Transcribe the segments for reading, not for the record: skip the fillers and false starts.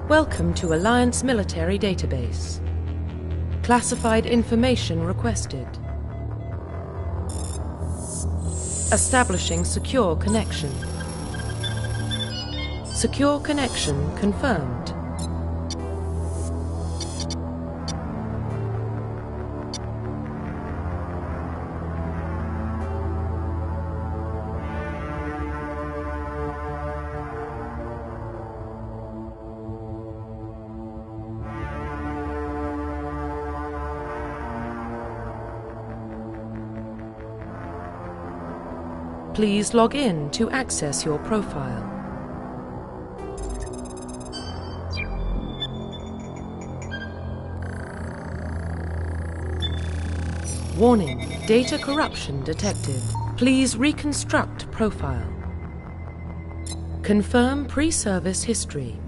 Welcome to Alliance Military Database. Classified information requested. Establishing secure connection. Secure connection confirmed. Please log in to access your profile. Warning, data corruption detected. Please reconstruct profile. Confirm pre-service history.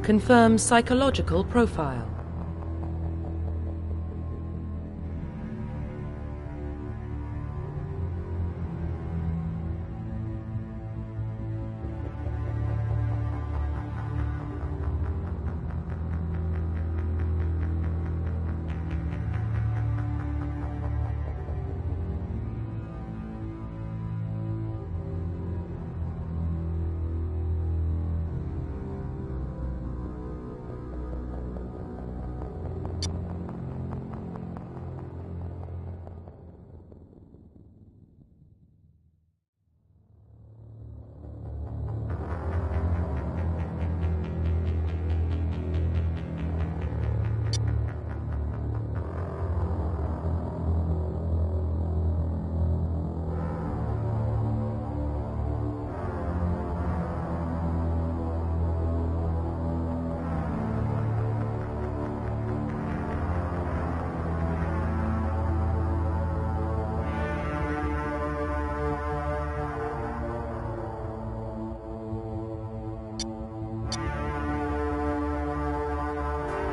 Confirm psychological profile.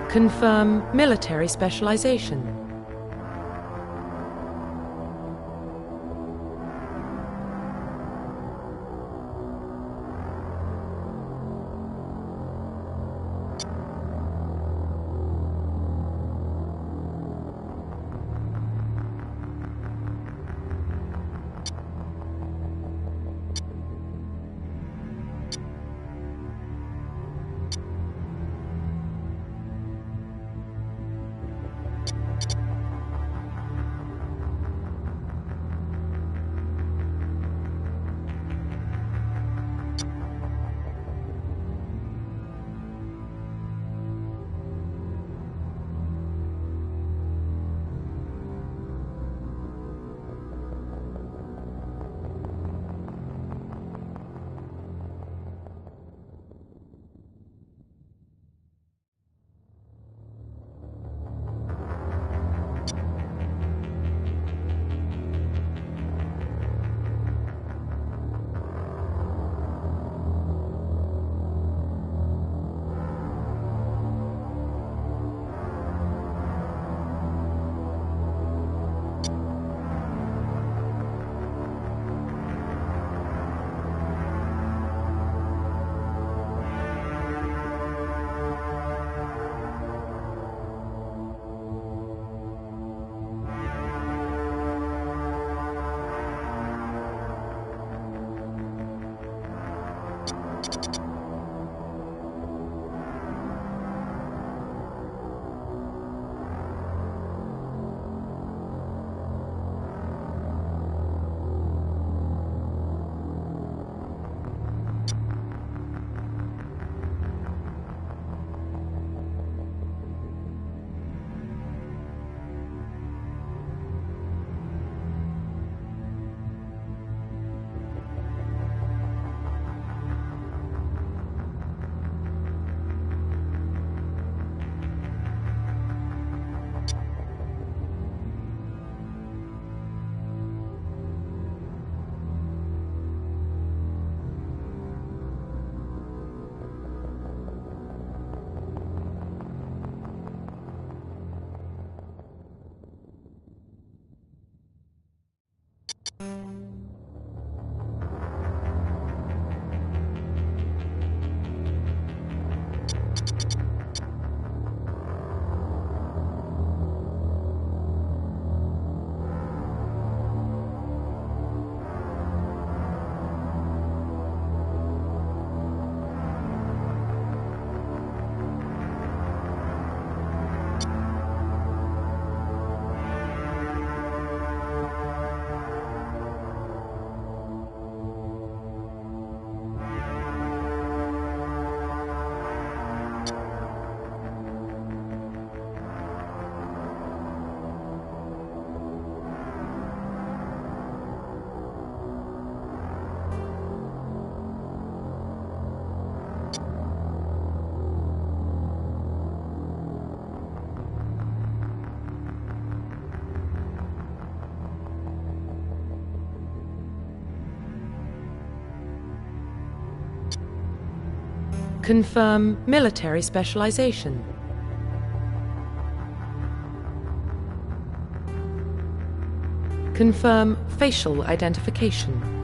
Confirm military specialization. Confirm military specialization. Confirm facial identification.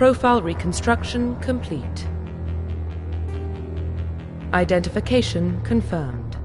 Profile reconstruction complete. Identification confirmed.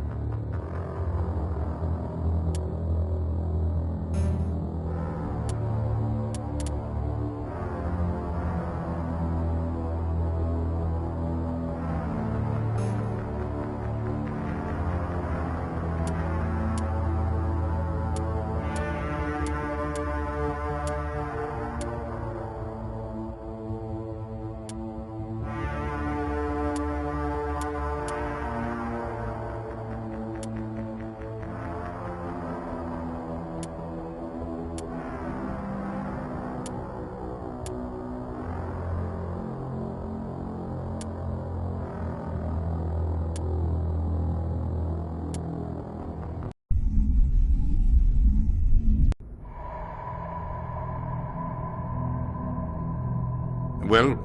Well,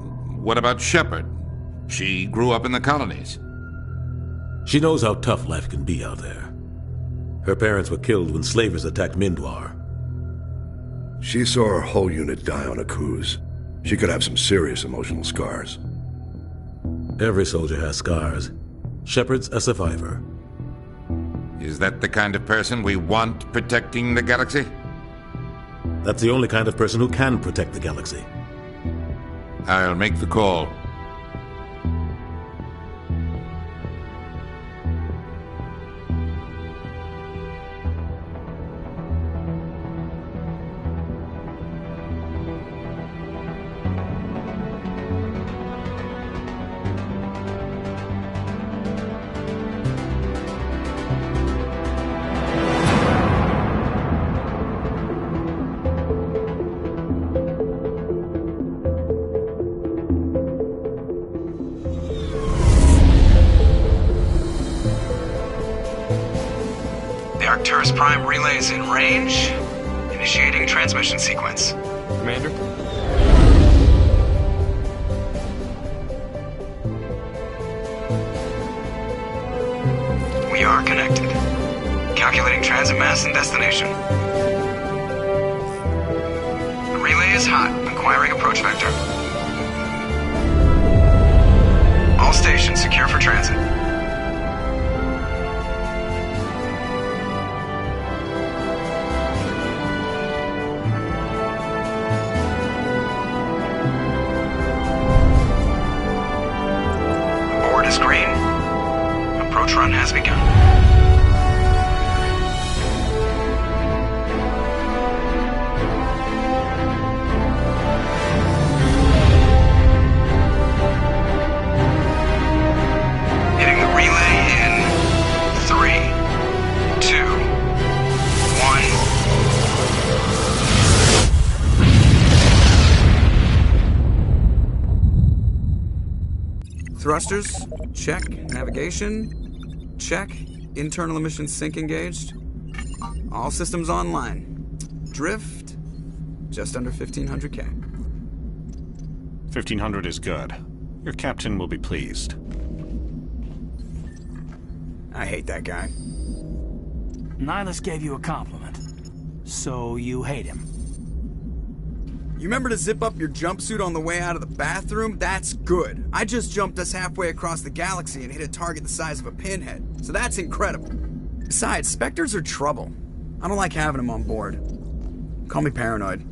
what about Shepard? She grew up in the colonies. She knows how tough life can be out there. Her parents were killed when slavers attacked Mindwar. She saw her whole unit die on a cruise. She could have some serious emotional scars. Every soldier has scars. Shepard's a survivor. Is that the kind of person we want protecting the galaxy? That's the only kind of person who can protect the galaxy. I'll make the call. Arcturus Prime relay is in range. Initiating transmission sequence. Commander? We are connected. Calculating transit mass and destination. The relay is hot. Acquiring approach vector. All stations secure for transit. Green. Approach run has begun. Hitting the relay in 3, 2, 1. Thrusters. Check. Navigation. Check. Internal emission sync engaged. All systems online. Drift. Just under 1500K. 1500 is good. Your captain will be pleased. I hate that guy. Nihilus gave you a compliment. So you hate him. You remember to zip up your jumpsuit on the way out of the bathroom? That's good. I just jumped us halfway across the galaxy and hit a target the size of a pinhead. So that's incredible. Besides, Spectres are trouble. I don't like having them on board. Call me paranoid.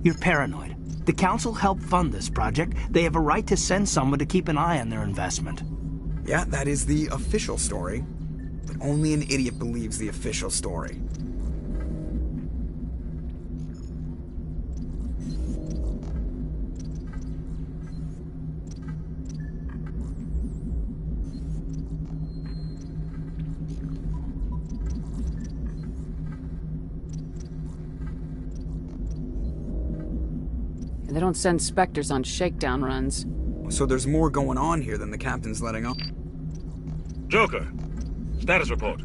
You're paranoid. The Council helped fund this project. They have a right to send someone to keep an eye on their investment. Yeah, that is the official story. But only an idiot believes the official story. They don't send Spectres on shakedown runs. So there's more going on here than the captain's letting on. Joker, status report.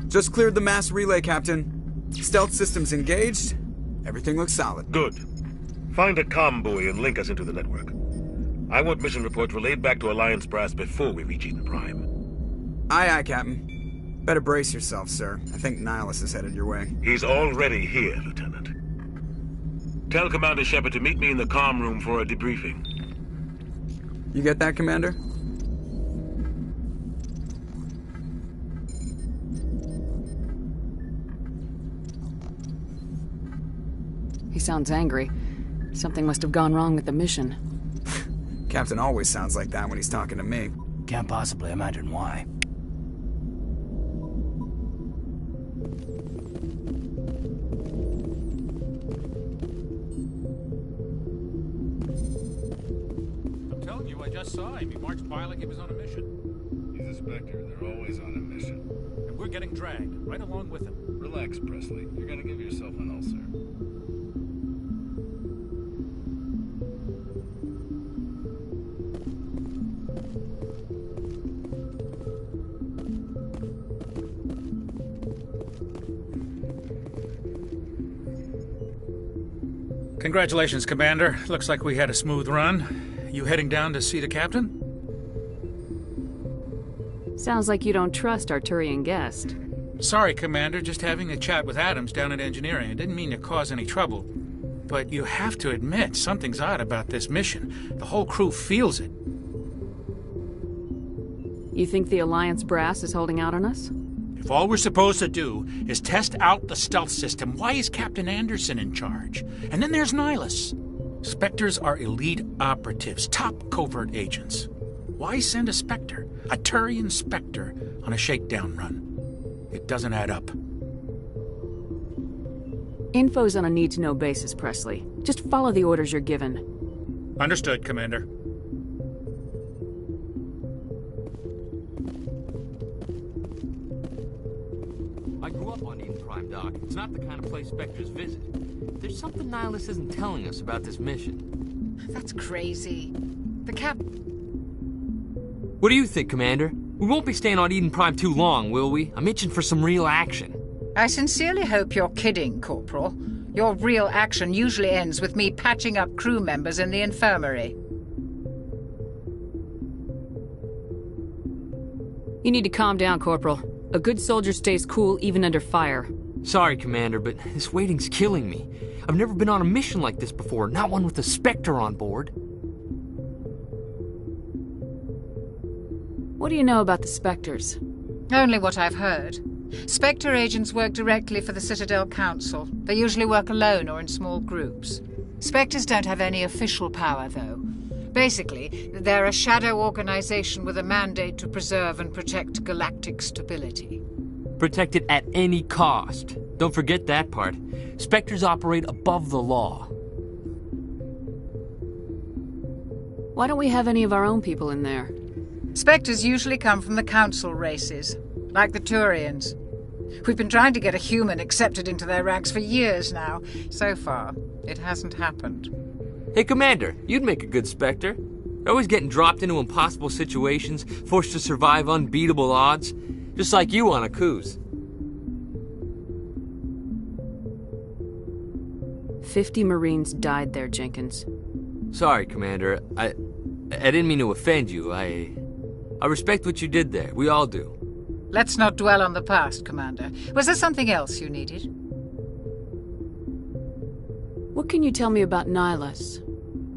Just cleared the mass relay, Captain. Stealth systems engaged. Everything looks solid. Good. Find a comm buoy and link us into the network. I want mission reports relayed back to Alliance Brass before we reach Eden Prime. Aye, aye, Captain. Better brace yourself, sir. I think Nihilus is headed your way. He's already here, Lieutenant. Tell Commander Shepard to meet me in the comm room for a debriefing. You get that, Commander? He sounds angry. Something must have gone wrong with the mission. Captain always sounds like that when he's talking to me. Can't possibly imagine why. I just saw him. He marched by like he was on a mission. He's a Spectre. They're always on a mission. And we're getting dragged, right along with him. Relax, Presley. You're gonna give yourself an ulcer. Congratulations, Commander. Looks like we had a smooth run. You heading down to see the captain? Sounds like you don't trust our Turian guest. Sorry, Commander. Just having a chat with Adams down at engineering. I didn't mean to cause any trouble. But you have to admit, something's odd about this mission. The whole crew feels it. You think the Alliance brass is holding out on us? If all we're supposed to do is test out the stealth system, why is Captain Anderson in charge? And then there's Nihilus. Spectres are elite operatives, top covert agents. Why send a Spectre, a Turian Spectre, on a shakedown run? It doesn't add up. Info's on a need-to-know basis, Presley. Just follow the orders you're given. Understood, Commander. I grew up on Eden Prime, Doc. It's not the kind of place Spectres visit. There's something Nihilus isn't telling us about this mission. That's crazy. The cap... What do you think, Commander? We won't be staying on Eden Prime too long, will we? I'm itching for some real action. I sincerely hope you're kidding, Corporal. Your real action usually ends with me patching up crew members in the infirmary. You need to calm down, Corporal. A good soldier stays cool even under fire. Sorry, Commander, but this waiting's killing me. I've never been on a mission like this before, not one with a Spectre on board. What do you know about the Spectres? Only what I've heard. Spectre agents work directly for the Citadel Council. They usually work alone or in small groups. Spectres don't have any official power, though. Basically, they're a shadow organization with a mandate to preserve and protect galactic stability. Protect it at any cost. Don't forget that part. Spectres operate above the law. Why don't we have any of our own people in there? Spectres usually come from the Council races, like the Turians. We've been trying to get a human accepted into their ranks for years now. So far, it hasn't happened. Hey, Commander, you'd make a good Spectre. Always getting dropped into impossible situations, forced to survive unbeatable odds. Just like you on a cruise. 50 Marines died there, Jenkins. Sorry, Commander. I didn't mean to offend you. I respect what you did there. We all do. Let's not dwell on the past, Commander. Was there something else you needed? What can you tell me about Nihilus?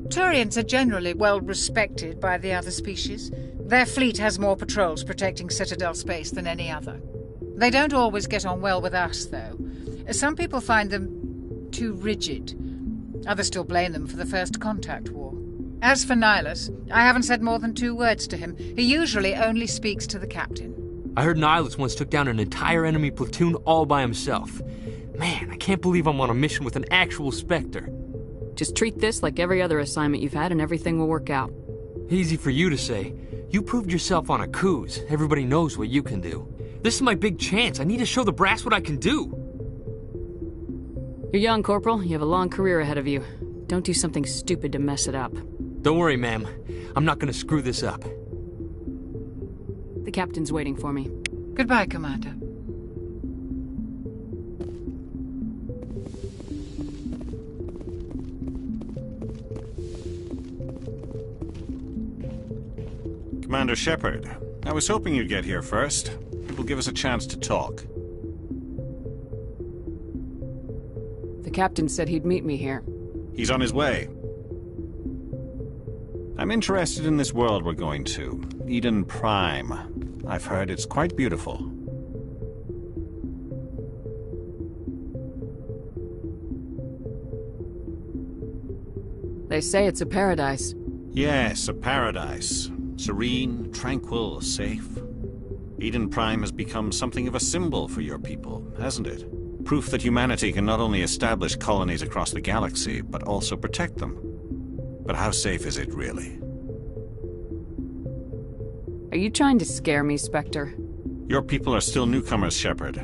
Turians are generally well respected by the other species. Their fleet has more patrols protecting Citadel space than any other. They don't always get on well with us, though. Some people find them too rigid. Others still blame them for the First Contact War. As for Nihilus, I haven't said more than 2 words to him. He usually only speaks to the captain. I heard Nihilus once took down an entire enemy platoon all by himself. Man, I can't believe I'm on a mission with an actual Spectre. Just treat this like every other assignment you've had and everything will work out. Easy for you to say. You proved yourself on a cruise. Everybody knows what you can do. This is my big chance. I need to show the brass what I can do. You're young, Corporal. You have a long career ahead of you. Don't do something stupid to mess it up. Don't worry, ma'am. I'm not gonna screw this up. The captain's waiting for me. Goodbye, Commander. Commander Shepard, I was hoping you'd get here first. It will give us a chance to talk. The captain said he'd meet me here. He's on his way. I'm interested in this world we're going to, Eden Prime. I've heard it's quite beautiful. They say it's a paradise. Yes, a paradise. Serene, tranquil, safe. Eden Prime has become something of a symbol for your people, hasn't it? Proof that humanity can not only establish colonies across the galaxy, but also protect them. But how safe is it, really? Are you trying to scare me, Spectre? Your people are still newcomers, Shepard.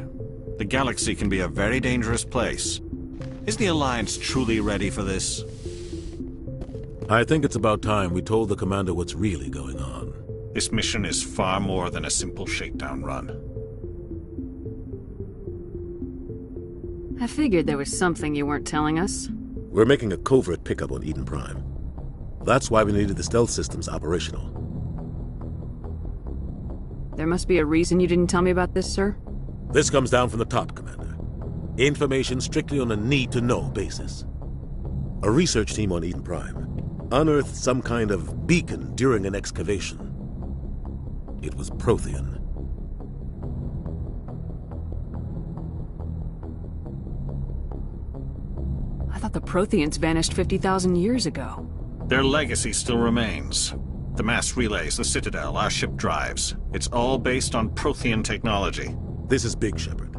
The galaxy can be a very dangerous place. Is the Alliance truly ready for this? I think it's about time we told the commander what's really going on. This mission is far more than a simple shakedown run. I figured there was something you weren't telling us. We're making a covert pickup on Eden Prime. That's why we needed the stealth systems operational. There must be a reason you didn't tell me about this, sir? This comes down from the top, Commander. Information strictly on a need-to-know basis. A research team on Eden Prime unearthed some kind of beacon during an excavation. It was Prothean. I thought the Protheans vanished 50,000 years ago. Their legacy still remains. The mass relays, the Citadel, our ship drives. It's all based on Prothean technology. This is big, Shepard.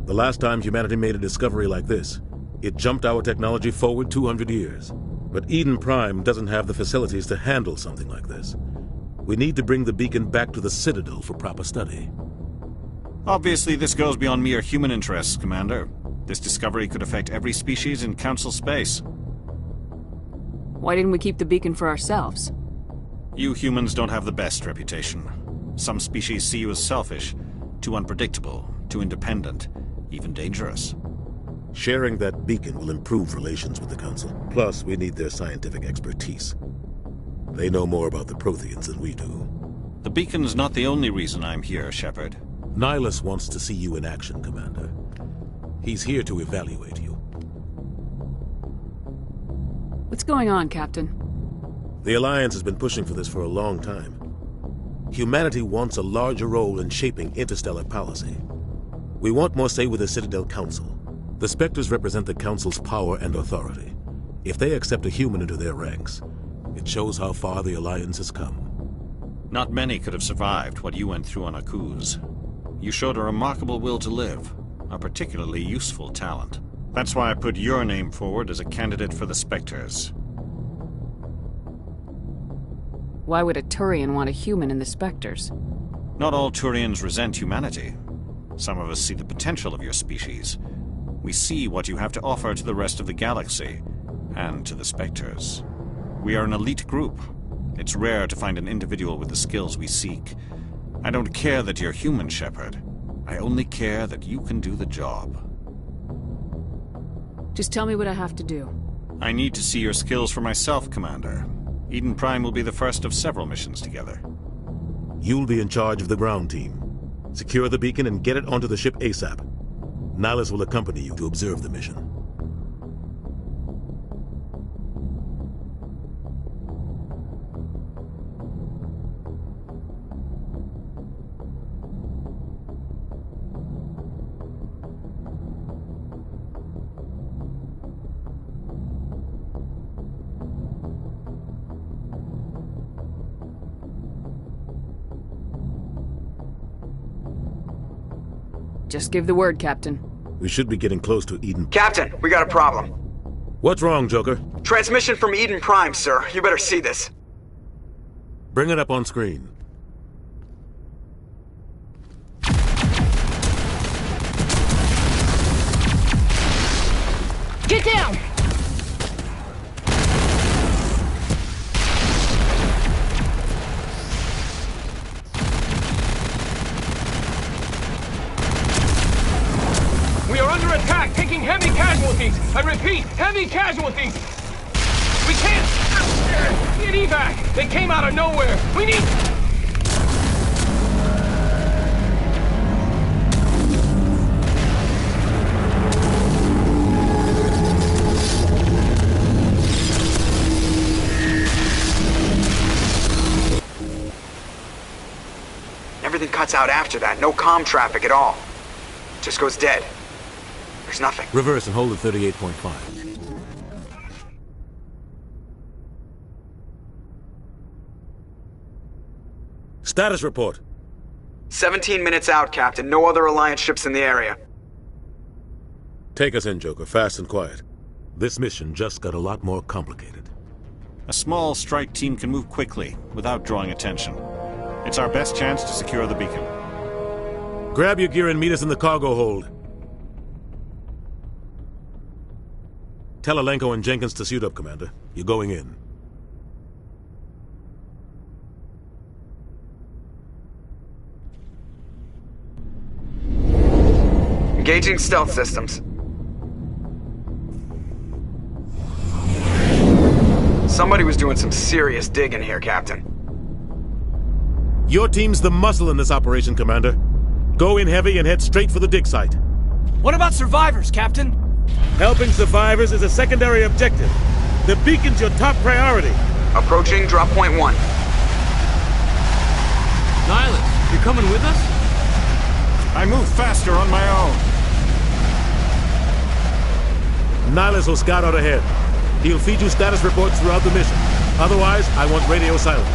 The last time humanity made a discovery like this, it jumped our technology forward 200 years. But Eden Prime doesn't have the facilities to handle something like this. We need to bring the beacon back to the Citadel for proper study. Obviously, this goes beyond mere human interests, Commander. This discovery could affect every species in Council space. Why didn't we keep the beacon for ourselves? You humans don't have the best reputation. Some species see you as selfish, too unpredictable, too independent, even dangerous. Sharing that beacon will improve relations with the Council. Plus, we need their scientific expertise. They know more about the Protheans than we do. The beacon's not the only reason I'm here, Shepard. Nihilus wants to see you in action, Commander. He's here to evaluate you. What's going on, Captain? The Alliance has been pushing for this for a long time. Humanity wants a larger role in shaping interstellar policy. We want more say with the Citadel Council. The Spectres represent the Council's power and authority. If they accept a human into their ranks, it shows how far the Alliance has come. Not many could have survived what you went through on Akuz. You showed a remarkable will to live, a particularly useful talent. That's why I put your name forward as a candidate for the Spectres. Why would a Turian want a human in the Spectres? Not all Turians resent humanity. Some of us see the potential of your species. We see what you have to offer to the rest of the galaxy, and to the Spectres. We are an elite group. It's rare to find an individual with the skills we seek. I don't care that you're human, Shepard. I only care that you can do the job. Just tell me what I have to do. I need to see your skills for myself, Commander. Eden Prime will be the first of several missions together. You'll be in charge of the ground team. Secure the beacon and get it onto the ship ASAP. Nihilus will accompany you to observe the mission. Just give the word, Captain. We should be getting close to Eden. Captain, we got a problem. What's wrong, Joker? Transmission from Eden Prime, sir. You better see this. Bring it up on screen. Get down! We are under attack, taking heavy casualties. I repeat, heavy casualties. We can't get evac. They came out of nowhere. We need... Everything cuts out after that. No comm traffic at all. Just goes dead. There's nothing. Reverse and hold at 38.5. Status report. 17 minutes out, Captain. No other Alliance ships in the area. Take us in, Joker, fast and quiet. This mission just got a lot more complicated. A small strike team can move quickly, without drawing attention. It's our best chance to secure the beacon. Grab your gear and meet us in the cargo hold. Tell Alenko and Jenkins to suit up, Commander. You're going in. Engaging stealth systems. Somebody was doing some serious digging here, Captain. Your team's the muscle in this operation, Commander. Go in heavy and head straight for the dig site. What about survivors, Captain? Helping survivors is a secondary objective. The beacon's your top priority. Approaching drop point 1. Nihilus, you're coming with us? I move faster on my own. Nihilus will scout out ahead. He'll feed you status reports throughout the mission. Otherwise, I want radio silence.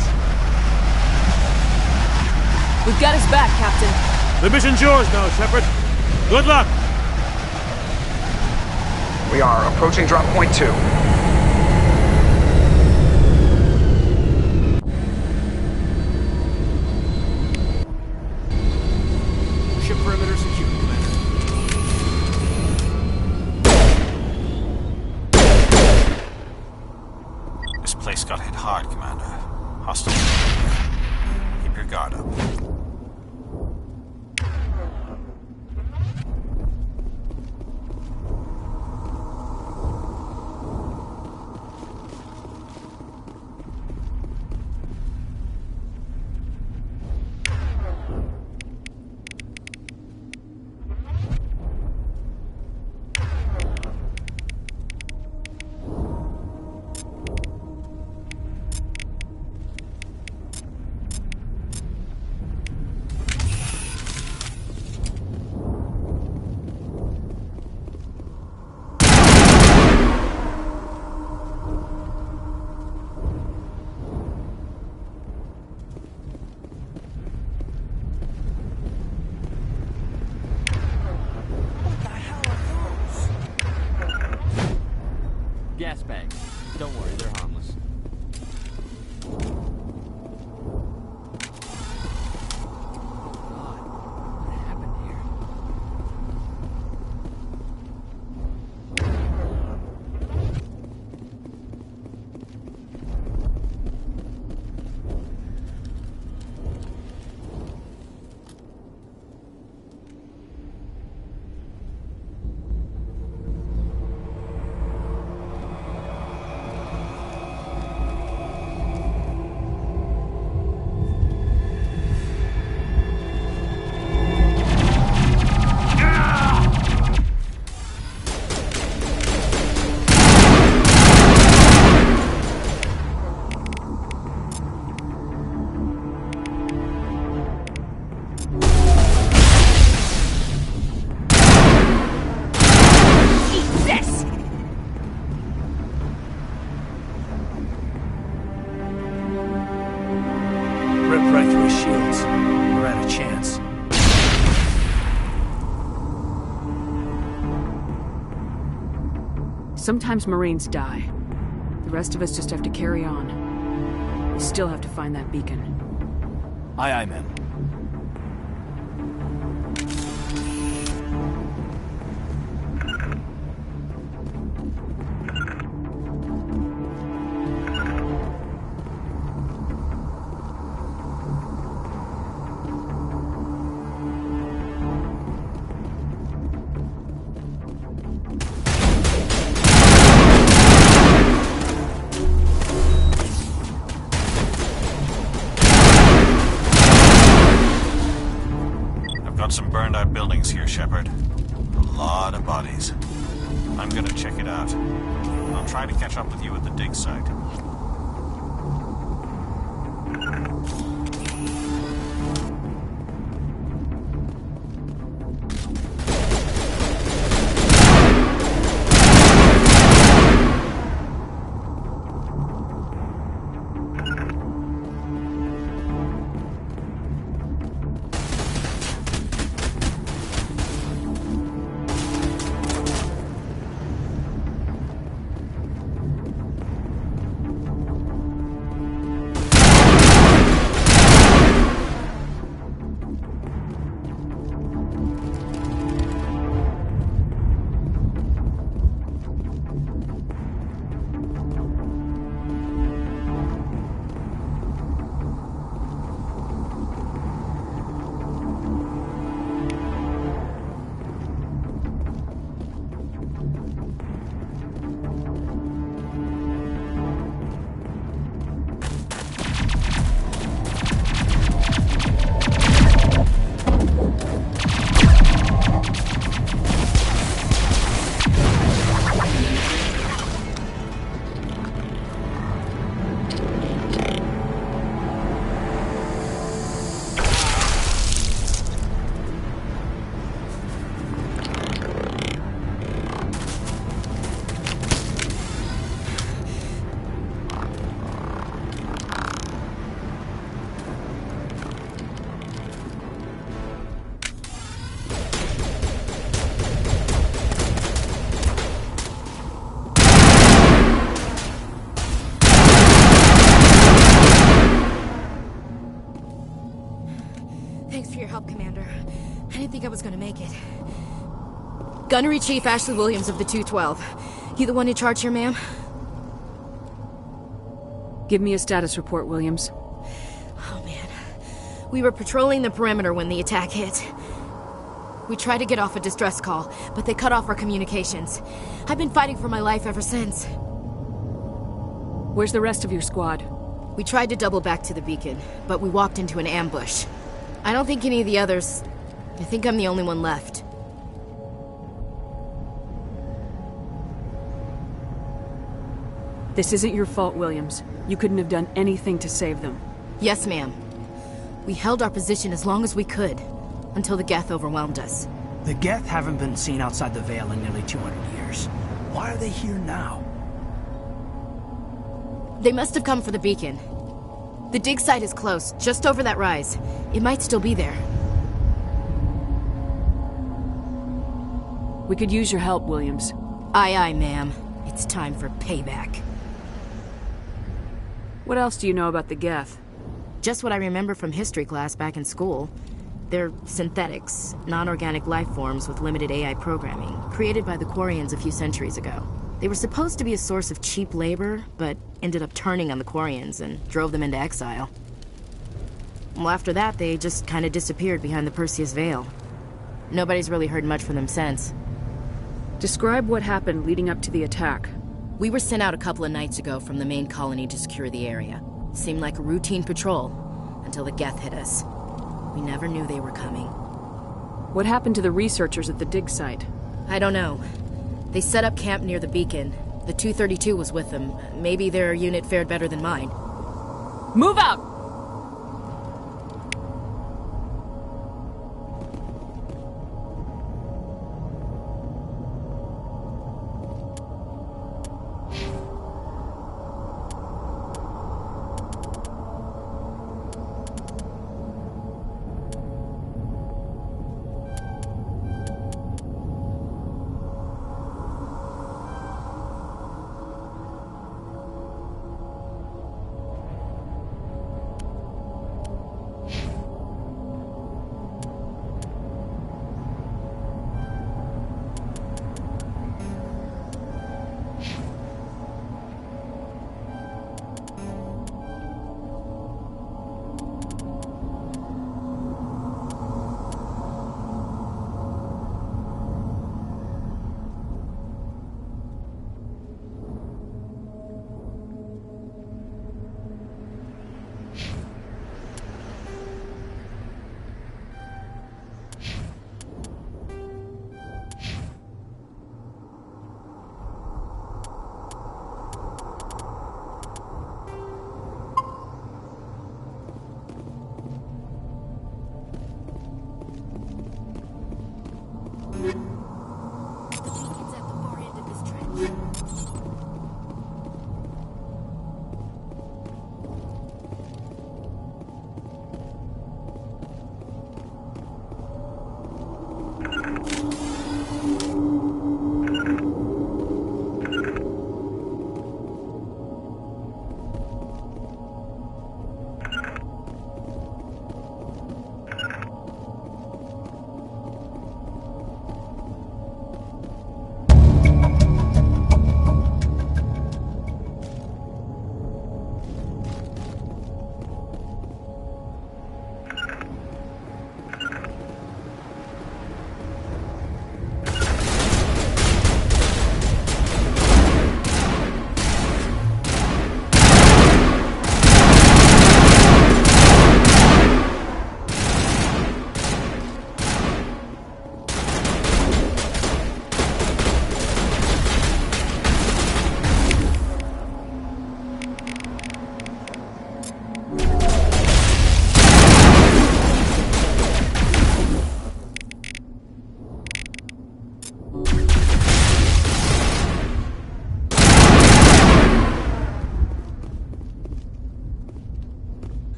We've got his back, Captain. The mission's yours now, Shepard. Good luck! We are approaching drop point 2. Ship perimeter secure, Commander. This place got hit hard, Commander. Hostile. Keep your guard up. Gas bags. Don't worry, they're harmless. What happened here? Ripped right through his shields. We're out of chance. Sometimes Marines die. The rest of us just have to carry on. We still have to find that beacon. Aye, aye, ma'am. Some burned-out buildings here, Shepard. A lot of bodies. I'm gonna check it out. I'll try to catch up with you at the dig site. think I was gonna make it. Gunnery Chief Ashley Williams of the 212. You the one in charge here, ma'am? Give me a status report, Williams. Oh, man. We were patrolling the perimeter when the attack hit. We tried to get off a distress call, but they cut off our communications. I've been fighting for my life ever since. Where's the rest of your squad? We tried to double back to the beacon, but we walked into an ambush. I don't think any of the others... I think I'm the only one left. This isn't your fault, Williams. You couldn't have done anything to save them. Yes, ma'am. We held our position as long as we could, until the Geth overwhelmed us. The Geth haven't been seen outside the Vale in nearly 200 years. Why are they here now? They must have come for the beacon. The dig site is close, just over that rise. It might still be there. We could use your help, Williams. Aye, aye, ma'am. It's time for payback. What else do you know about the Geth? Just what I remember from history class back in school. They're synthetics, non-organic life forms with limited AI programming, created by the Quarians a few centuries ago. They were supposed to be a source of cheap labor, but ended up turning on the Quarians and drove them into exile. Well, after that, they just kind of disappeared behind the Perseus Veil. Nobody's really heard much from them since. Describe what happened leading up to the attack. We were sent out a couple of nights ago from the main colony to secure the area. Seemed like a routine patrol, until the Geth hit us. We never knew they were coming. What happened to the researchers at the dig site? I don't know. They set up camp near the beacon. The 232 was with them. Maybe their unit fared better than mine. Move out!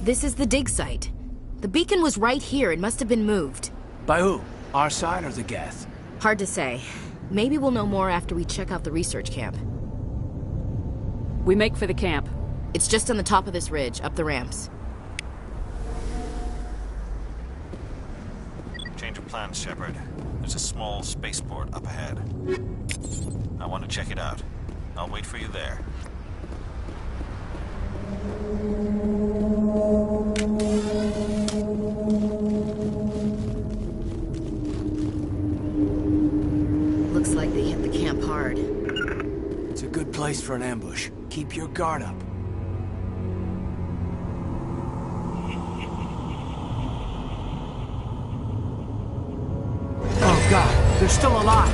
This is the dig site. The beacon was right here. It must have been moved. By who? Our side or the Geth? Hard to say. Maybe we'll know more after we check out the research camp. We make for the camp. It's just on the top of this ridge, up the ramps. plans, Shepard. There's a small spaceport up ahead. I want to check it out. I'll wait for you there. Looks like they hit the camp hard. It's a good place for an ambush. Keep your guard up. Oh God, they're still alive!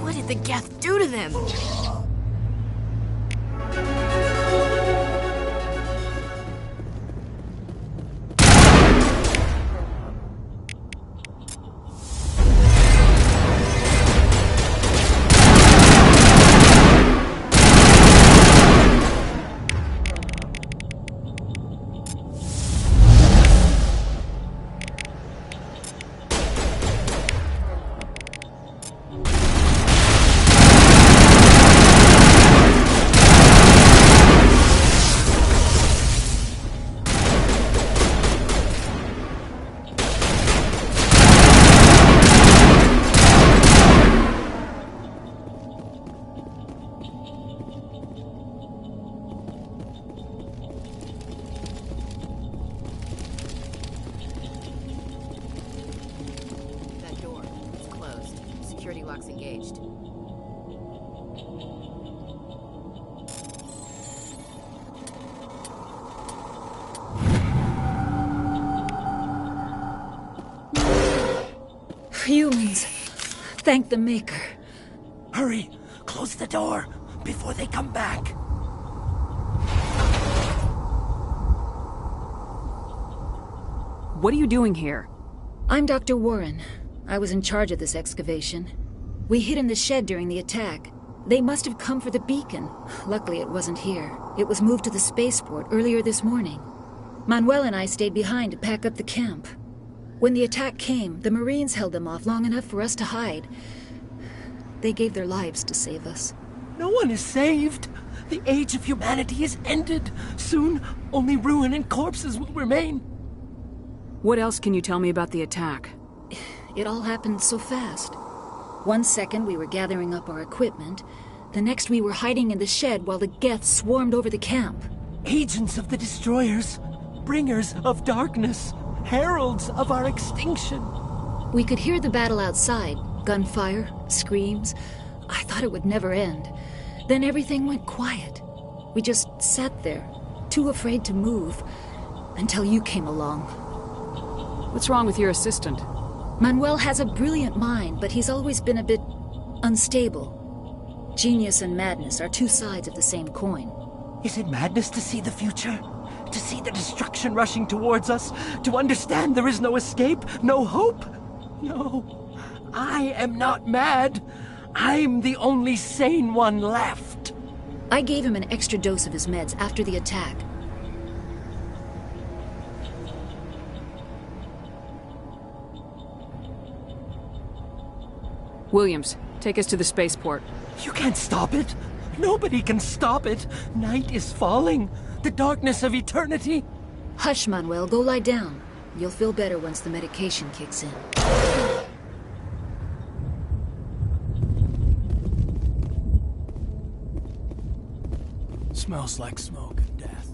What did the Geth do to them? Security locks engaged. Humans. Thank the Maker. Hurry! Close the door before they come back. What are you doing here? I'm Dr. Warren. I was in charge of this excavation. We hid in the shed during the attack. They must have come for the beacon. Luckily, it wasn't here. It was moved to the spaceport earlier this morning. Manuel and I stayed behind to pack up the camp. When the attack came, the Marines held them off long enough for us to hide. They gave their lives to save us. No one is saved. The age of humanity is ended. Soon, only ruin and corpses will remain. What else can you tell me about the attack? It all happened so fast. 1 second we were gathering up our equipment. The next we were hiding in the shed while the Geth swarmed over the camp. Agents of the destroyers. Bringers of darkness. Heralds of our extinction. We could hear the battle outside. Gunfire, screams. I thought it would never end. Then everything went quiet. We just sat there, too afraid to move, until you came along. What's wrong with your assistant? Manuel has a brilliant mind, but he's always been a bit unstable. Genius and madness are two sides of the same coin. Is it madness to see the future? To see the destruction rushing towards us? To understand there is no escape? No hope? No. I am not mad. I'm the only sane one left. I gave him an extra dose of his meds after the attack. Williams, take us to the spaceport. You can't stop it. Nobody can stop it. Night is falling. The darkness of eternity. Hush, Manuel. Go lie down. You'll feel better once the medication kicks in. Smells like smoke and death.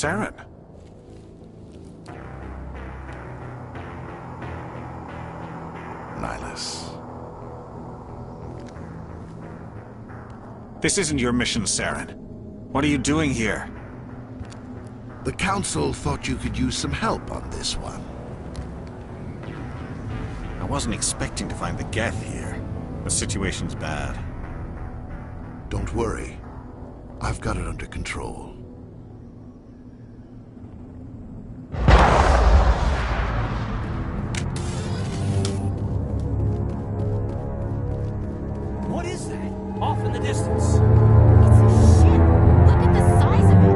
Saren. Nihilus. This isn't your mission, Saren. What are you doing here? The Council thought you could use some help on this one. I wasn't expecting to find the Geth here. The situation's bad. Don't worry. I've got it under control. What is that? Off in the distance. Look at the size of it.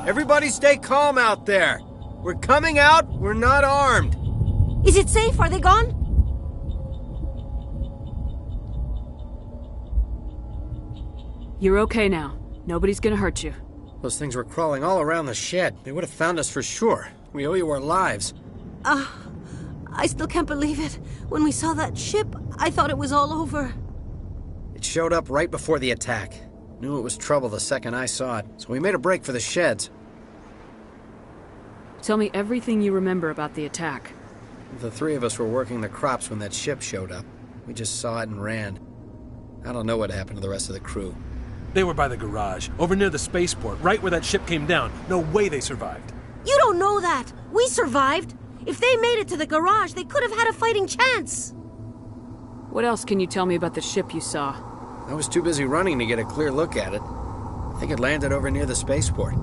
Everybody stay calm out there. We're coming out, we're not armed. Is it safe? Are they gone? You're okay now. Nobody's gonna hurt you. Those things were crawling all around the shed. They would have found us for sure. We owe you our lives. I still can't believe it. When we saw that ship, I thought it was all over. It showed up right before the attack. Knew it was trouble the second I saw it, so we made a break for the sheds. Tell me everything you remember about the attack. The three of us were working the crops when that ship showed up. We just saw it and ran. I don't know what happened to the rest of the crew. They were by the garage, over near the spaceport, right where that ship came down. No way they survived. You don't know that. We survived. If they made it to the garage, they could have had a fighting chance. What else can you tell me about the ship you saw? I was too busy running to get a clear look at it. I think it landed over near the spaceport.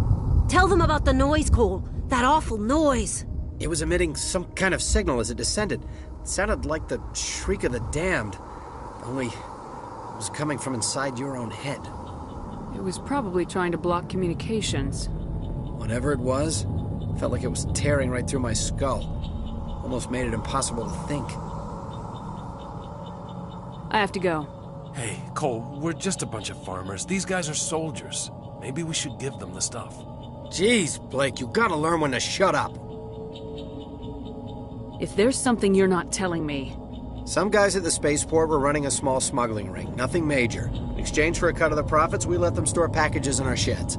Tell them about the noise, Cole. That awful noise. It was emitting some kind of signal as it descended. It sounded like the shriek of the damned. Only it was coming from inside your own head. It was probably trying to block communications. Whatever it was, felt like it was tearing right through my skull. Almost made it impossible to think. I have to go. Hey, Cole, we're just a bunch of farmers. These guys are soldiers. Maybe we should give them the stuff. Jeez, Blake, you gotta learn when to shut up. If there's something you're not telling me... Some guys at the spaceport were running a small smuggling ring, nothing major. In exchange for a cut of the profits, we let them store packages in our sheds.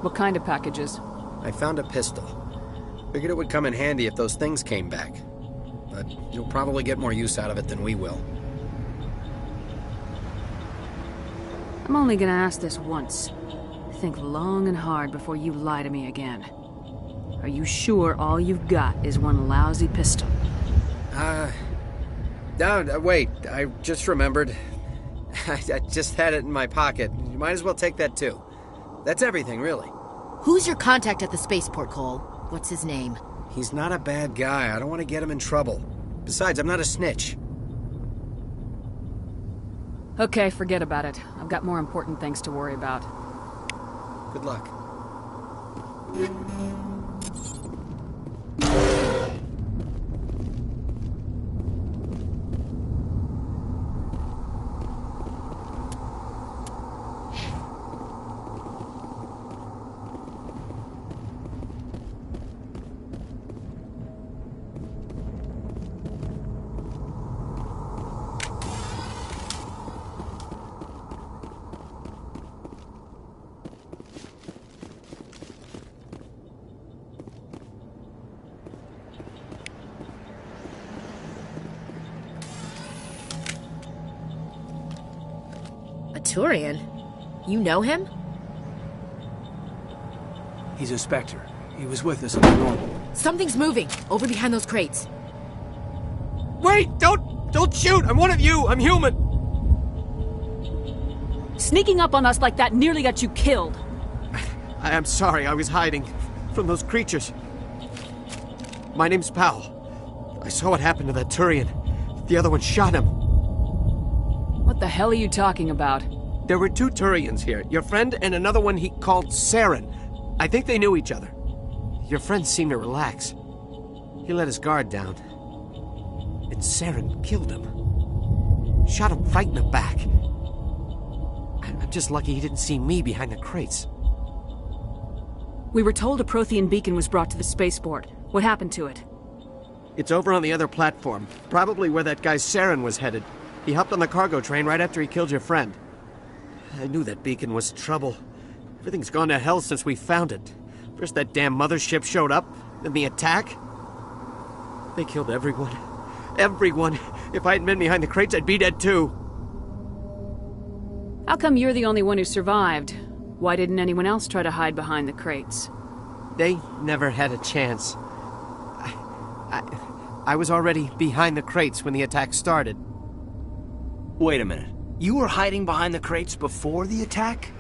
What kind of packages? I found a pistol. Figured it would come in handy if those things came back. But you'll probably get more use out of it than we will. I'm only gonna ask this once. Think long and hard before you lie to me again. Are you sure all you've got is one lousy pistol? No, wait. I just remembered. I just had it in my pocket. You might as well take that too. That's everything, really. Who's your contact at the spaceport, Cole? What's his name? He's not a bad guy. I don't want to get him in trouble. Besides, I'm not a snitch. Okay, forget about it. I've got more important things to worry about. Good luck. Turian? You know him? He's a Spectre. He was with us on the normal. Something's moving, over behind those crates. Wait! Don't shoot! I'm one of you! I'm human! Sneaking up on us like that nearly got you killed. I'm sorry, I was hiding from those creatures. My name's Powell. I saw what happened to that Turian. The other one shot him. What the hell are you talking about? There were 2 Turians here. Your friend and another one he called Saren. I think they knew each other. Your friend seemed to relax. He let his guard down. And Saren killed him. Shot him right in the back. I'm just lucky he didn't see me behind the crates. We were told a Prothean beacon was brought to the spaceport. What happened to it? It's over on the other platform. Probably where that guy Saren was headed. He hopped on the cargo train right after he killed your friend. I knew that beacon was trouble. Everything's gone to hell since we found it. First that damn mothership showed up, then the attack. They killed everyone. Everyone. If I hadn't been behind the crates, I'd be dead too. How come you're the only one who survived? Why didn't anyone else try to hide behind the crates? They never had a chance. I was already behind the crates when the attack started. Wait a minute. You were hiding behind the crates before the attack?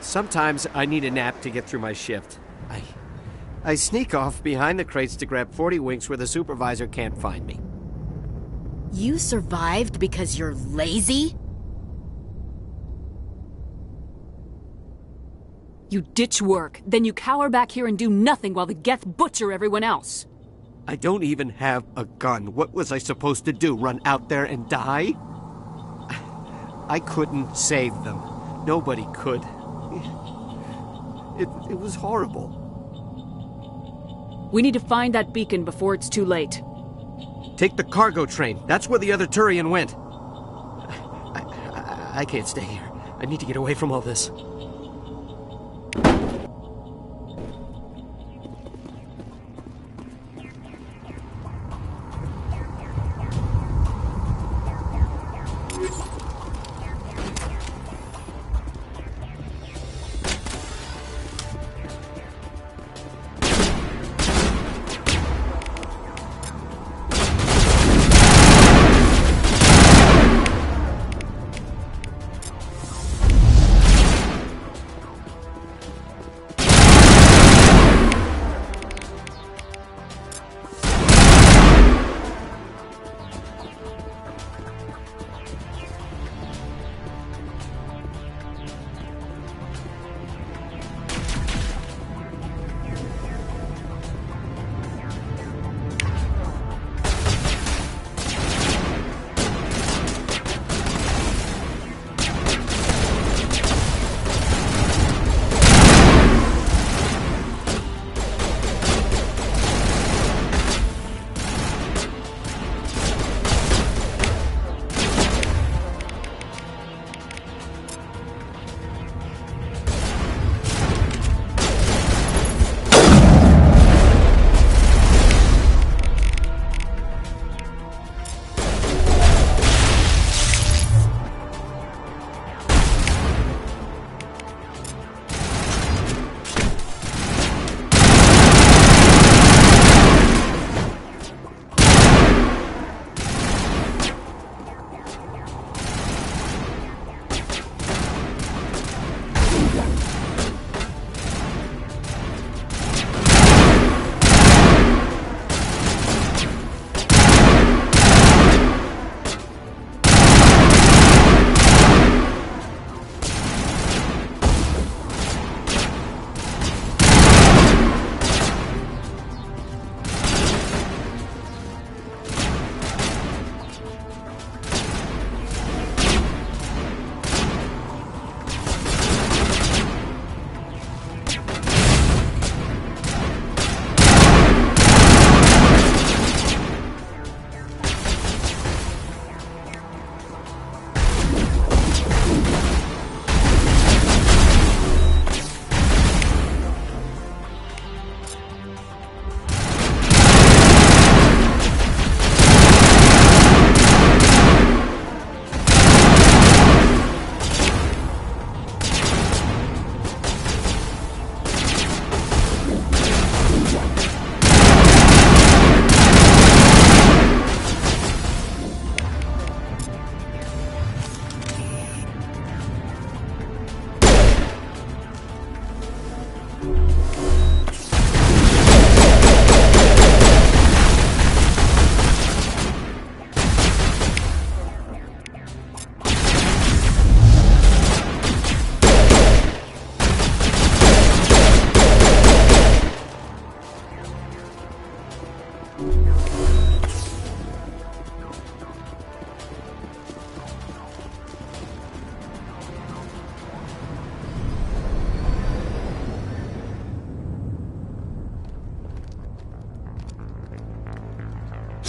Sometimes I need a nap to get through my shift. I sneak off behind the crates to grab 40 winks where the supervisor can't find me. You survived because you're lazy? You ditch work, then you cower back here and do nothing while the Geth butcher everyone else. I don't even have a gun. What was I supposed to do? Run out there and die? I couldn't save them. Nobody could. It was horrible. We need to find that beacon before it's too late. Take the cargo train. That's where the other Turian went. I can't stay here. I need to get away from all this.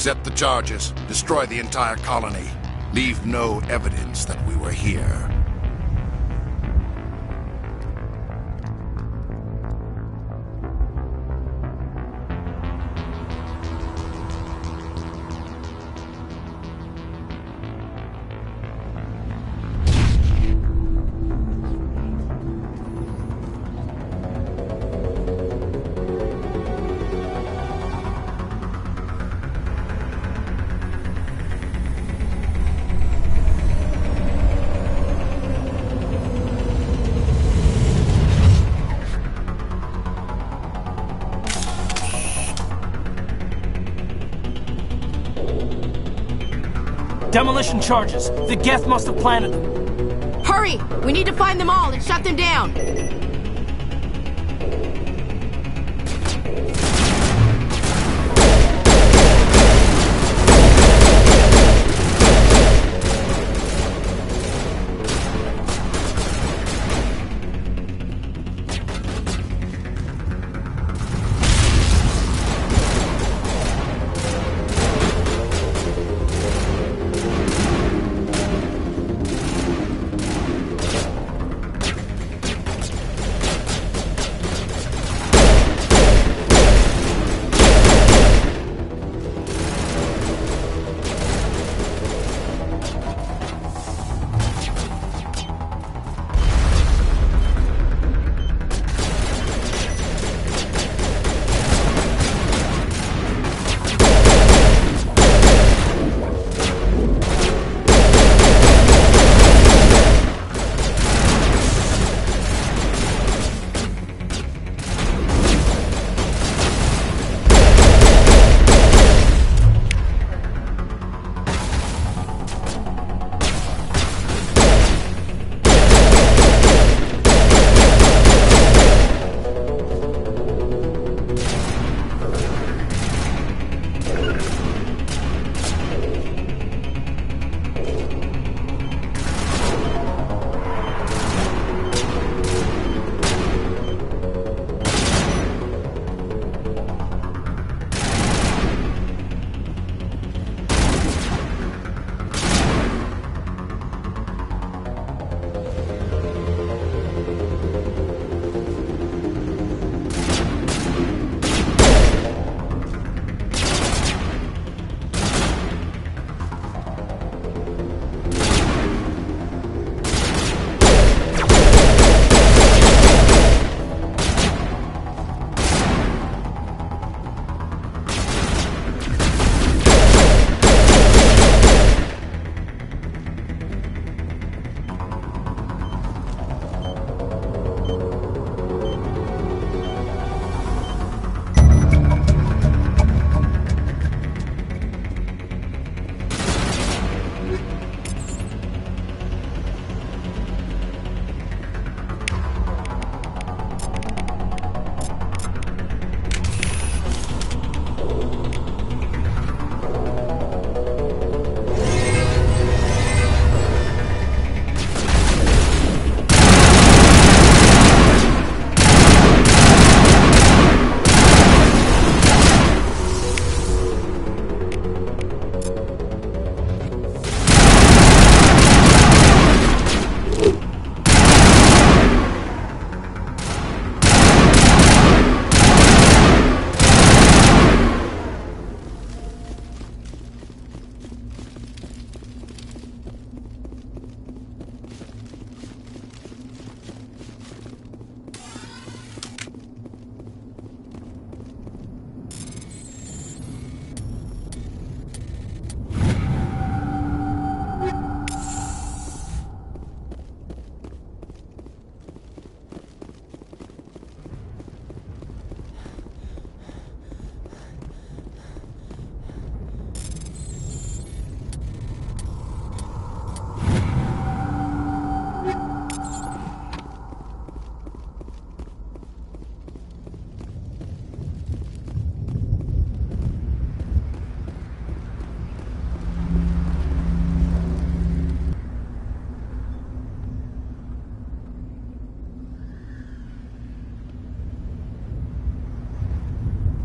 Accept the charges. Destroy the entire colony. Leave no evidence that we were here. Demolition charges. The Geth must have planted them. Hurry! We need to find them all and shut them down!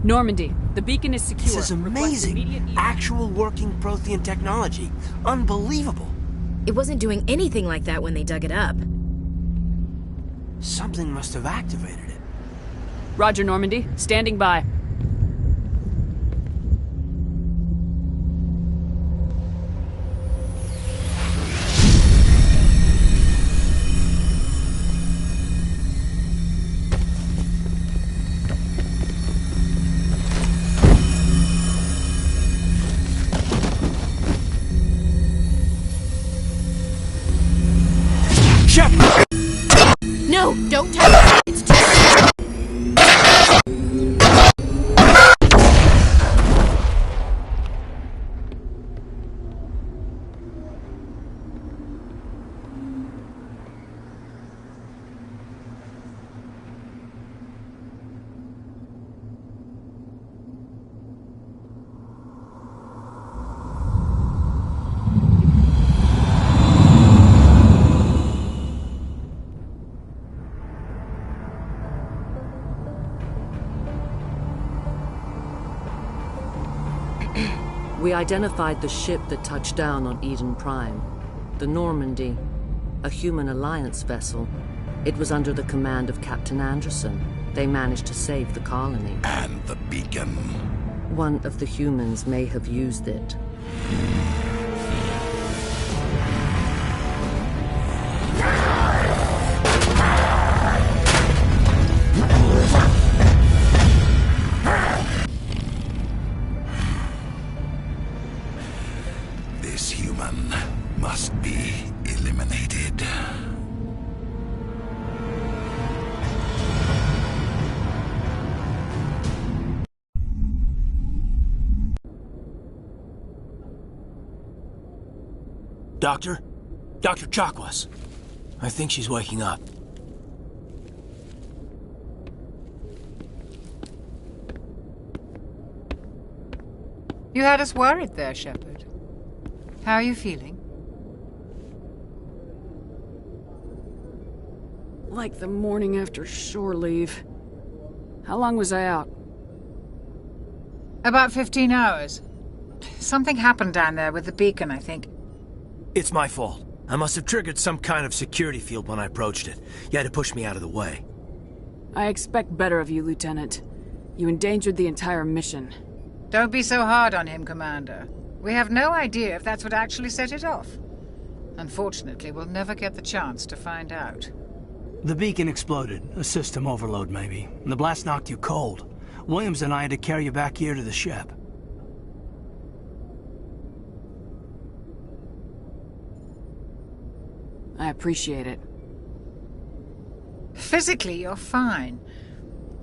Normandy, the beacon is secure. This is amazing. Actual working Prothean technology. Unbelievable. It wasn't doing anything like that when they dug it up. Something must have activated it. Roger, Normandy. Standing by. No, don't touch it. It's too... We identified the ship that touched down on Eden Prime. The Normandy, a human alliance vessel. It was under the command of Captain Anderson. They managed to save the colony. And the beacon. One of the humans may have used it. This human must be eliminated. Doctor? Dr. Chakwas. I think she's waking up. You had us worried there, Shepard. How are you feeling? Like the morning after shore leave. How long was I out? About 15 hours. Something happened down there with the beacon, I think. It's my fault. I must have triggered some kind of security field when I approached it. You had to push me out of the way. I expect better of you, Lieutenant. You endangered the entire mission. Don't be so hard on him, Commander. We have no idea if that's what actually set it off. Unfortunately, we'll never get the chance to find out. The beacon exploded. A system overload, maybe. And the blast knocked you cold. Williams and I had to carry you back here to the ship. I appreciate it. Physically, you're fine.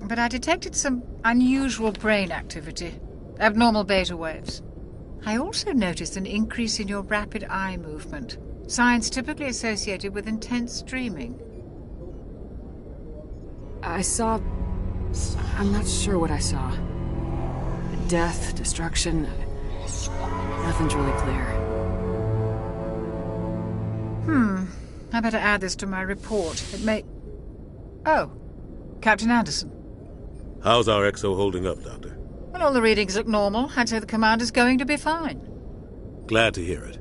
But I detected some unusual brain activity. Abnormal beta waves. I also noticed an increase in your rapid eye movement. Signs typically associated with intense dreaming. I saw... I'm not sure what I saw. Death, destruction... Nothing's really clear. I better add this to my report. It may... Oh, Captain Anderson. How's our XO holding up, Doctor? Well, all the readings look normal. I'd say the commander's going to be fine. Glad to hear it.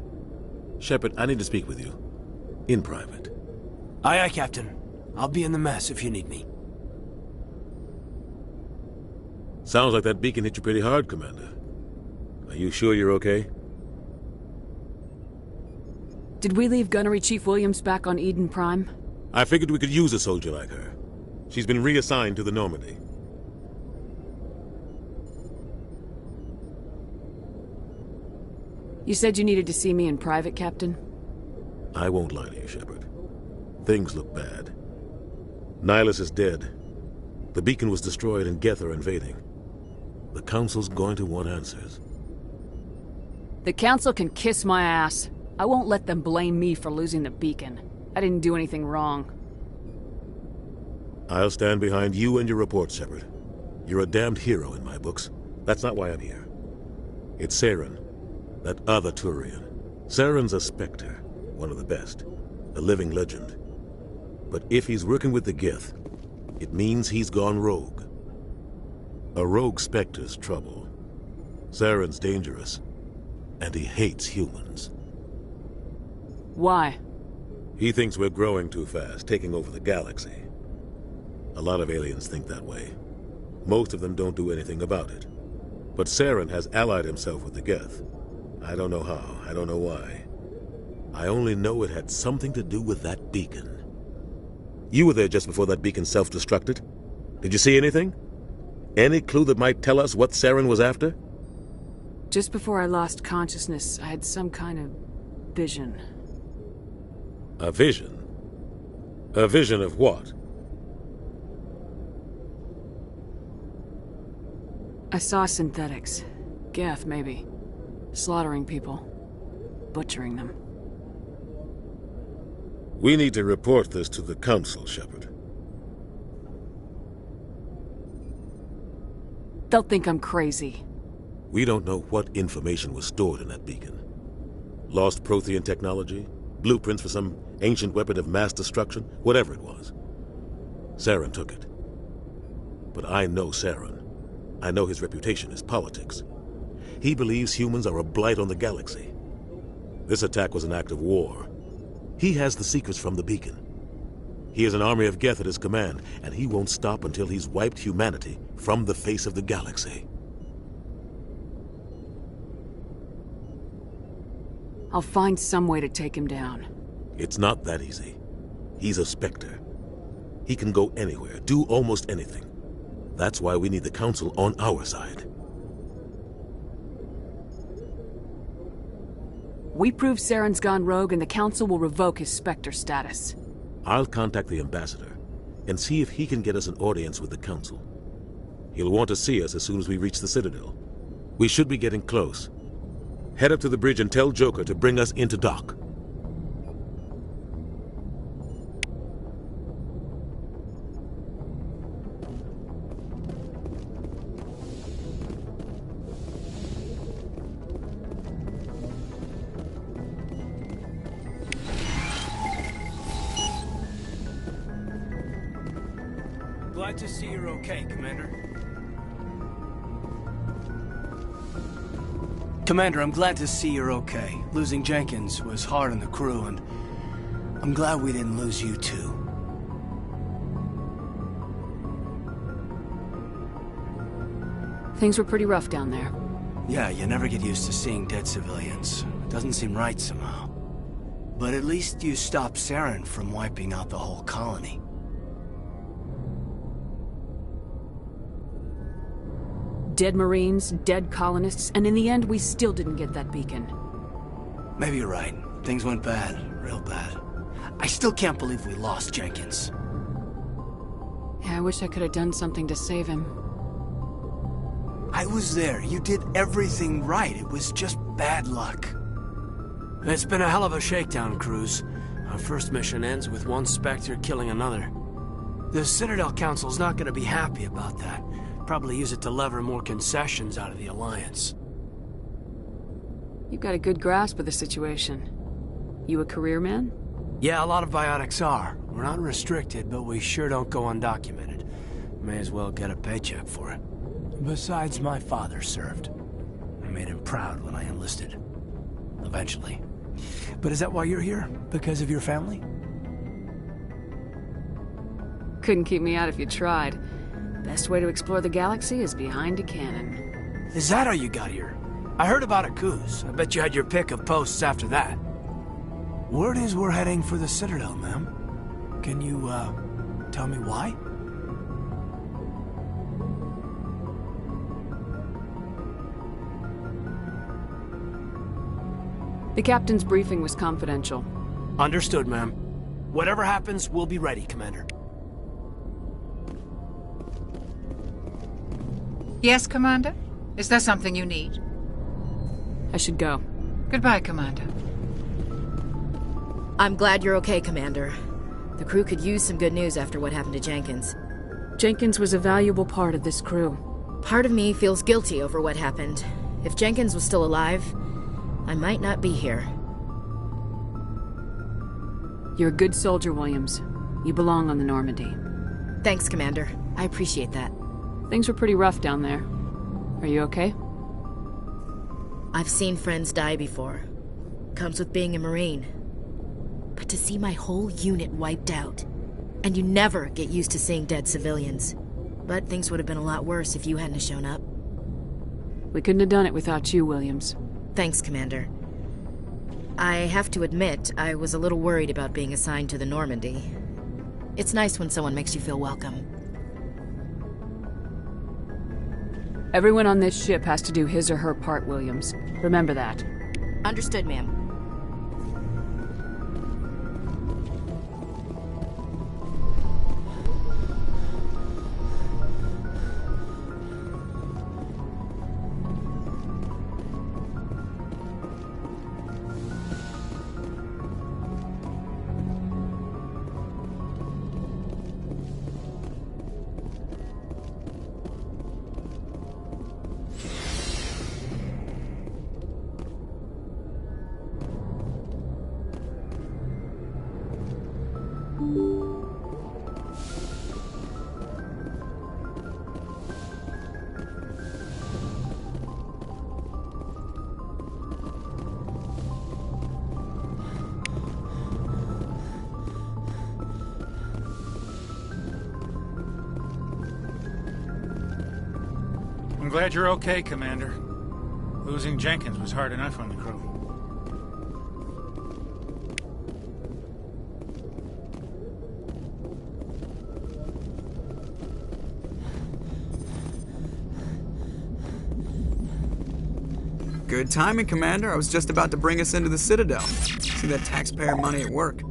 Shepard, I need to speak with you. In private. Aye, aye, Captain. I'll be in the mess if you need me. Sounds like that beacon hit you pretty hard, Commander. Are you sure you're okay? Did we leave Gunnery Chief Williams back on Eden Prime? I figured we could use a soldier like her. She's been reassigned to the Normandy. You said you needed to see me in private, Captain? I won't lie to you, Shepard. Things look bad. Nihilus is dead. The beacon was destroyed and Geth are invading. The Council's going to want answers. The Council can kiss my ass. I won't let them blame me for losing the beacon. I didn't do anything wrong. I'll stand behind you and your report, Shepard. You're a damned hero in my books. That's not why I'm here. It's Saren, that other Turian. Saren's a Spectre, one of the best, a living legend. But if he's working with the Geth, it means he's gone rogue. A rogue Spectre's trouble. Saren's dangerous, and he hates humans. Why? He thinks we're growing too fast, taking over the galaxy. A lot of aliens think that way. Most of them don't do anything about it. But Saren has allied himself with the Geth. I don't know how, I don't know why. I only know it had something to do with that beacon. You were there just before that beacon self-destructed. Did you see anything? Any clue that might tell us what Saren was after? Just before I lost consciousness, I had some kind of vision. A vision? A vision of what? I saw synthetics. Geth, maybe. Slaughtering people. Butchering them. We need to report this to the Council, Shepard. They'll think I'm crazy. We don't know what information was stored in that beacon. Lost Prothean technology? Blueprints for some ancient weapon of mass destruction? Whatever it was. Saren took it. But I know Saren. I know his reputation is politics. He believes humans are a blight on the galaxy. This attack was an act of war. He has the secrets from the beacon. He has an army of Geth at his command, and he won't stop until he's wiped humanity from the face of the galaxy. I'll find some way to take him down. It's not that easy. He's a Spectre. He can go anywhere, do almost anything. That's why we need the Council on our side. We prove Saren's gone rogue and the Council will revoke his Spectre status. I'll contact the Ambassador and see if he can get us an audience with the Council. He'll want to see us as soon as we reach the Citadel. We should be getting close. Head up to the bridge and tell Joker to bring us into dock. Glad to see you're okay, Commander. Commander, I'm glad to see you're okay. Losing Jenkins was hard on the crew, and I'm glad we didn't lose you too. Things were pretty rough down there. Yeah, you never get used to seeing dead civilians. It doesn't seem right somehow. But at least you stopped Saren from wiping out the whole colony. Dead Marines, dead colonists, and in the end, we still didn't get that beacon. Maybe you're right. Things went bad, real bad. I still can't believe we lost Jenkins. Yeah, I wish I could have done something to save him. I was there. You did everything right. It was just bad luck. It's been a hell of a shakedown, Cruz. Our first mission ends with one Spectre killing another. The Citadel Council's not gonna be happy about that. Probably use it to lever more concessions out of the Alliance. You've got a good grasp of the situation. You a career man? Yeah, a lot of biotics are. We're not restricted, but we sure don't go undocumented. May as well get a paycheck for it. Besides, my father served. I made him proud when I enlisted. Eventually. But is that why you're here? Because of your family? Couldn't keep me out if you tried. Best way to explore the galaxy is behind a cannon. Is that how you got here? I heard about Akuz. I bet you had your pick of posts after that. Word is we're heading for the Citadel, ma'am. Can you, tell me why? The captain's briefing was confidential. Understood, ma'am. Whatever happens, we'll be ready, Commander. Yes, Commander? Is there something you need? I should go. Goodbye, Commander. I'm glad you're okay, Commander. The crew could use some good news after what happened to Jenkins. Jenkins was a valuable part of this crew. Part of me feels guilty over what happened. If Jenkins was still alive, I might not be here. You're a good soldier, Williams. You belong on the Normandy. Thanks, Commander. I appreciate that. Things were pretty rough down there. Are you okay? I've seen friends die before. Comes with being a Marine. But to see my whole unit wiped out, and you never get used to seeing dead civilians. But things would have been a lot worse if you hadn't shown up. We couldn't have done it without you, Williams. Thanks, Commander. I have to admit, I was a little worried about being assigned to the Normandy. It's nice when someone makes you feel welcome. Everyone on this ship has to do his or her part, Williams. Remember that. Understood, ma'am. I'm glad you're okay, Commander. Losing Jenkins was hard enough on the crew. Good timing, Commander. I was just about to bring us into the Citadel. See that taxpayer money at work.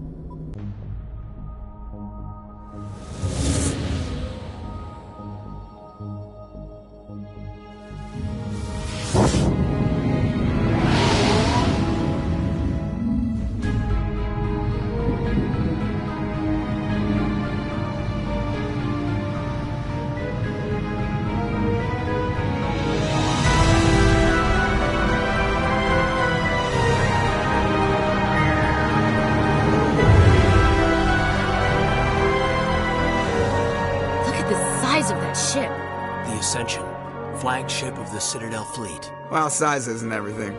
Flagship of the Citadel fleet. Well, size isn't everything.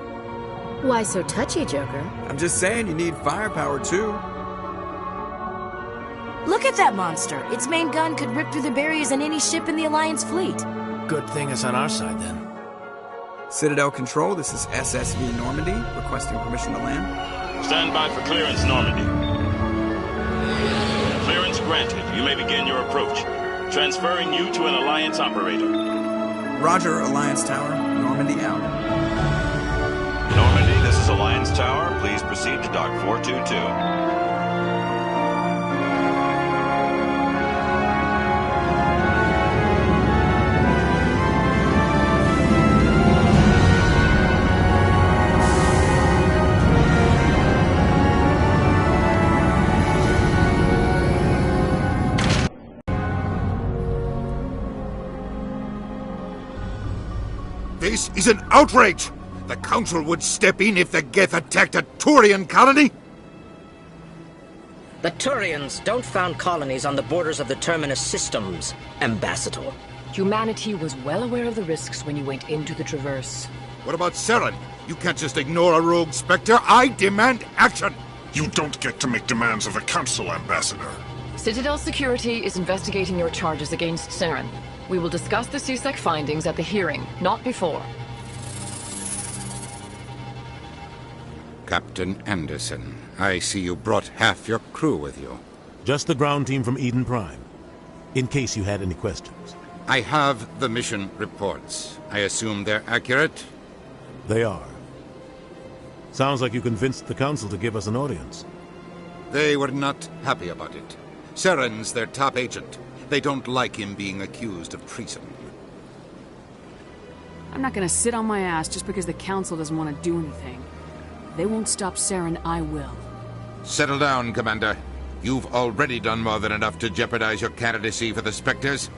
Why so touchy, Joker? I'm just saying you need firepower, too. Look at that monster! Its main gun could rip through the barriers in any ship in the Alliance fleet. Good thing it's on our side, then. Citadel Control, this is SSV Normandy, requesting permission to land. Stand by for clearance, Normandy. Clearance granted. You may begin your approach. Transferring you to an Alliance operator. Roger, Alliance Tower. Normandy out. Normandy, this is Alliance Tower. Please proceed to Dock 422. This is an outrage! The Council would step in if the Geth attacked a Turian colony? The Turians don't found colonies on the borders of the Terminus systems, Ambassador. Humanity was well aware of the risks when you went into the Traverse. What about Saren? You can't just ignore a rogue Spectre. I demand action! You don't get to make demands of the Council, Ambassador. Citadel Security is investigating your charges against Saren. We will discuss the CSEC findings at the hearing, not before. Captain Anderson, I see you brought half your crew with you. Just the ground team from Eden Prime, in case you had any questions. I have the mission reports. I assume they're accurate? They are. Sounds like you convinced the Council to give us an audience. They were not happy about it. Saren's their top agent. They don't like him being accused of treason. I'm not gonna sit on my ass just because the Council doesn't want to do anything. They won't stop Saren, I will. Settle down, Commander. You've already done more than enough to jeopardize your candidacy for the Spectres.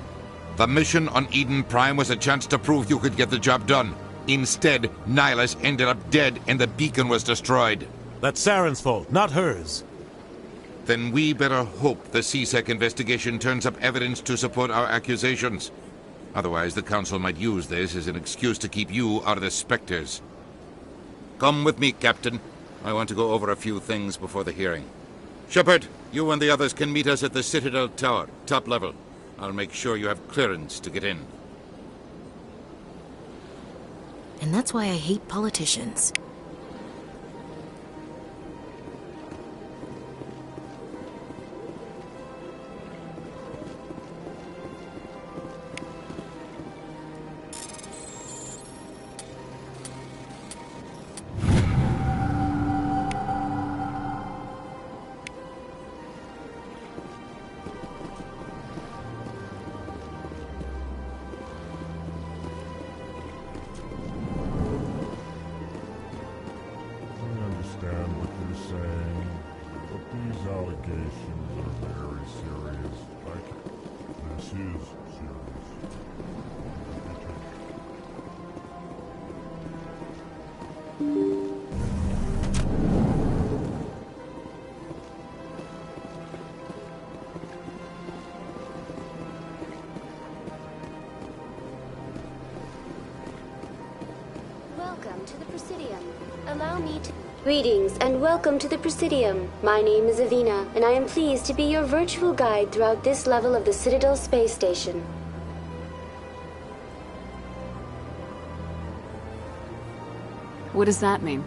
The mission on Eden Prime was a chance to prove you could get the job done. Instead, Nihilus ended up dead and the beacon was destroyed. That's Saren's fault, not hers. Then we better hope the CSEC investigation turns up evidence to support our accusations. Otherwise, the Council might use this as an excuse to keep you out of the Spectres. Come with me, Captain. I want to go over a few things before the hearing. Shepard, you and the others can meet us at the Citadel Tower, top level. I'll make sure you have clearance to get in. And that's why I hate politicians. Welcome to the Presidium. Allow me to... Greetings and welcome to the Presidium. My name is Avina, and I am pleased to be your virtual guide throughout this level of the Citadel Space Station. What does that mean?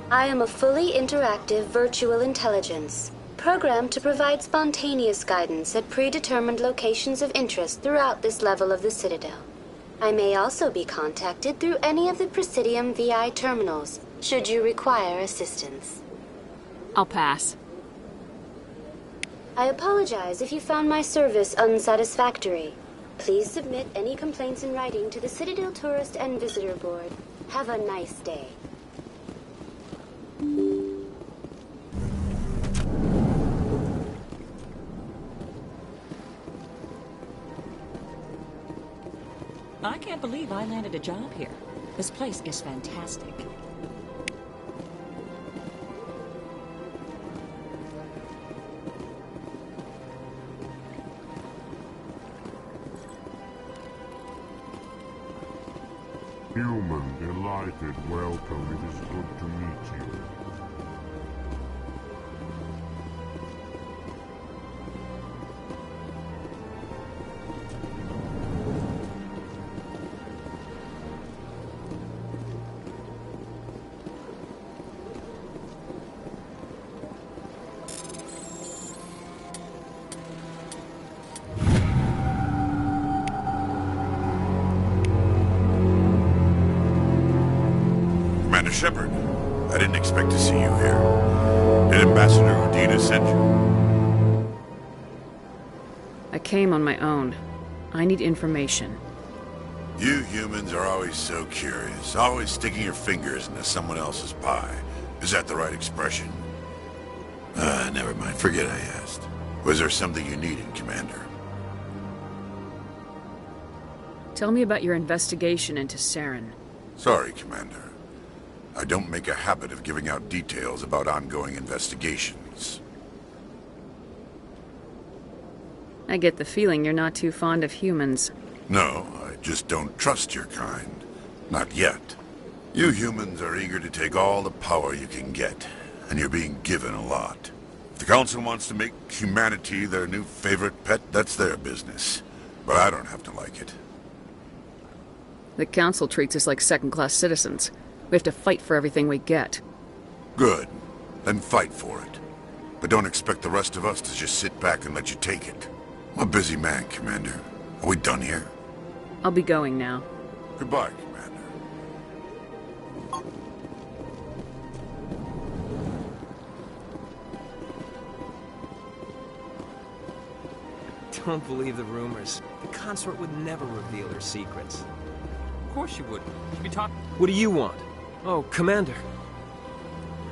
I am a fully interactive virtual intelligence, programmed to provide spontaneous guidance at predetermined locations of interest throughout this level of the Citadel. I may also be contacted through any of the Presidium VI terminals, should you require assistance. I'll pass. I apologize if you found my service unsatisfactory. Please submit any complaints in writing to the Citadel Tourist and Visitor Board. Have a nice day. I can't believe I landed a job here. This place is fantastic. Human, delighted, welcome. It is good to meet you. Shepard, I didn't expect to see you here. Did Ambassador Udina send you? I came on my own. I need information. You humans are always so curious, always sticking your fingers into someone else's pie. Is that the right expression? Never mind. Forget I asked. Was there something you needed, Commander? Tell me about your investigation into Saren. Sorry, Commander. I don't make a habit of giving out details about ongoing investigations. I get the feeling you're not too fond of humans. No, I just don't trust your kind. Not yet. You humans are eager to take all the power you can get, and you're being given a lot. If the Council wants to make humanity their new favorite pet, that's their business. But I don't have to like it. The Council treats us like second-class citizens. We have to fight for everything we get. Good. Then fight for it. But don't expect the rest of us to just sit back and let you take it. I'm a busy man, Commander. Are we done here? I'll be going now. Goodbye, Commander. Don't believe the rumors. The consort would never reveal her secrets. Of course you would. You'd be talking. What do you want? Oh, Commander.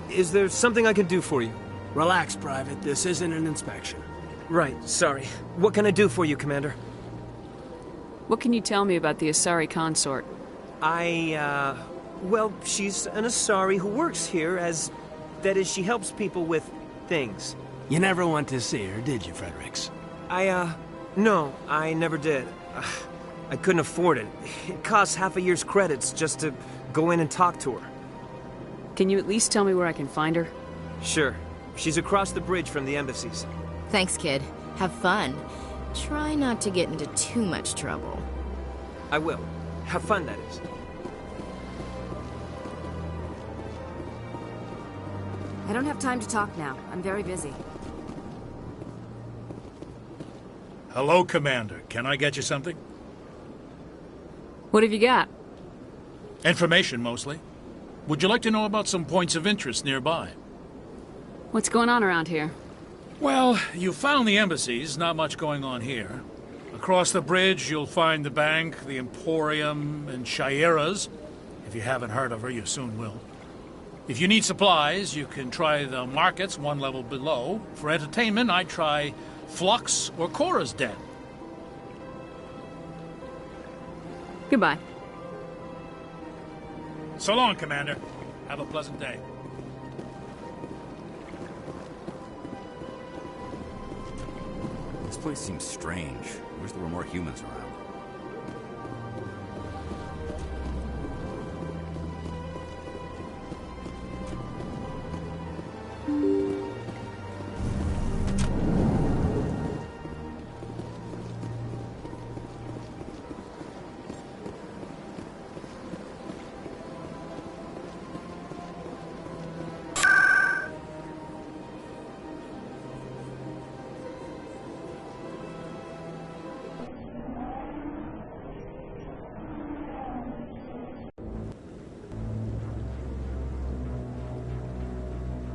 Is there something I can do for you? Relax, Private. This isn't an inspection. Right, sorry. What can I do for you, Commander? What can you tell me about the Asari consort? Well, she's an Asari who works here as... That is, she helps people with things. You never went to see her, did you, Fredericks? No, I never did. I couldn't afford it. It costs half a year's credits just to go in and talk to her. Can you at least tell me where I can find her? Sure. She's across the bridge from the embassies. Thanks, kid. Have fun. Try not to get into too much trouble. I will. Have fun, that is. I don't have time to talk now. I'm very busy. Hello, Commander. Can I get you something? What have you got? Information, mostly. Would you like to know about some points of interest nearby? What's going on around here? Well, you found the embassies. Not much going on here. Across the bridge, you'll find the bank, the Emporium, and Shaira's. If you haven't heard of her, you soon will. If you need supplies, you can try the markets one level below. For entertainment, I'd try Flux or Cora's Den. Goodbye. So long, Commander. Have a pleasant day. This place seems strange. I wish there were more humans around.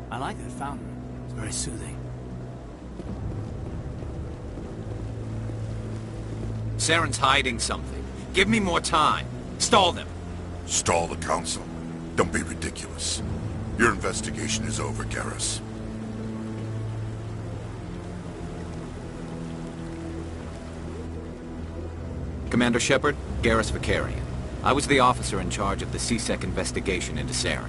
I like that fountain. It's very soothing. Saren's hiding something. Give me more time. Stall them. Stall the Council? Don't be ridiculous. Your investigation is over, Garrus. Commander Shepard, Garrus Vicarian. I was the officer in charge of the CSEC investigation into Saren.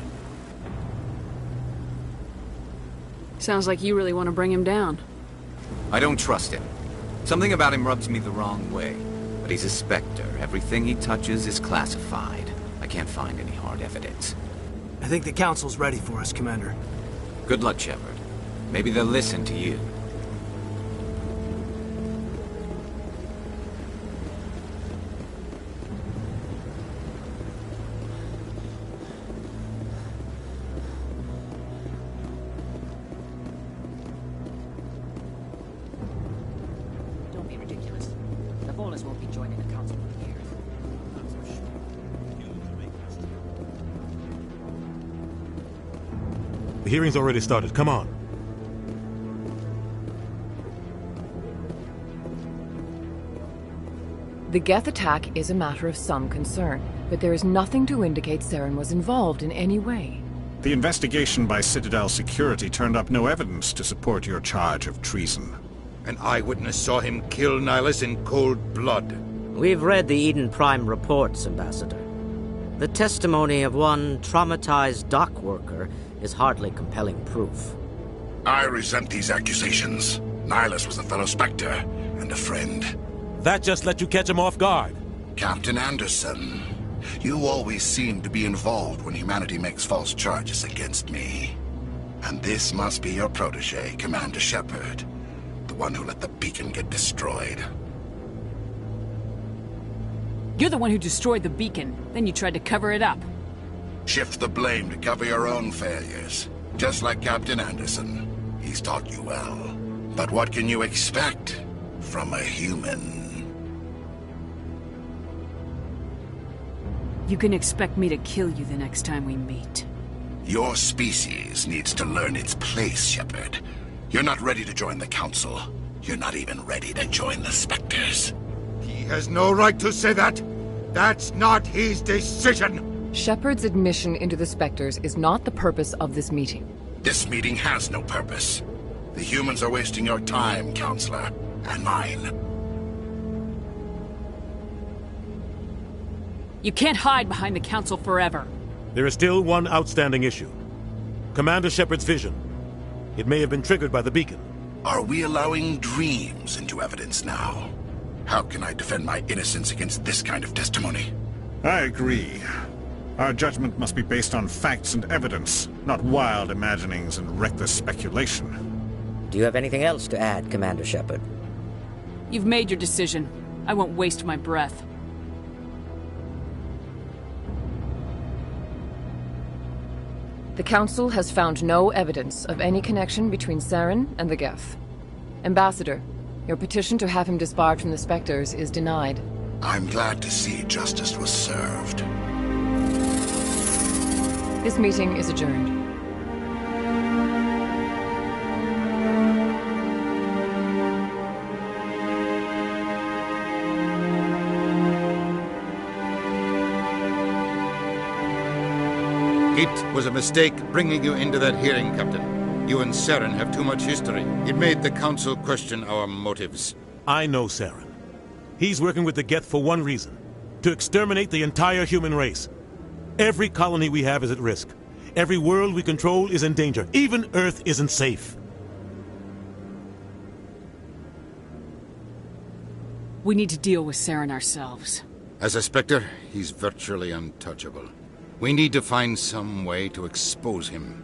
Sounds like you really want to bring him down. I don't trust him. Something about him rubs me the wrong way. But he's a Spectre. Everything he touches is classified. I can't find any hard evidence. I think the Council's ready for us, Commander. Good luck, Shepard. Maybe they'll listen to you. Don't be ridiculous. The Volus won't be joining the Council for years. The hearing's already started. Come on. The Geth attack is a matter of some concern, but there is nothing to indicate Saren was involved in any way. The investigation by Citadel Security turned up no evidence to support your charge of treason. An eyewitness saw him kill Nihilus in cold blood. We've read the Eden Prime reports, Ambassador. The testimony of one traumatized dock worker is hardly compelling proof. I resent these accusations. Nihilus was a fellow Spectre and a friend. That just let you catch him off guard. Captain Anderson, you always seem to be involved when humanity makes false charges against me. And this must be your protege, Commander Shepard. The one who let the beacon get destroyed. You're the one who destroyed the beacon. Then you tried to cover it up. Shift the blame to cover your own failures. Just like Captain Anderson. He's taught you well. But what can you expect from a human? You can expect me to kill you the next time we meet. Your species needs to learn its place, Shepard. You're not ready to join the Council. You're not even ready to join the Spectres. He has no right to say that. That's not his decision. Shepard's admission into the Spectres is not the purpose of this meeting. This meeting has no purpose. The humans are wasting your time, Counselor, and mine. You can't hide behind the Council forever. There is still one outstanding issue. Commander Shepard's vision. It may have been triggered by the beacon. Are we allowing dreams into evidence now? How can I defend my innocence against this kind of testimony? I agree. Our judgment must be based on facts and evidence, not wild imaginings and reckless speculation. Do you have anything else to add, Commander Shepard? You've made your decision. I won't waste my breath. The Council has found no evidence of any connection between Saren and the Geth. Ambassador, your petition to have him disbarred from the Spectres is denied. I'm glad to see justice was served. This meeting is adjourned. It was a mistake bringing you into that hearing, Captain. You and Saren have too much history. It made the Council question our motives. I know Saren. He's working with the Geth for one reason: to exterminate the entire human race. Every colony we have is at risk. Every world we control is in danger. Even Earth isn't safe. We need to deal with Saren ourselves. As a Spectre, he's virtually untouchable. We need to find some way to expose him.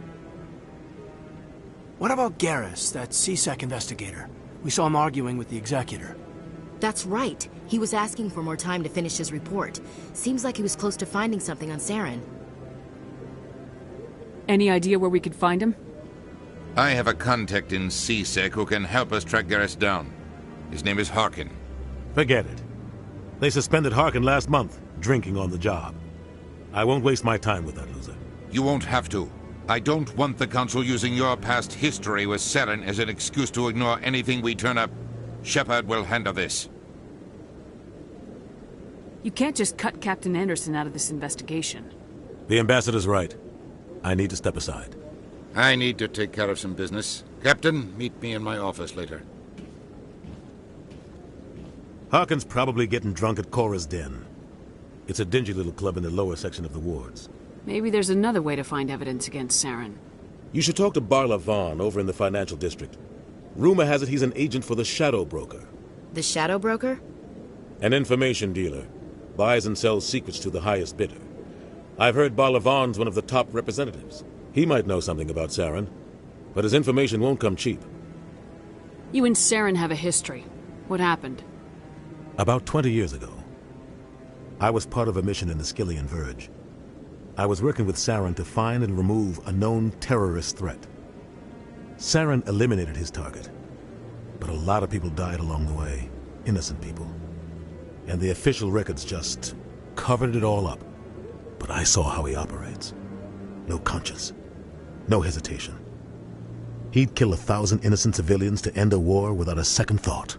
What about Garrus, that CSEC investigator? We saw him arguing with the Executor. That's right. He was asking for more time to finish his report. Seems like he was close to finding something on Saren. Any idea where we could find him? I have a contact in CSEC who can help us track Garrus down. His name is Harkin. Forget it. They suspended Harkin last month, drinking on the job. I won't waste my time with that loser. You won't have to. I don't want the Council using your past history with Saren as an excuse to ignore anything we turn up. Shepard will handle this. You can't just cut Captain Anderson out of this investigation. The Ambassador's right. I need to step aside. I need to take care of some business. Captain, meet me in my office later. Harkin's probably getting drunk at Cora's Den. It's a dingy little club in the lower section of the wards. Maybe there's another way to find evidence against Saren. You should talk to Barla Vaughn over in the financial district. Rumor has it he's an agent for the Shadow Broker. The Shadow Broker? An information dealer. Buys and sells secrets to the highest bidder. I've heard Barla Vaughn's one of the top representatives. He might know something about Saren, but his information won't come cheap. You and Saren have a history. What happened? About 20 years ago, I was part of a mission in the Skillian Verge. I was working with Saren to find and remove a known terrorist threat. Saren eliminated his target, but a lot of people died along the way, innocent people. And the official records just covered it all up. But I saw how he operates. No conscience, no hesitation. He'd kill 1,000 innocent civilians to end a war without a second thought.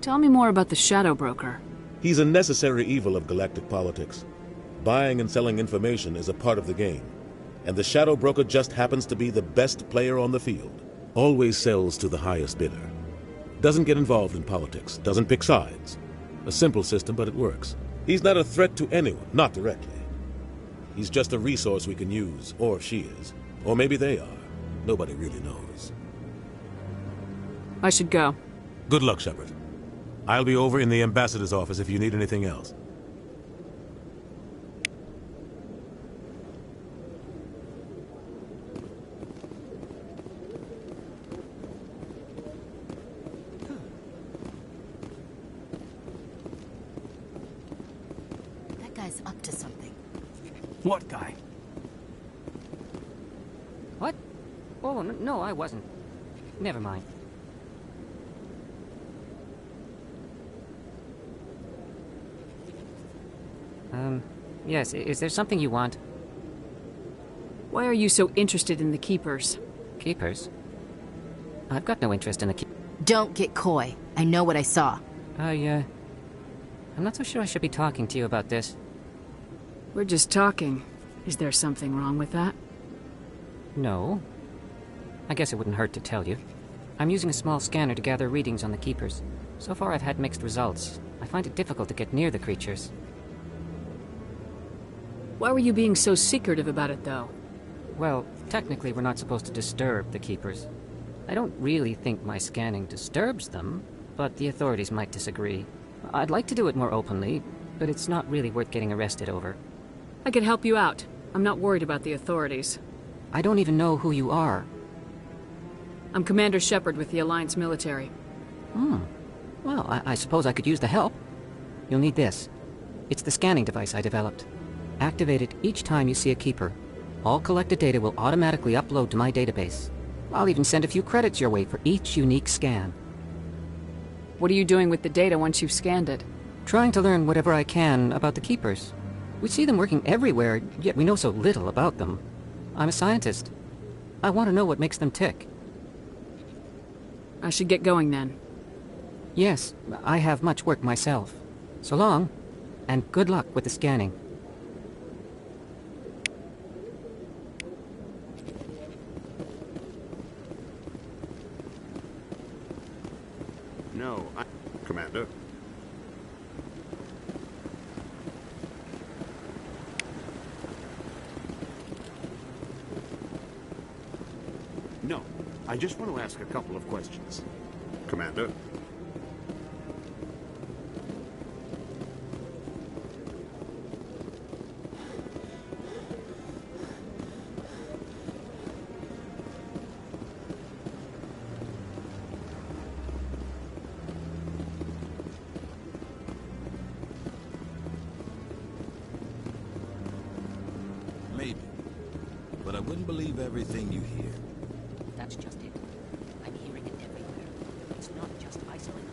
Tell me more about the Shadow Broker. He's a necessary evil of galactic politics. Buying and selling information is a part of the game. And the Shadow Broker just happens to be the best player on the field. Always sells to the highest bidder. Doesn't get involved in politics. Doesn't pick sides. A simple system, but it works. He's not a threat to anyone, not directly. He's just a resource we can use, or she is. Or maybe they are. Nobody really knows. I should go. Good luck, Shepard. I'll be over in the Ambassador's office if you need anything else. That guy's up to something. What guy? What? Oh, no, I wasn't. Never mind. Yes, is there something you want? Why are you so interested in the Keepers? Keepers? I've got no interest in the Don't get coy. I know what I saw. I'm not so sure I should be talking to you about this. We're just talking. Is there something wrong with that? No. I guess it wouldn't hurt to tell you. I'm using a small scanner to gather readings on the Keepers. So far I've had mixed results. I find it difficult to get near the creatures. Why were you being so secretive about it, though? Well, technically we're not supposed to disturb the Keepers. I don't really think my scanning disturbs them, but the authorities might disagree. I'd like to do it more openly, but it's not really worth getting arrested over. I could help you out. I'm not worried about the authorities. I don't even know who you are. I'm Commander Shepard with the Alliance military. Well, I suppose I could use the help. You'll need this. It's the scanning device I developed. Activate it each time you see a Keeper. All collected data will automatically upload to my database. I'll even send a few credits your way for each unique scan. What are you doing with the data once you've scanned it? Trying to learn whatever I can about the Keepers. We see them working everywhere, yet we know so little about them. I'm a scientist. I want to know what makes them tick. I should get going then. Yes, I have much work myself. So long, and good luck with the scanning. No, Commander. No, I just want to ask a couple of questions. Commander? Maybe. But I wouldn't believe everything you hear. That's just it. I'm hearing it everywhere. It's not just isolated.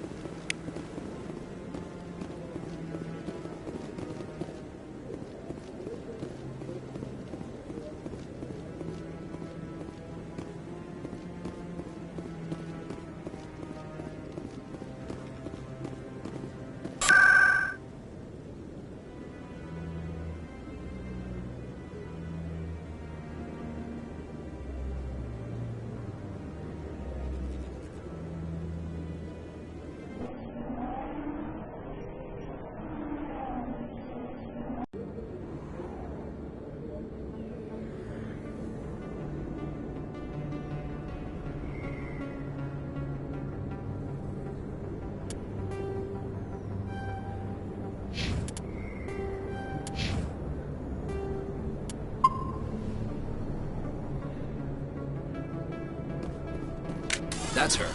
That's her.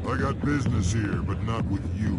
I got business here, but not with you.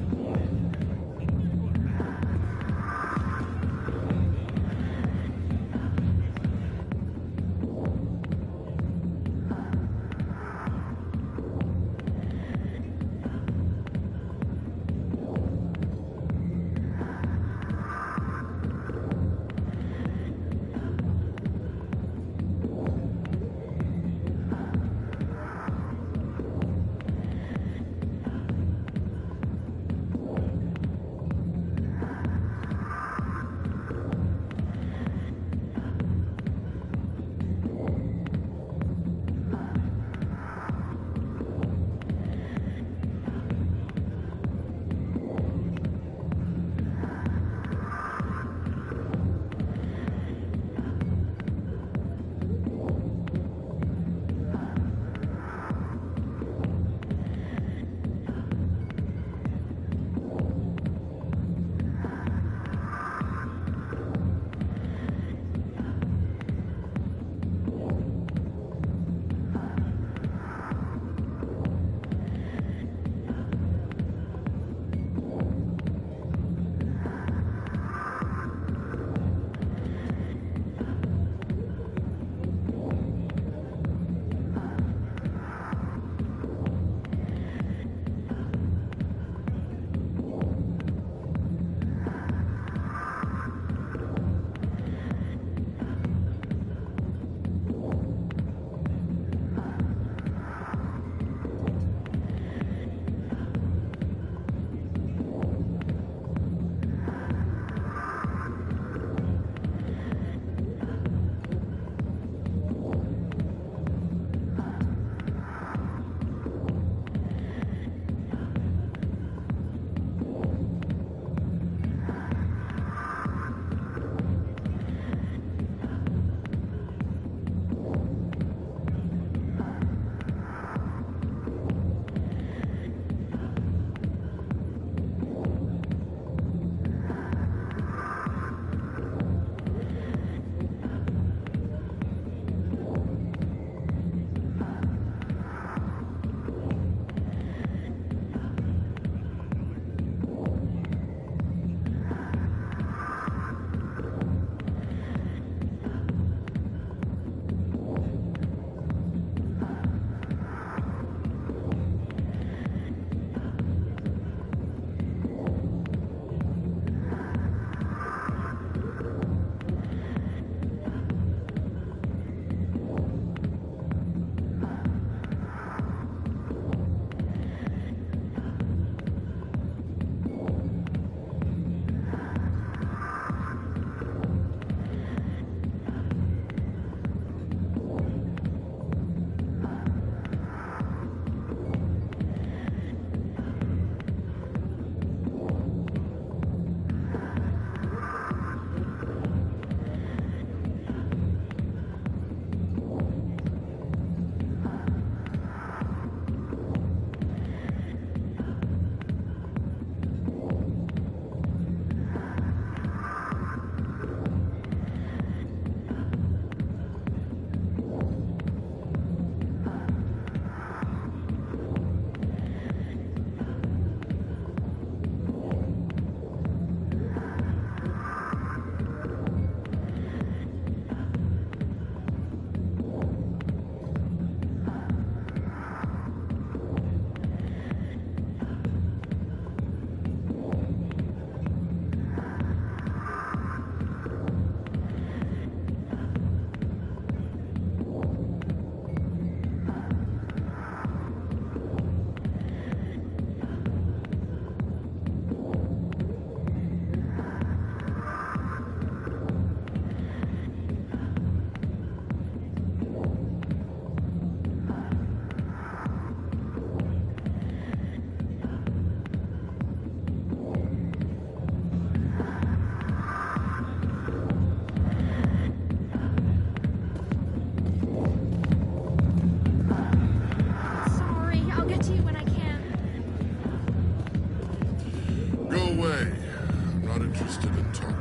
interested in talking.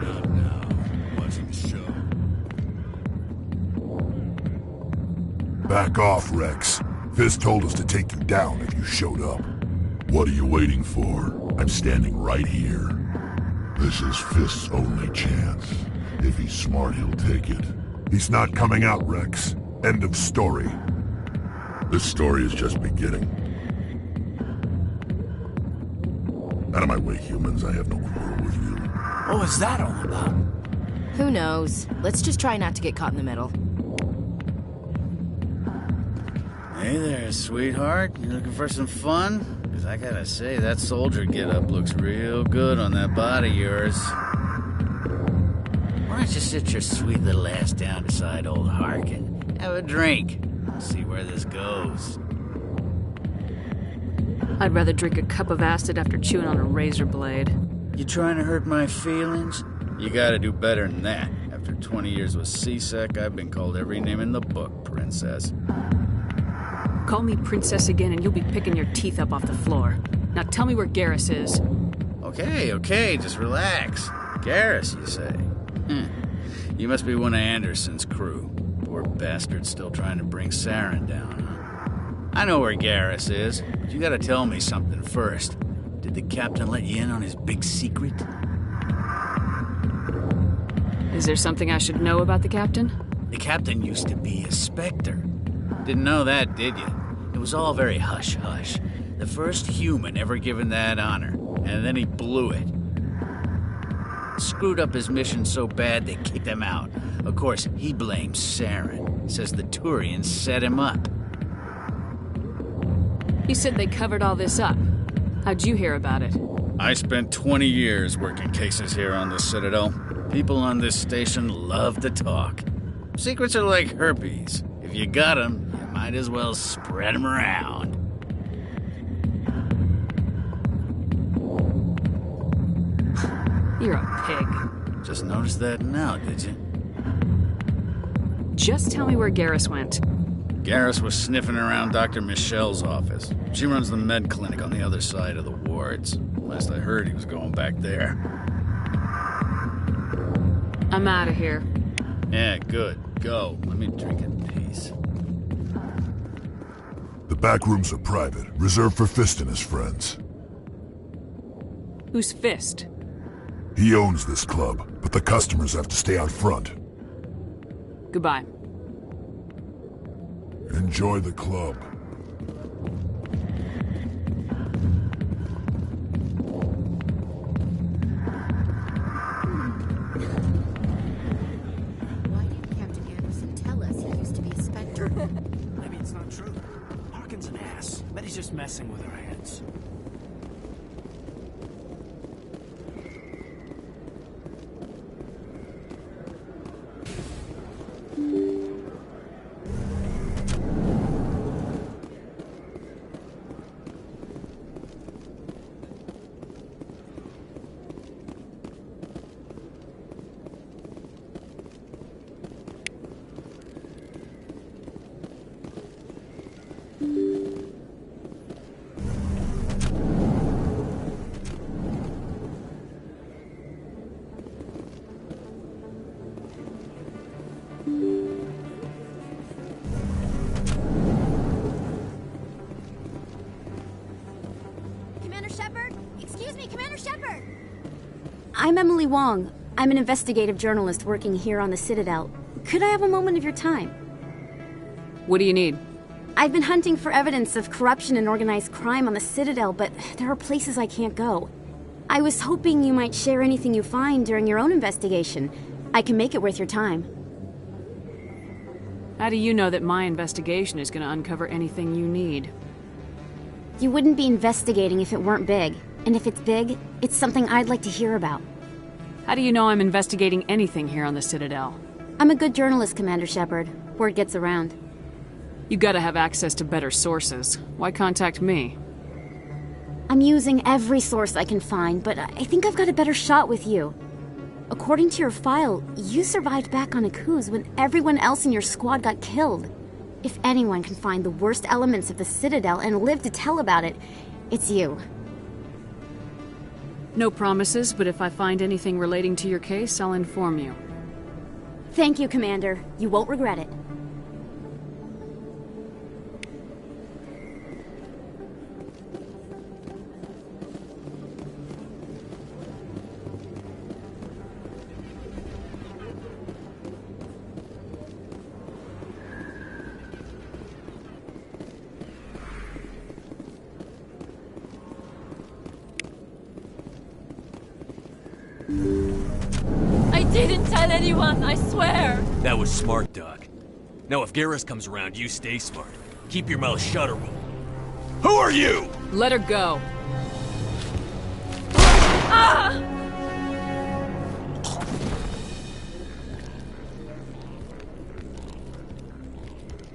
Not now. Watching the show. Back off, Rex. Fist told us to take you down if you showed up. What are you waiting for? I'm standing right here. This is Fist's only chance. If he's smart, he'll take it. He's not coming out, Rex. End of story. This story is just beginning. Out of my way, humans. I have no quarrel with you. What was that all about? Who knows? Let's just try not to get caught in the middle. Hey there, sweetheart. You looking for some fun? Because I gotta say, that soldier get-up looks real good on that body of yours. Why don't you sit your sweet little ass down beside old Harkin? Have a drink. See where this goes. I'd rather drink a cup of acid after chewing on a razor blade. You trying to hurt my feelings? You gotta do better than that. After 20 years with C-Sec, I've been called every name in the book, princess. Call me princess again and you'll be picking your teeth up off the floor. Now tell me where Garrus is. Okay, just relax. Garrus, you say? You must be one of Anderson's crew. Poor bastard still trying to bring Saren down, huh? I know where Garrus is, but you gotta tell me something first. Did the captain let you in on his big secret? Is there something I should know about the captain? The captain used to be a Spectre. Didn't know that, did you? It was all very hush-hush. The first human ever given that honor, and then he blew it. Screwed up his mission so bad they kicked him out. Of course, he blames Saren. Says the Turians set him up. You said they covered all this up. How'd you hear about it? I spent 20 years working cases here on the Citadel. People on this station love to talk. Secrets are like herpes. If you got them, you might as well spread them around. You're a pig. Just noticed that now, did you? Just tell me where Garrus went. Garrus was sniffing around Dr. Michelle's office. She runs the med clinic on the other side of the wards. Last I heard, he was going back there. I'm out of here. Yeah, good. Go. Let me drink in peace. The back rooms are private, reserved for Fist and his friends. Who's Fist? He owns this club, but the customers have to stay out front. Goodbye. Enjoy the club. Why didn't Captain Anderson tell us he used to be a Spectre? Maybe it's not true. Harkin's an ass. Bet he's just messing with our heads. I'm Emily Wong. I'm an investigative journalist working here on the Citadel. Could I have a moment of your time? What do you need? I've been hunting for evidence of corruption and organized crime on the Citadel, but there are places I can't go. I was hoping you might share anything you find during your own investigation. I can make it worth your time. How do you know that my investigation is going to uncover anything you need? You wouldn't be investigating if it weren't big. And if it's big, it's something I'd like to hear about. How do you know I'm investigating anything here on the Citadel? I'm a good journalist, Commander Shepard. Word gets around. You gotta have access to better sources. Why contact me? I'm using every source I can find, but I think I've got a better shot with you. According to your file, you survived back on Akuz when everyone else in your squad got killed. If anyone can find the worst elements of the Citadel and live to tell about it, it's you. No promises, but if I find anything relating to your case, I'll inform you. Thank you, Commander. You won't regret it. I didn't tell anyone, I swear! That was smart, Doc. Now if Garrus comes around, you stay smart. Keep your mouth shut or we'll... Who are you? Let her go. Ah!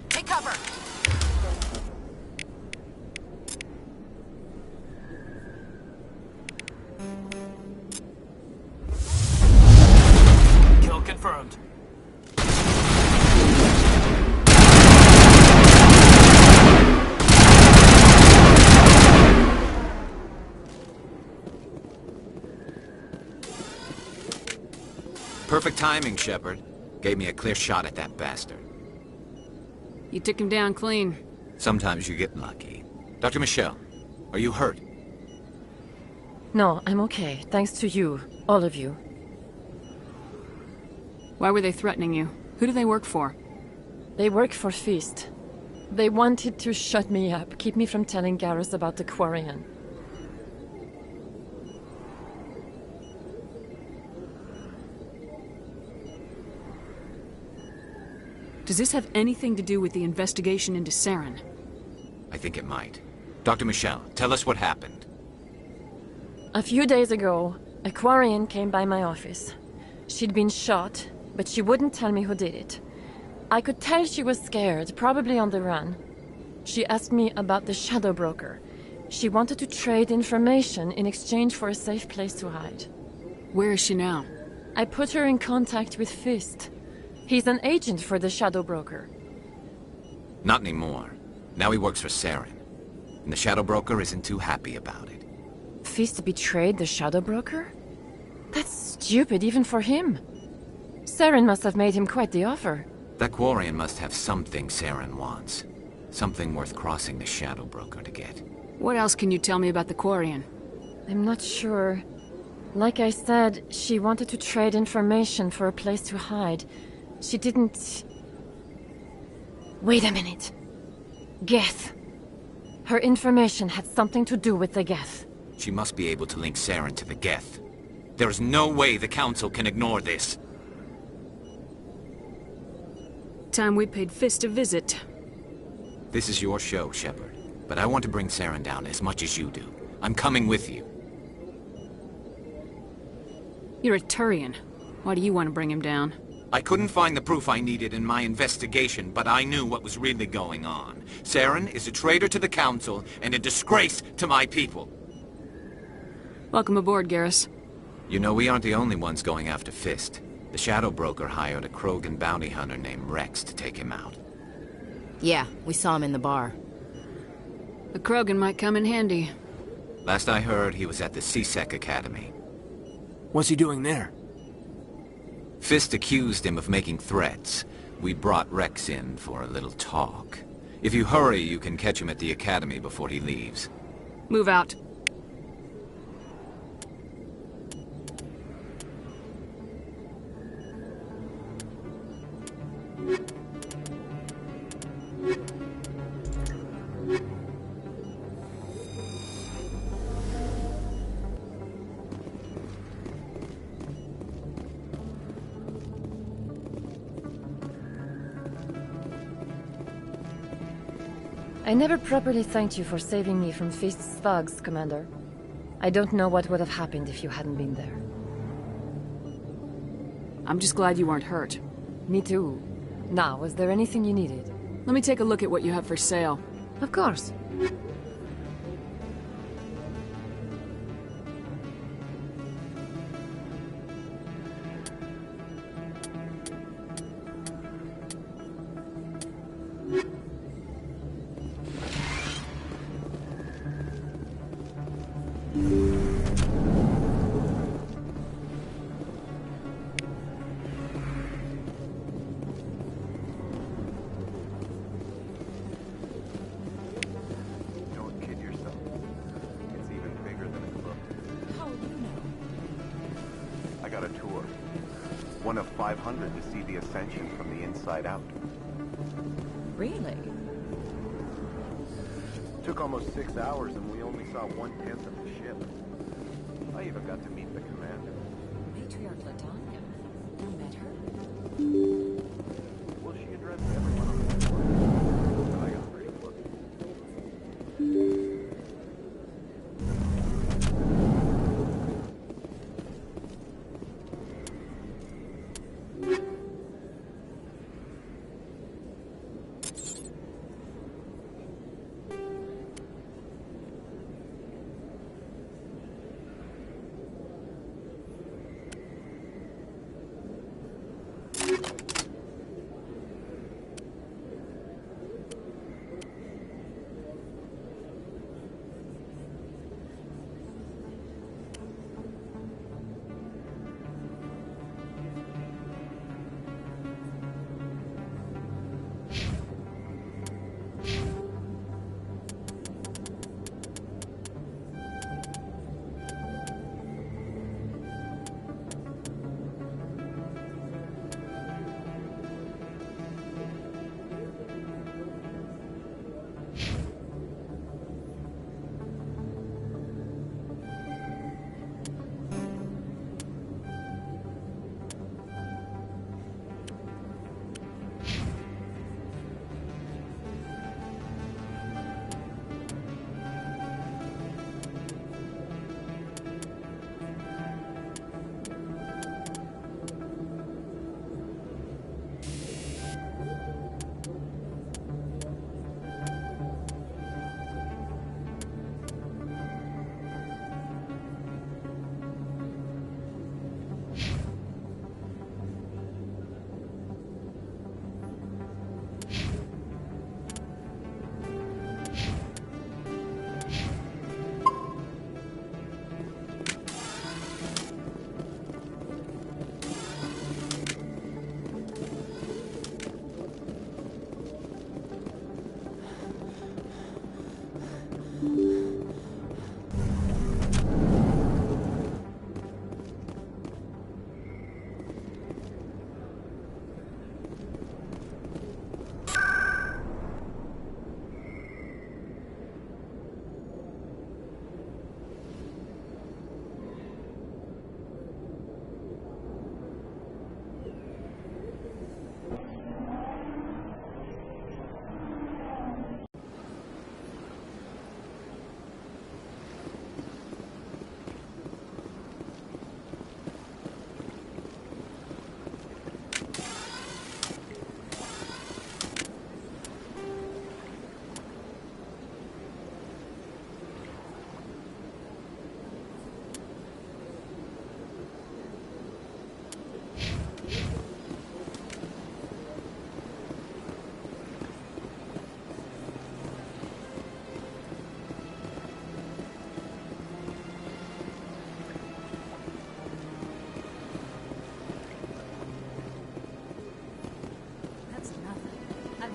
Take cover! Kill confirmed. Perfect timing, Shepard. Gave me a clear shot at that bastard. You took him down clean. Sometimes you get lucky. Dr. Michelle, are you hurt? No, I'm okay. Thanks to you. All of you. Why were they threatening you? Who do they work for? They work for Feast. They wanted to shut me up, keep me from telling Garrus about the Quarian. Does this have anything to do with the investigation into Saren? I think it might. Dr. Michelle, tell us what happened. A few days ago, a Quarian came by my office. She'd been shot, but she wouldn't tell me who did it. I could tell she was scared, probably on the run. She asked me about the Shadow Broker. She wanted to trade information in exchange for a safe place to hide. Where is she now? I put her in contact with Fist. He's an agent for the Shadow Broker. Not anymore. Now he works for Saren. And the Shadow Broker isn't too happy about it. Fist betrayed the Shadow Broker? That's stupid even for him. Saren must have made him quite the offer. That Quarian must have something Saren wants. Something worth crossing the Shadow Broker to get. What else can you tell me about the Quarian? I'm not sure. Like I said, she wanted to trade information for a place to hide. She didn't... Wait a minute. Geth. Her information had something to do with the Geth. She must be able to link Saren to the Geth. There is no way the Council can ignore this. Time we paid Fist a visit. This is your show, Shepard. But I want to bring Saren down as much as you do. I'm coming with you. You're a Turian. Why do you want to bring him down? I couldn't find the proof I needed in my investigation, but I knew what was really going on. Saren is a traitor to the Council and a disgrace to my people. Welcome aboard, Garrus. You know, we aren't the only ones going after Fist. The Shadow Broker hired a Krogan bounty hunter named Rex to take him out. Yeah, we saw him in the bar. The Krogan might come in handy. Last I heard, he was at the C-Sec Academy. What's he doing there? Fist accused him of making threats. We brought Rex in for a little talk. If you hurry, you can catch him at the Academy before he leaves. Move out. I never properly thanked you for saving me from Fist's thugs, Commander. I don't know what would have happened if you hadn't been there. I'm just glad you weren't hurt. Me too. Now, was there anything you needed? Let me take a look at what you have for sale. Of course. out a tour. One of 500 to see the Ascension from the inside out. Really? Took almost 6 hours and we only saw 1/10 of the ship. I even got to meet the commander. Matriarch Latanya. You met her? Well, she addressed everyone on the board. I got pretty close.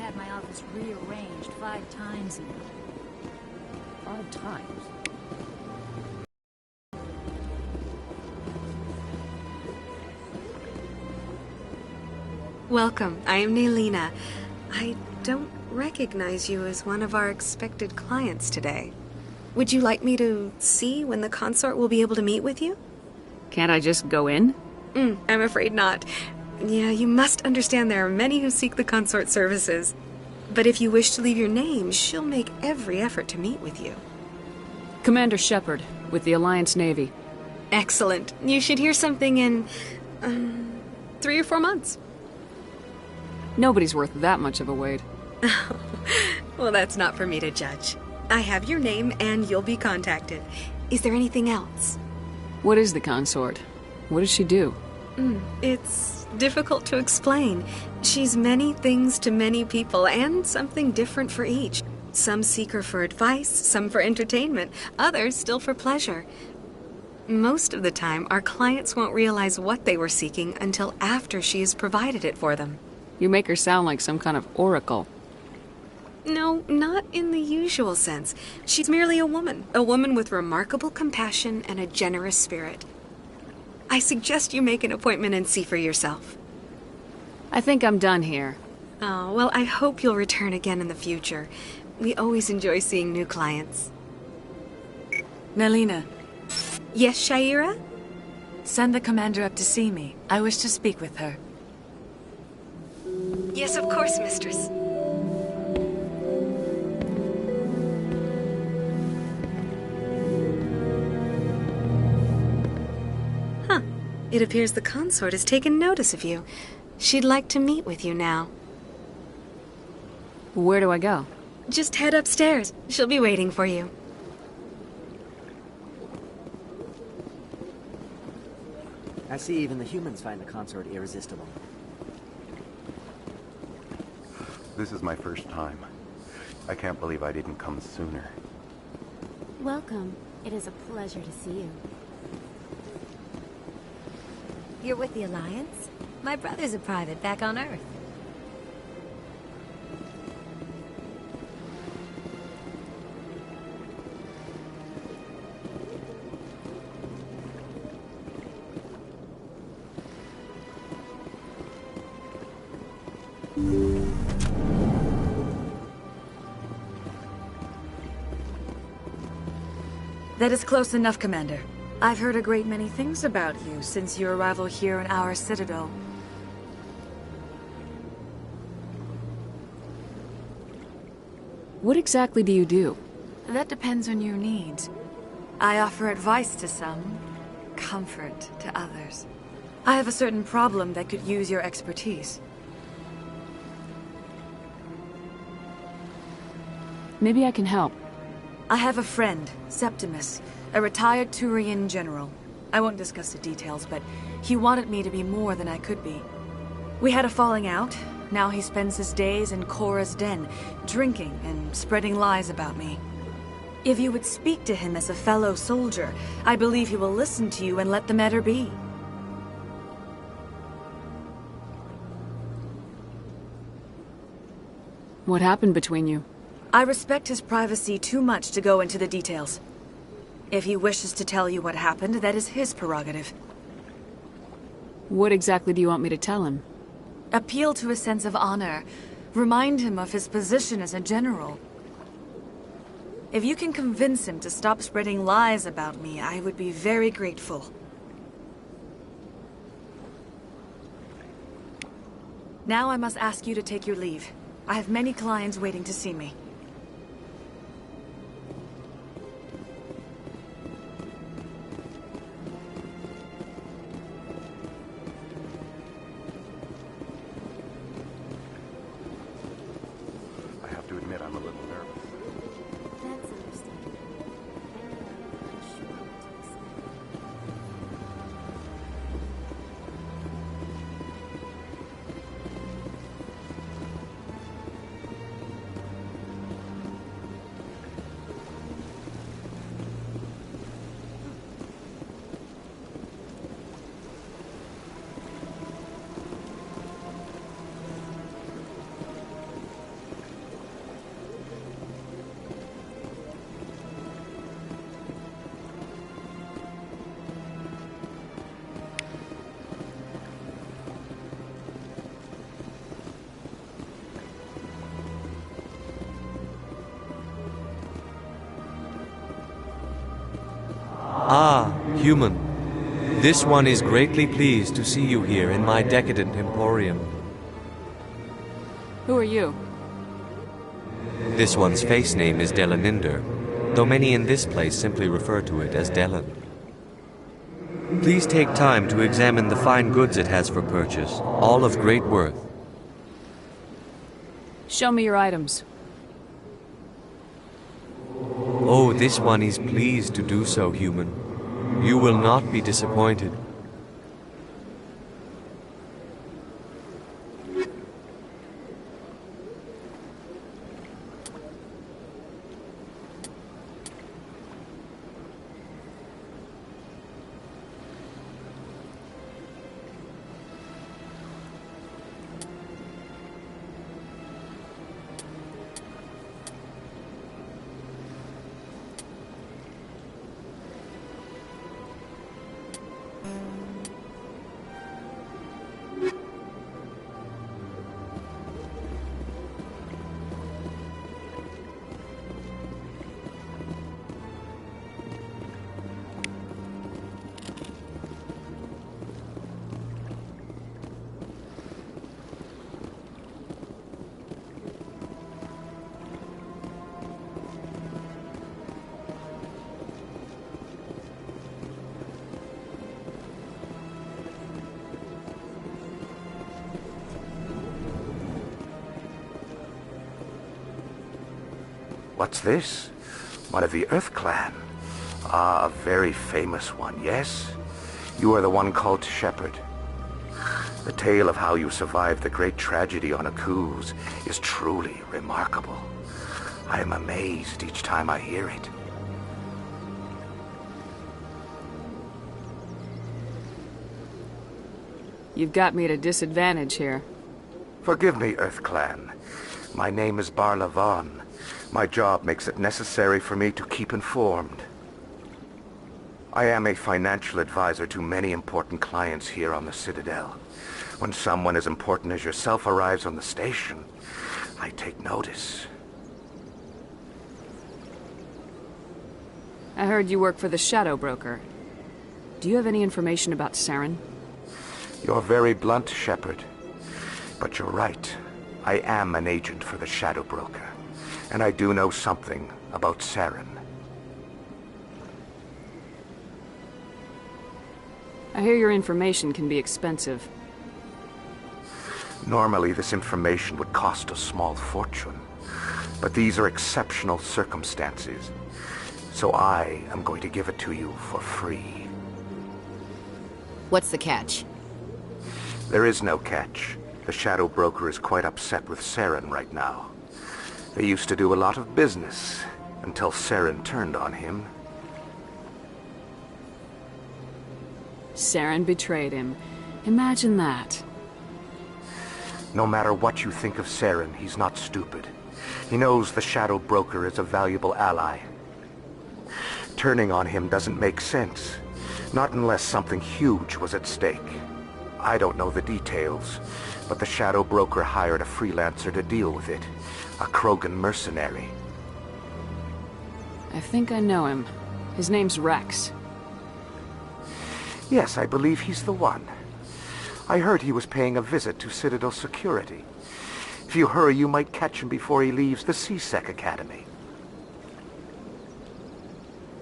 Had my office rearranged 5 times now. 5 times? Welcome. I am Nelina. I don't recognize you as one of our expected clients today. Would you like me to see when the consort will be able to meet with you? Can't I just go in? I'm afraid not. Yeah, you must understand there are many who seek the consort services. But if you wish to leave your name, she'll make every effort to meet with you. Commander Shepard, with the Alliance Navy. Excellent. You should hear something in 3 or 4 months. Nobody's worth that much of a wait. Well, that's not for me to judge. I have your name and you'll be contacted. Is there anything else? What is the consort? What does she do? It's difficult to explain. She's many things to many people, and something different for each. Some seek her for advice, some for entertainment, others still for pleasure. Most of the time, our clients won't realize what they were seeking until after she has provided it for them. You make her sound like some kind of oracle. No, not in the usual sense. She's merely a woman with remarkable compassion and a generous spirit. I suggest you make an appointment and see for yourself. I think I'm done here. Oh, well, I hope you'll return again in the future. We always enjoy seeing new clients. Melina. Yes, Shaira? Send the commander up to see me. I wish to speak with her. Yes, of course, mistress. Huh. It appears the consort has taken notice of you. She'd like to meet with you now. Where do I go? Just head upstairs. She'll be waiting for you. I see even the humans find the consort irresistible. This is my first time. I can't believe I didn't come sooner. Welcome. It is a pleasure to see you. You're with the Alliance? My brother's a private back on Earth. That is close enough, Commander. I've heard a great many things about you since your arrival here in our citadel. What exactly do you do? That depends on your needs. I offer advice to some, comfort to others. I have a certain problem that could use your expertise. Maybe I can help. I have a friend, Septimus, a retired Turian general. I won't discuss the details, but he wanted me to be more than I could be. We had a falling out. Now he spends his days in Korra's den, drinking and spreading lies about me. If you would speak to him as a fellow soldier, I believe he will listen to you and let the matter be. What happened between you? I respect his privacy too much to go into the details. If he wishes to tell you what happened, that is his prerogative. What exactly do you want me to tell him? Appeal to his sense of honor. Remind him of his position as a general. If you can convince him to stop spreading lies about me, I would be very grateful. Now I must ask you to take your leave. I have many clients waiting to see me. I have to admit I'm a little nervous. That's understandable. I'm not sure what to expect. Ah, human. This one is greatly pleased to see you here in my decadent emporium. Who are you? This one's face name is Delaninder, though many in this place simply refer to it as Delan. Please take time to examine the fine goods it has for purchase, all of great worth. Show me your items. Oh, this one is pleased to do so, human. You will not be disappointed. What's this? One of the Earth Clan. Ah, a very famous one, yes? You are the one called Shepherd. The tale of how you survived the great tragedy on Akuz is truly remarkable. I am amazed each time I hear it. You've got me at a disadvantage here. Forgive me, Earth Clan. My name is Barla Vaughn. My job makes it necessary for me to keep informed. I am a financial advisor to many important clients here on the Citadel. When someone as important as yourself arrives on the station, I take notice. I heard you work for the Shadow Broker. Do you have any information about Saren? You're very blunt, Shepherd. But you're right. I am an agent for the Shadow Broker. And I do know something about Saren. I hear your information can be expensive. Normally, this information would cost a small fortune. But these are exceptional circumstances. So I am going to give it to you for free. What's the catch? There is no catch. The Shadow Broker is quite upset with Saren right now. They used to do a lot of business, until Saren turned on him. Saren betrayed him. Imagine that. No matter what you think of Saren, he's not stupid. He knows the Shadow Broker is a valuable ally. Turning on him doesn't make sense. Not unless something huge was at stake. I don't know the details, but the Shadow Broker hired a freelancer to deal with it. A Krogan mercenary. I think I know him. His name's Rex. Yes, I believe he's the one. I heard he was paying a visit to Citadel security. If you hurry, you might catch him before he leaves the CSEC Academy.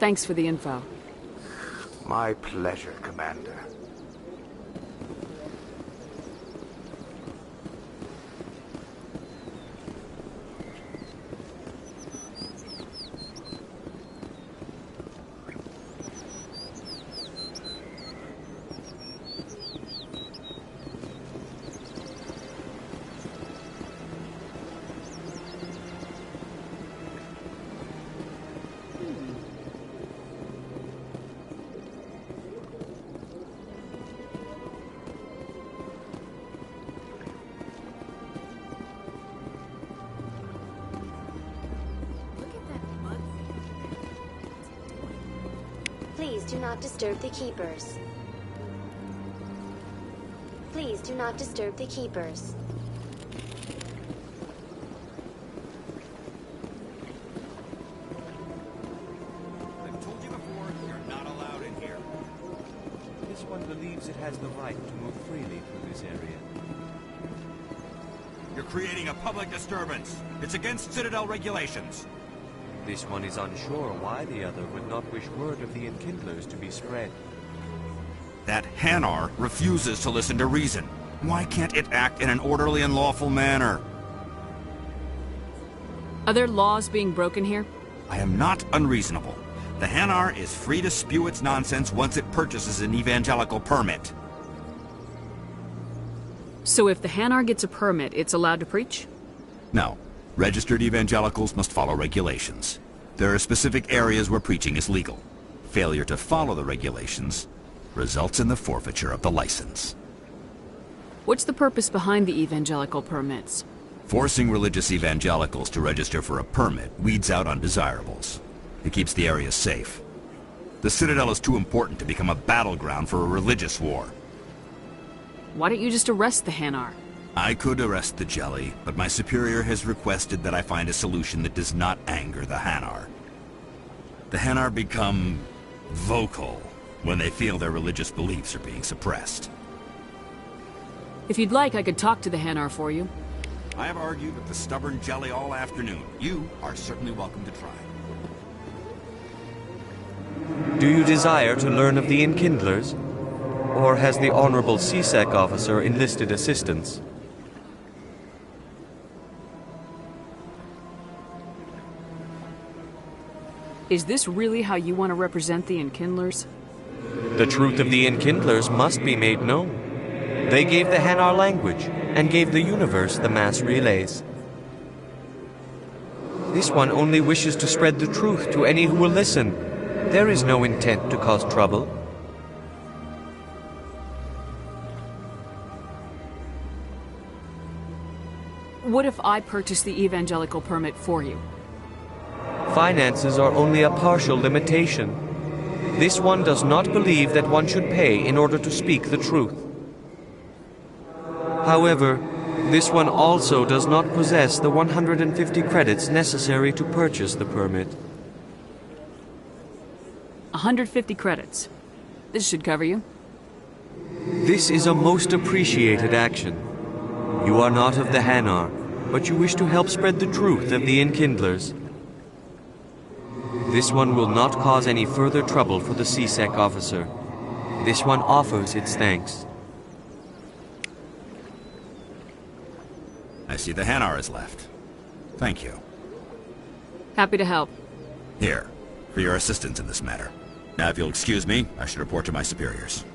Thanks for the info. My pleasure, Commander. Please do not disturb the keepers. Please do not disturb the keepers. I've told you before, you're not allowed in here. This one believes it has the right to move freely through this area. You're creating a public disturbance. It's against Citadel regulations. This one is unsure why the other would not wish word of the Enkindlers to be spread. That Hanar refuses to listen to reason. Why can't it act in an orderly and lawful manner? Are there laws being broken here? I am not unreasonable. The Hanar is free to spew its nonsense once it purchases an evangelical permit. So if the Hanar gets a permit, it's allowed to preach? No. Registered evangelicals must follow regulations. There are specific areas where preaching is legal. Failure to follow the regulations results in the forfeiture of the license. What's the purpose behind the evangelical permits? Forcing religious evangelicals to register for a permit weeds out undesirables. It keeps the area safe. The Citadel is too important to become a battleground for a religious war. Why don't you just arrest the Hanar? I could arrest the Jelly, but my superior has requested that I find a solution that does not anger the Hanar. The Hanar become vocal when they feel their religious beliefs are being suppressed. If you'd like, I could talk to the Hanar for you. I have argued with the stubborn Jelly all afternoon. You are certainly welcome to try. Do you desire to learn of the Enkindlers? Or has the Honorable CSEC officer enlisted assistance? Is this really how you want to represent the Enkindlers? The truth of the Enkindlers must be made known. They gave the Hanar language, and gave the universe the mass relays. This one only wishes to spread the truth to any who will listen. There is no intent to cause trouble. What if I purchase the evangelical permit for you? Finances are only a partial limitation. This one does not believe that one should pay in order to speak the truth. However, this one also does not possess the 150 credits necessary to purchase the permit. 150 credits. This should cover you. This is a most appreciated action. You are not of the Hanar, but you wish to help spread the truth of the Enkindlers. This one will not cause any further trouble for the CSEC officer. This one offers its thanks. I see the Hanar is left. Thank you. Happy to help. Here, for your assistance in this matter. Now, if you'll excuse me, I should report to my superiors.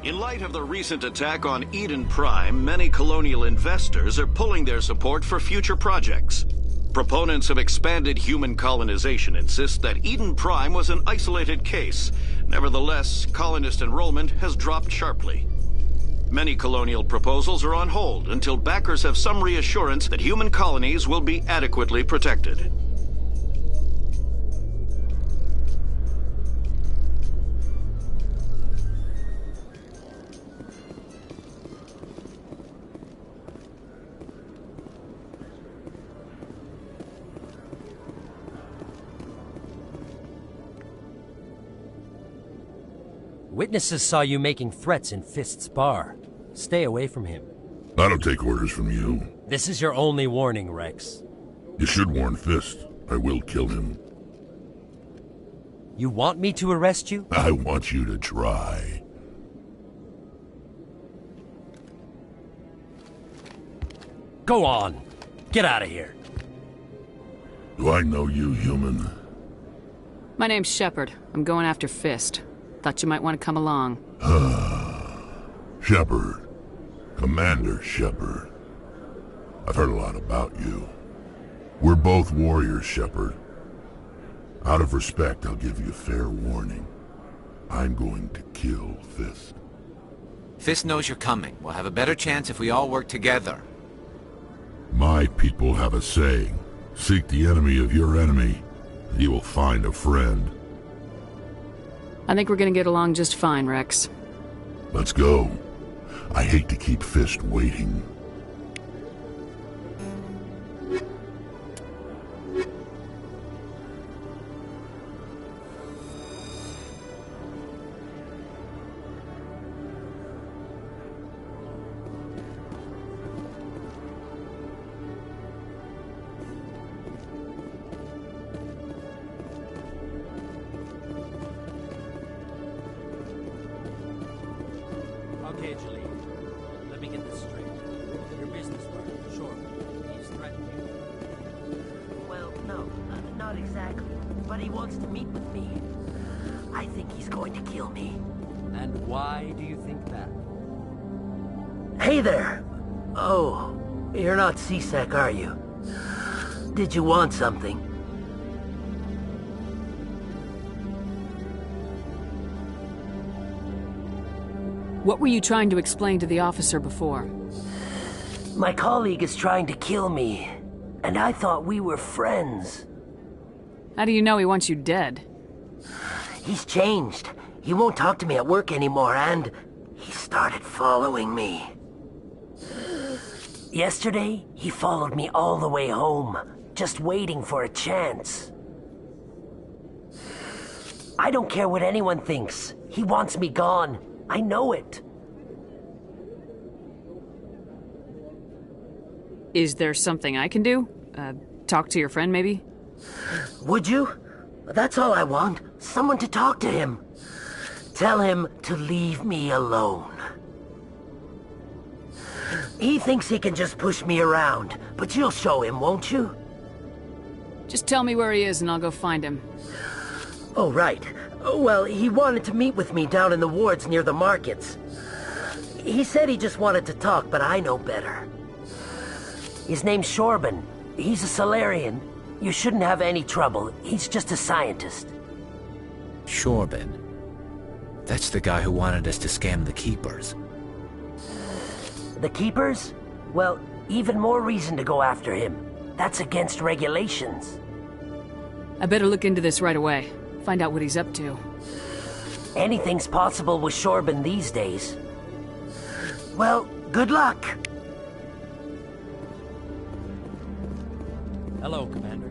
In light of the recent attack on Eden Prime, many colonial investors are pulling their support for future projects. Proponents of expanded human colonization insist that Eden Prime was an isolated case. Nevertheless, colonist enrollment has dropped sharply. Many colonial proposals are on hold until backers have some reassurance that human colonies will be adequately protected. Witnesses saw you making threats in Fist's bar. Stay away from him. I don't take orders from you. This is your only warning, Rex. You should warn Fist. I will kill him. You want me to arrest you? I want you to try. Go on. Get out of here. Do I know you, human? My name's Shepard. I'm going after Fist. Thought you might want to come along. Shepard. Commander Shepard. I've heard a lot about you. We're both warriors, Shepard. Out of respect, I'll give you a fair warning. I'm going to kill Fist. Fist knows you're coming. We'll have a better chance if we all work together. My people have a saying. Seek the enemy of your enemy, and you will find a friend. I think we're gonna get along just fine, Rex. Let's go. I hate to keep Fist waiting. Okay, Julie. Let me get this straight. Your business partner, sure. He's threatened you. Well, no, not exactly. But he wants to meet with me. I think he's going to kill me. And why do you think that? Hey there! Oh, you're not CSEC, are you? Did you want something? What were you trying to explain to the officer before? My colleague is trying to kill me, and I thought we were friends. How do you know he wants you dead? He's changed. He won't talk to me at work anymore, and he started following me. Yesterday, he followed me all the way home, just waiting for a chance. I don't care what anyone thinks. He wants me gone. I know it. Is there something I can do? Talk to your friend, maybe? Would you? That's all I want. Someone to talk to him. Tell him to leave me alone. He thinks he can just push me around, but you'll show him, won't you? Just tell me where he is and I'll go find him. Oh, right. Well, he wanted to meet with me down in the wards near the markets. He said he just wanted to talk, but I know better. His name's Shorban. He's a Solarian. You shouldn't have any trouble. He's just a scientist. Shorban. That's the guy who wanted us to scam the Keepers. The Keepers? Well, even more reason to go after him. That's against regulations. I better look into this right away. Find out what he's up to. Anything's possible with Shorban these days. Well, good luck. Hello, Commander.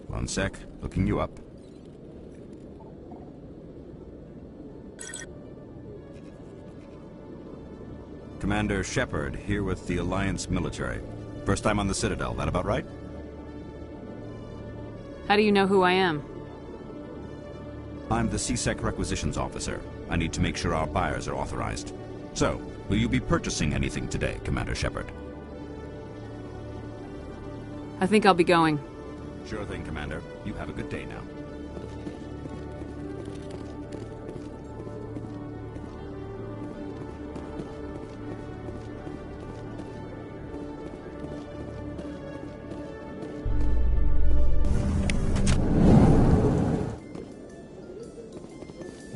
One sec, looking you up. Commander Shepard, here with the Alliance military. First time on the Citadel, that about right? How do you know who I am? I'm the CSEC requisitions officer. I need to make sure our buyers are authorized. So, will you be purchasing anything today, Commander Shepard? I think I'll be going. Sure thing, Commander. You have a good day now.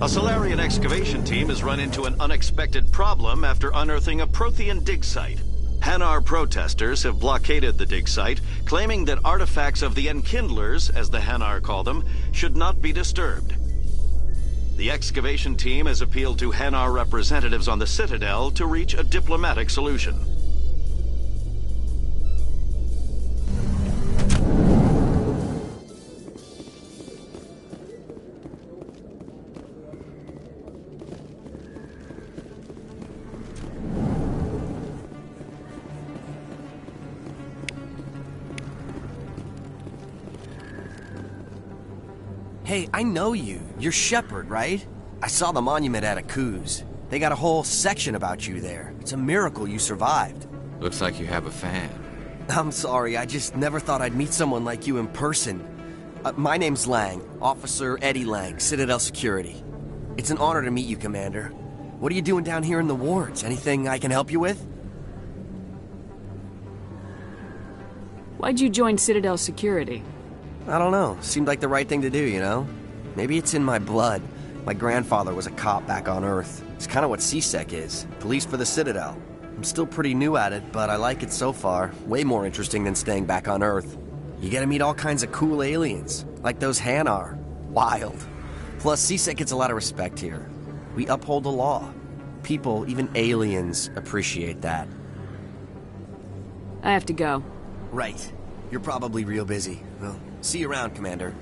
A Solarian excavation team has run into an unexpected problem after unearthing a Prothean dig site. Hanar protesters have blockaded the dig site, claiming that artifacts of the Enkindlers, as the Hanar call them, should not be disturbed. The excavation team has appealed to Hanar representatives on the Citadel to reach a diplomatic solution. Hey, I know you. You're Shepard, right? I saw the monument at Akuz. They got a whole section about you there. It's a miracle you survived. Looks like you have a fan. I'm sorry, I just never thought I'd meet someone like you in person. My name's Lang, Officer Eddie Lang, Citadel Security. It's an honor to meet you, Commander. What are you doing down here in the wards? Anything I can help you with? Why'd you join Citadel Security? I don't know. Seemed like the right thing to do, you know? Maybe it's in my blood. My grandfather was a cop back on Earth. It's kind of what CSEC is. Police for the Citadel. I'm still pretty new at it, but I like it so far. Way more interesting than staying back on Earth. You get to meet all kinds of cool aliens, like those Hanar. Wild. Plus, CSEC gets a lot of respect here. We uphold the law. People, even aliens, appreciate that. I have to go. Right. You're probably real busy. Well, see you around, Commander.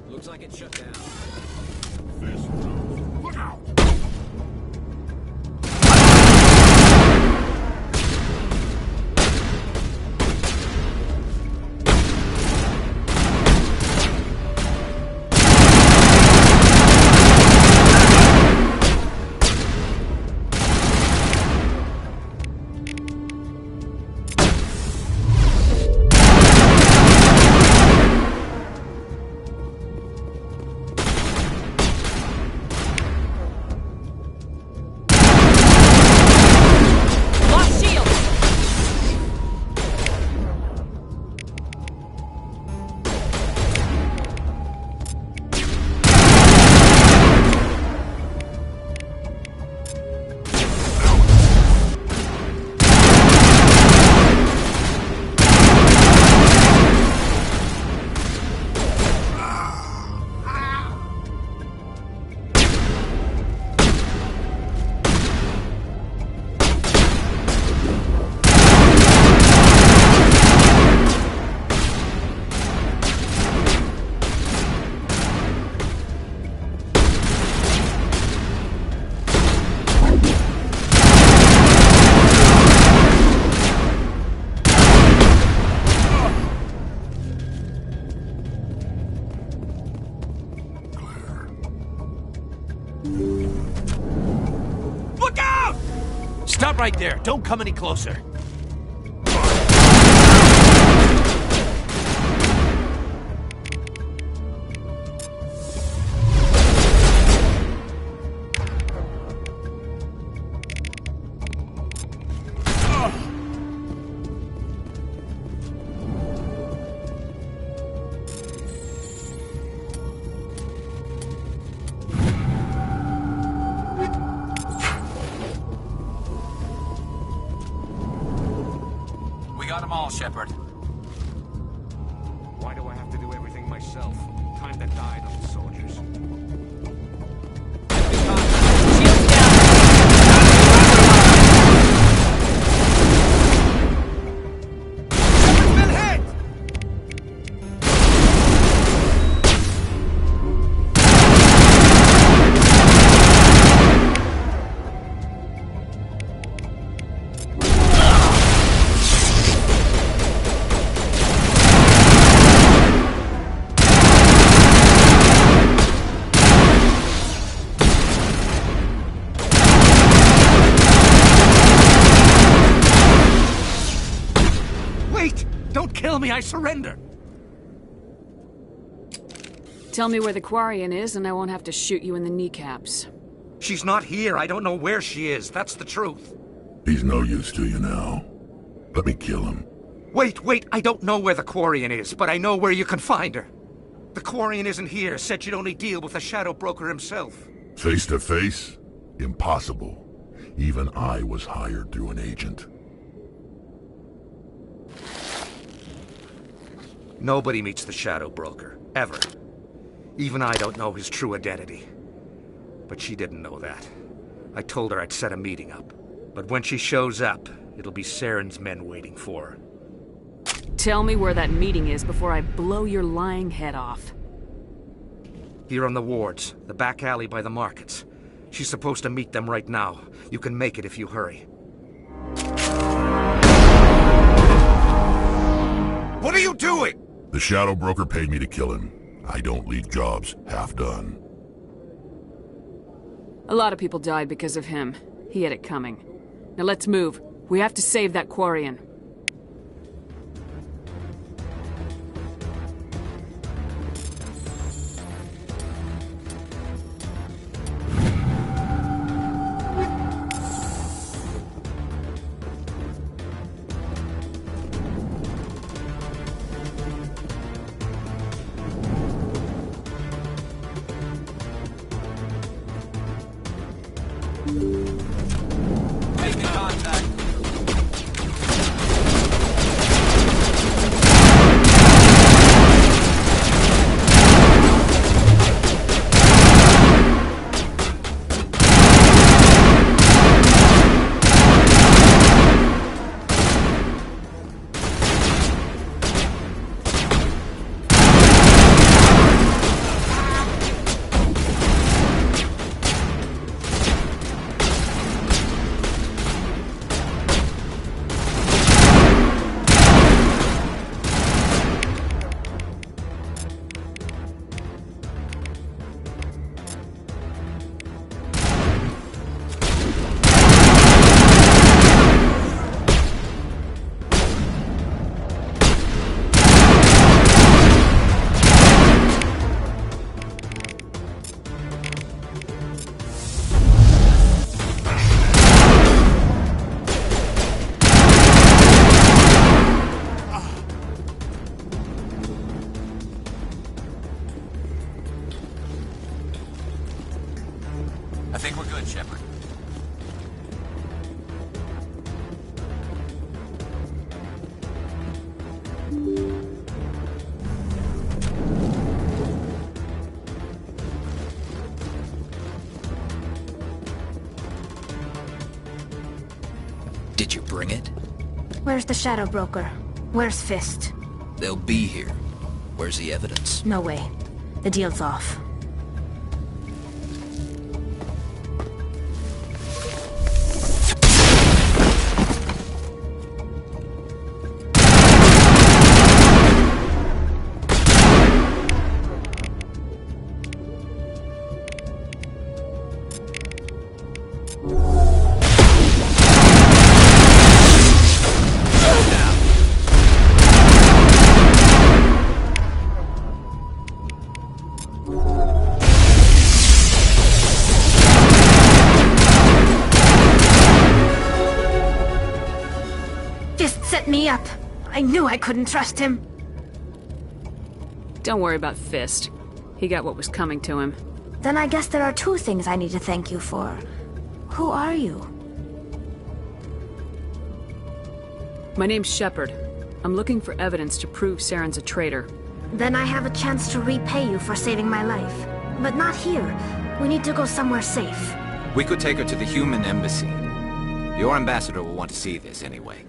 Looks like it's shut down. Look out! Stop right there. Don't come any closer. Got them all, Shepard. Why do I have to do everything myself? Time to die, those soldiers. kill me, I surrender. Tell me where the Quarian is, and I won't have to shoot you in the kneecaps. She's not here. I don't know where she is. That's the truth. He's no use to you now. Let me kill him. Wait. I don't know where the Quarian is, but I know where you can find her. The Quarian isn't here. Said she'd only deal with the Shadow Broker himself. Face to face? Impossible. Even I was hired through an agent. Nobody meets the Shadow Broker. Ever. Even I don't know his true identity. But she didn't know that. I told her I'd set a meeting up. But when she shows up, it'll be Saren's men waiting for her. Tell me where that meeting is before I blow your lying head off. Here on the wards, the back alley by the markets. She's supposed to meet them right now. You can make it if you hurry. What are you doing? The Shadow Broker paid me to kill him. I don't leave jobs half done. A lot of people died because of him. He had it coming. Now let's move. We have to save that Quarian. Making contact. I think we're good, Shepard. Did you bring it? Where's the Shadow Broker? Where's Fist? They'll be here. Where's the evidence? No way. The deal's off. Set me up. I knew I couldn't trust him. Don't worry about Fist. He got what was coming to him. Then I guess there are two things I need to thank you for. Who are you? My name's Shepard. I'm looking for evidence to prove Saren's a traitor. Then I have a chance to repay you for saving my life. But not here. We need to go somewhere safe. We could take her to the human embassy. Your ambassador will want to see this anyway.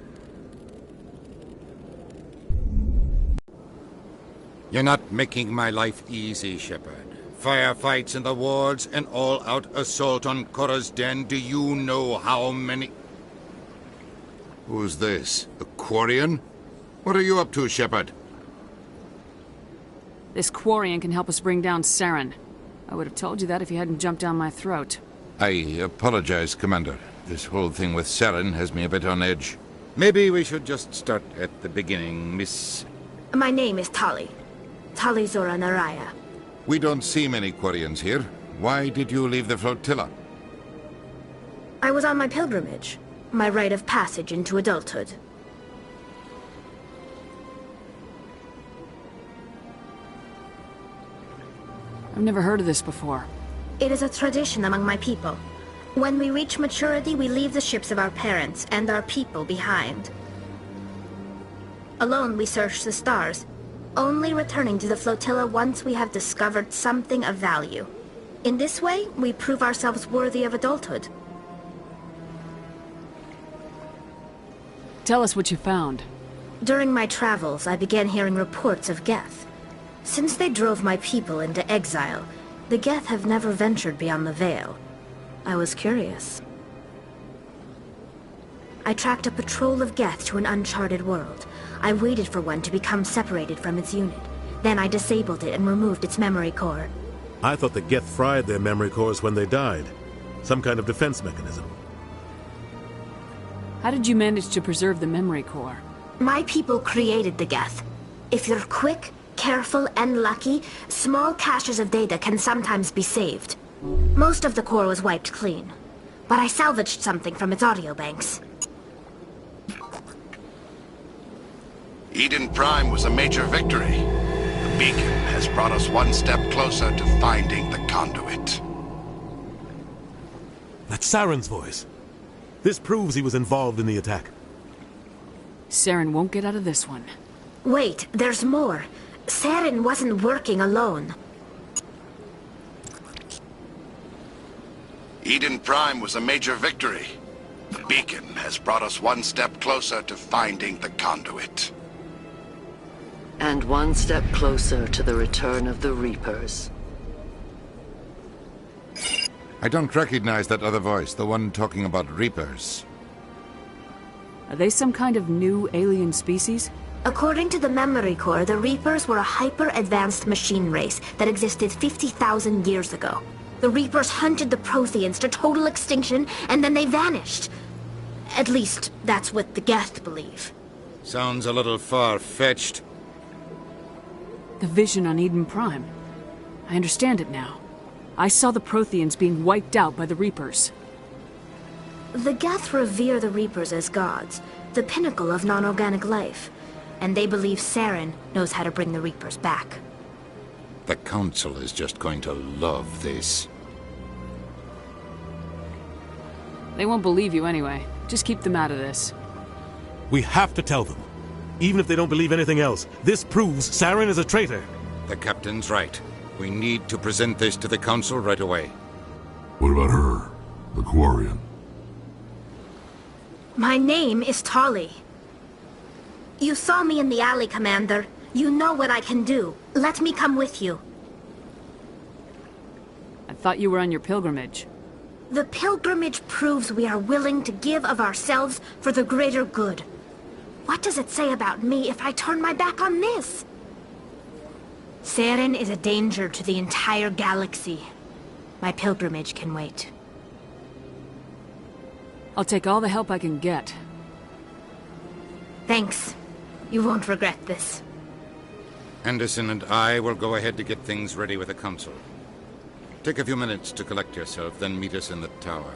You're not making my life easy, Shepard. Firefights in the wards, an all-out assault on Korra's den. Do you know how many... Who's this? The Quarian? What are you up to, Shepard? This Quarian can help us bring down Saren. I would have told you that if you hadn't jumped down my throat. I apologize, Commander. This whole thing with Saren has me a bit on edge. Maybe we should just start at the beginning, Miss My name is Tali. Tali Zora Naraya. We don't see many Quarians here. Why did you leave the flotilla? I was on my pilgrimage. My rite of passage into adulthood. I've never heard of this before. It is a tradition among my people. When we reach maturity, we leave the ships of our parents and our people behind. Alone, we search the stars, only returning to the flotilla once we have discovered something of value. In this way, we prove ourselves worthy of adulthood. Tell us what you found. During my travels, I began hearing reports of Geth. Since they drove my people into exile, the Geth have never ventured beyond the Veil. I was curious. I tracked a patrol of Geth to an uncharted world. I waited for one to become separated from its unit. Then I disabled it and removed its memory core. I thought the Geth fried their memory cores when they died. Some kind of defense mechanism. How did you manage to preserve the memory core? My people created the Geth. If you're quick, careful, and lucky, small caches of data can sometimes be saved. Most of the core was wiped clean, but I salvaged something from its audio banks. Eden Prime was a major victory. The beacon has brought us one step closer to finding the conduit. That's Saren's voice. This proves he was involved in the attack. Saren won't get out of this one. Wait, there's more. Saren wasn't working alone. Eden Prime was a major victory. The beacon has brought us one step closer to finding the conduit. And one step closer to the return of the Reapers. I don't recognize that other voice, the one talking about Reapers. Are they some kind of new alien species? According to the memory core, the Reapers were a hyper-advanced machine race that existed 50,000 years ago. The Reapers hunted the Protheans to total extinction, and then they vanished. At least, that's what the Geth believe. Sounds a little far-fetched. The vision on Eden Prime. I understand it now. I saw the Protheans being wiped out by the Reapers. The Geth revere the Reapers as gods, the pinnacle of non-organic life. And they believe Saren knows how to bring the Reapers back. The Council is just going to love this. They won't believe you anyway. Just keep them out of this. We have to tell them. Even if they don't believe anything else, this proves Saren is a traitor. The Captain's right. We need to present this to the Council right away. What about her? The Quarian? My name is Tali. You saw me in the alley, Commander. You know what I can do. Let me come with you. I thought you were on your pilgrimage. The pilgrimage proves we are willing to give of ourselves for the greater good. What does it say about me if I turn my back on this? Saren is a danger to the entire galaxy. My pilgrimage can wait. I'll take all the help I can get. Thanks. You won't regret this. Anderson and I will go ahead to get things ready with the Council. Take a few minutes to collect yourself, then meet us in the tower.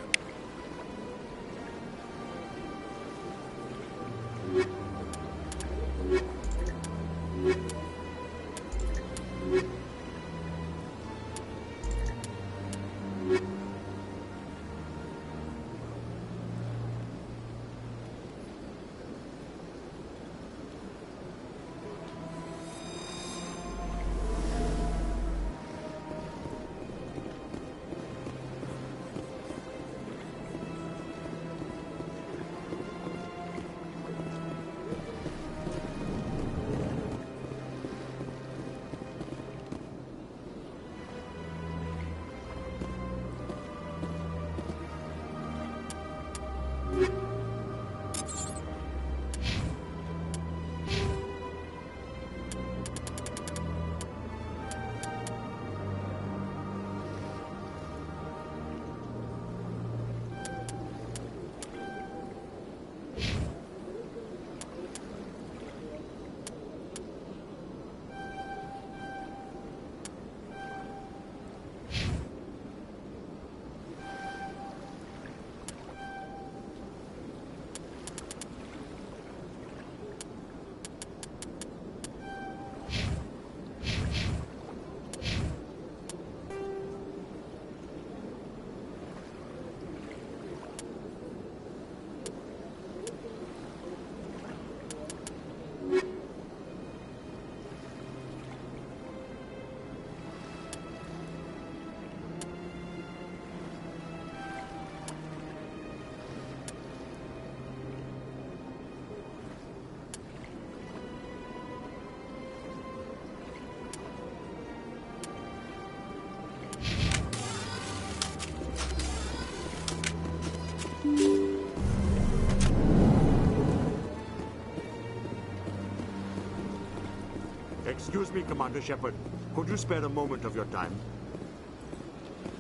Excuse me, Commander Shepard. Could you spare a moment of your time?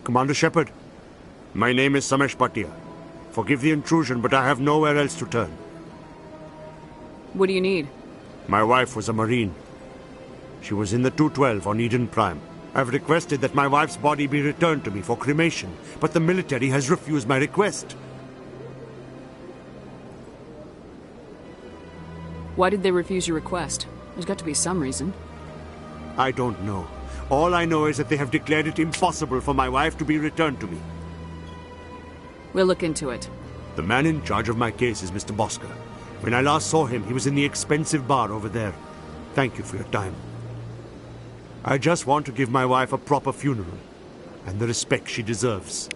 Commander Shepard, my name is Samesh Bhatia. Forgive the intrusion, but I have nowhere else to turn. What do you need? My wife was a Marine. She was in the 212 on Eden Prime. I've requested that my wife's body be returned to me for cremation, but the military has refused my request. Why did they refuse your request? There's got to be some reason. I don't know. All I know is that they have declared it impossible for my wife to be returned to me. We'll look into it. The man in charge of my case is Mr. Bosker. When I last saw him, he was in the expensive bar over there. Thank you for your time. I just want to give my wife a proper funeral, and the respect she deserves.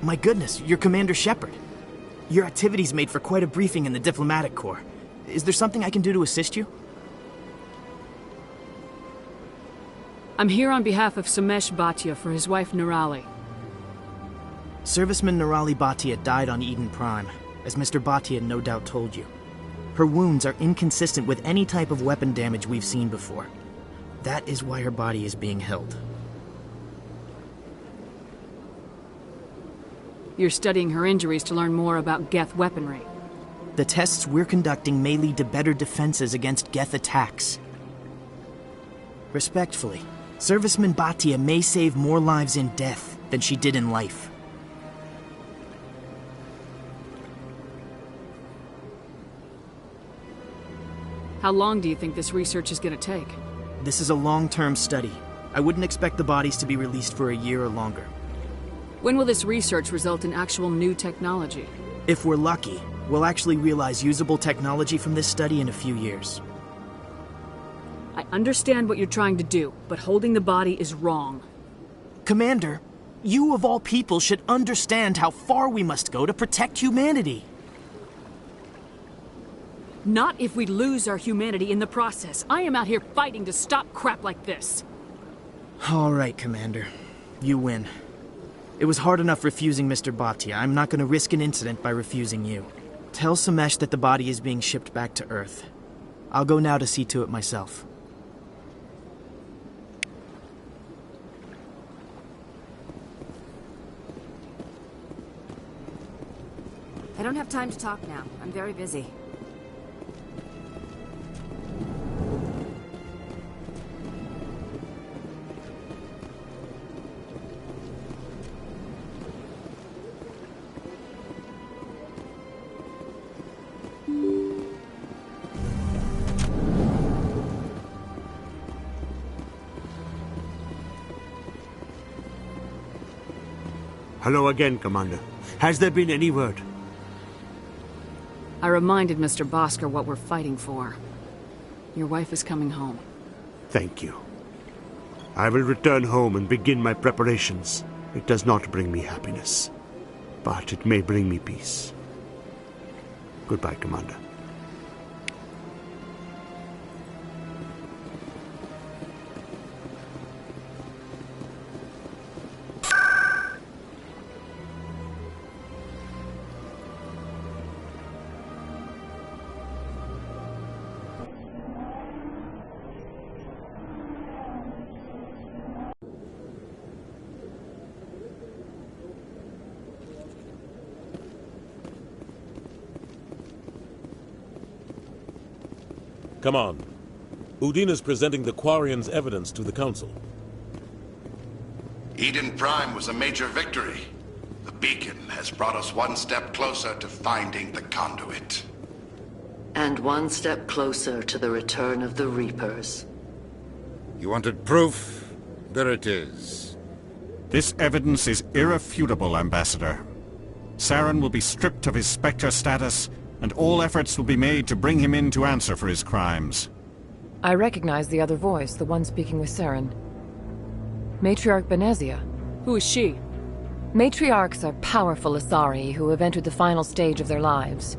My goodness, you're Commander Shepard. Your activities made for quite a briefing in the Diplomatic Corps. Is there something I can do to assist you? I'm here on behalf of Samesh Bhatia for his wife Nirali. Serviceman Nirali Bhatia died on Eden Prime, as Mr. Bhatia no doubt told you. Her wounds are inconsistent with any type of weapon damage we've seen before. That is why her body is being held. You're studying her injuries to learn more about Geth weaponry. The tests we're conducting may lead to better defenses against Geth attacks. Respectfully, Serviceman Bhatia may save more lives in death than she did in life. How long do you think this research is going to take? This is a long-term study. I wouldn't expect the bodies to be released for a year or longer. When will this research result in actual new technology? If we're lucky, we'll actually realize usable technology from this study in a few years. I understand what you're trying to do, but holding the body is wrong. Commander, you of all people should understand how far we must go to protect humanity. Not if we lose our humanity in the process. I am out here fighting to stop crap like this. All right, Commander. You win. It was hard enough refusing Mr. Bhatia. I'm not going to risk an incident by refusing you. Tell Samesh that the body is being shipped back to Earth. I'll go now to see to it myself. I don't have time to talk now. I'm very busy. Hello again, Commander. Has there been any word? I reminded Mr. Bosker what we're fighting for. Your wife is coming home. Thank you. I will return home and begin my preparations. It does not bring me happiness, but it may bring me peace. Goodbye, Commander. Come on. Udine is presenting the Quarians' evidence to the Council. Eden Prime was a major victory. The beacon has brought us one step closer to finding the conduit. And one step closer to the return of the Reapers. You wanted proof? There it is. This evidence is irrefutable, Ambassador. Saren will be stripped of his Spectre status, and all efforts will be made to bring him in to answer for his crimes. I recognize the other voice, the one speaking with Saren. Matriarch Benezia. Who is she? Matriarchs are powerful Asari who have entered the final stage of their lives.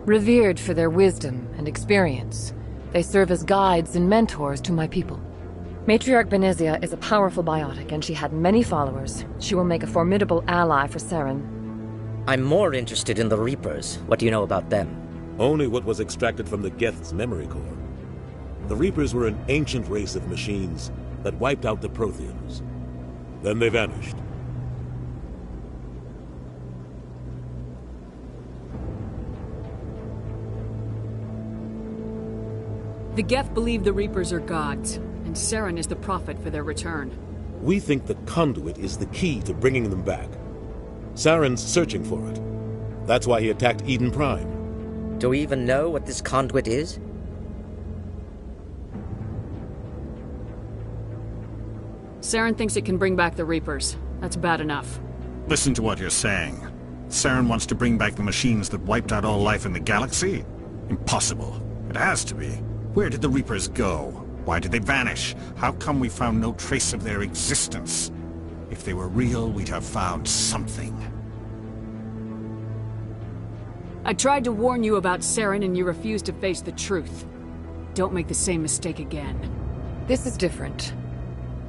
Revered for their wisdom and experience, they serve as guides and mentors to my people. Matriarch Benezia is a powerful biotic, and she had many followers. She will make a formidable ally for Saren. I'm more interested in the Reapers. What do you know about them? Only what was extracted from the Geth's memory core. The Reapers were an ancient race of machines that wiped out the Protheans. Then they vanished. The Geth believe the Reapers are gods, and Saren is the prophet for their return. We think the conduit is the key to bringing them back. Saren's searching for it. That's why he attacked Eden Prime. Do we even know what this conduit is? Saren thinks it can bring back the Reapers. That's bad enough. Listen to what you're saying. Saren wants to bring back the machines that wiped out all life in the galaxy? Impossible. It has to be. Where did the Reapers go? Why did they vanish? How come we found no trace of their existence? If they were real, we'd have found something. I tried to warn you about Saren and you refused to face the truth. Don't make the same mistake again. This is different.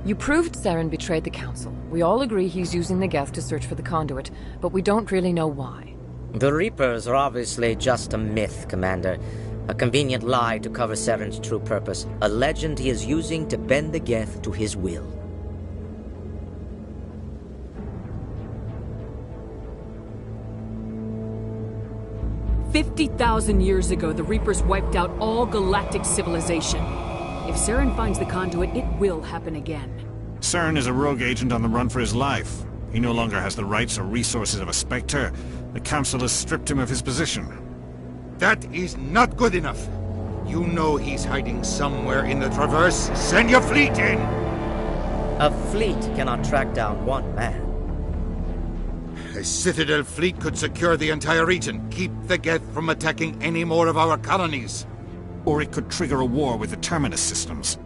You proved Saren betrayed the Council. We all agree he's using the Geth to search for the conduit, but we don't really know why. The Reapers are obviously just a myth, Commander. A convenient lie to cover Saren's true purpose. A legend he is using to bend the Geth to his will. "50,000 years ago, the Reapers wiped out all galactic civilization. If Saren finds the conduit, it will happen again. Saren is a rogue agent on the run for his life. He no longer has the rights or resources of a Spectre. The Council has stripped him of his position. That is not good enough. You know he's hiding somewhere in the Traverse. Send your fleet in! A fleet cannot track down one man. A Citadel fleet could secure the entire region, keep the Geth from attacking any more of our colonies. Or it could trigger a war with the Terminus systems.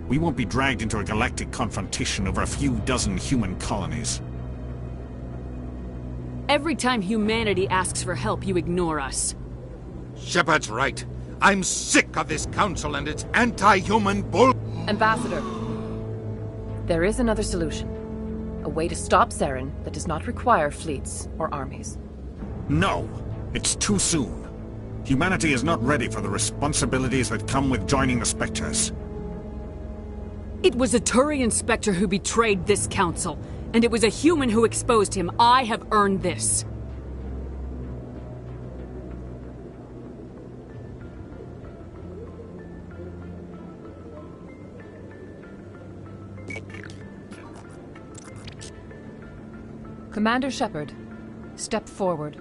We won't be dragged into a galactic confrontation over a few dozen human colonies. Every time humanity asks for help, you ignore us. Shepard's right. I'm sick of this council and its anti-human bull... Ambassador, there is another solution. A way to stop Saren that does not require fleets or armies. No! It's too soon. Humanity is not ready for the responsibilities that come with joining the Spectres. It was a Turian Spectre who betrayed this council, and it was a human who exposed him. I have earned this. Commander Shepard, step forward.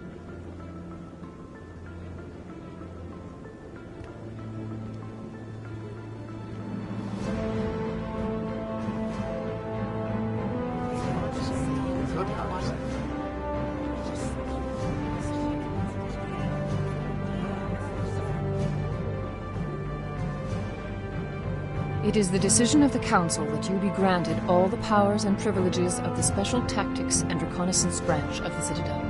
It is the decision of the Council that you be granted all the powers and privileges of the Special Tactics and Reconnaissance branch of the Citadel.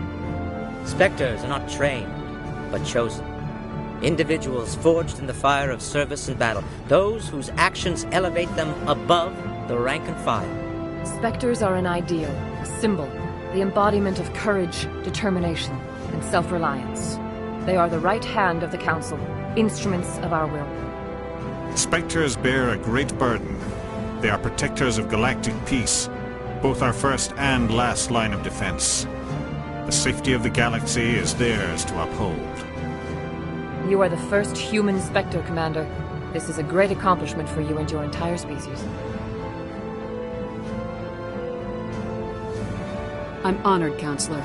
Spectres are not trained, but chosen. Individuals forged in the fire of service and battle. Those whose actions elevate them above the rank and file. Spectres are an ideal, a symbol, the embodiment of courage, determination, and self-reliance. They are the right hand of the Council, instruments of our will. Spectres bear a great burden. They are protectors of galactic peace, both our first and last line of defense. The safety of the galaxy is theirs to uphold. You are the first human Spectre, Commander. This is a great accomplishment for you and your entire species. I'm honored, Counselor.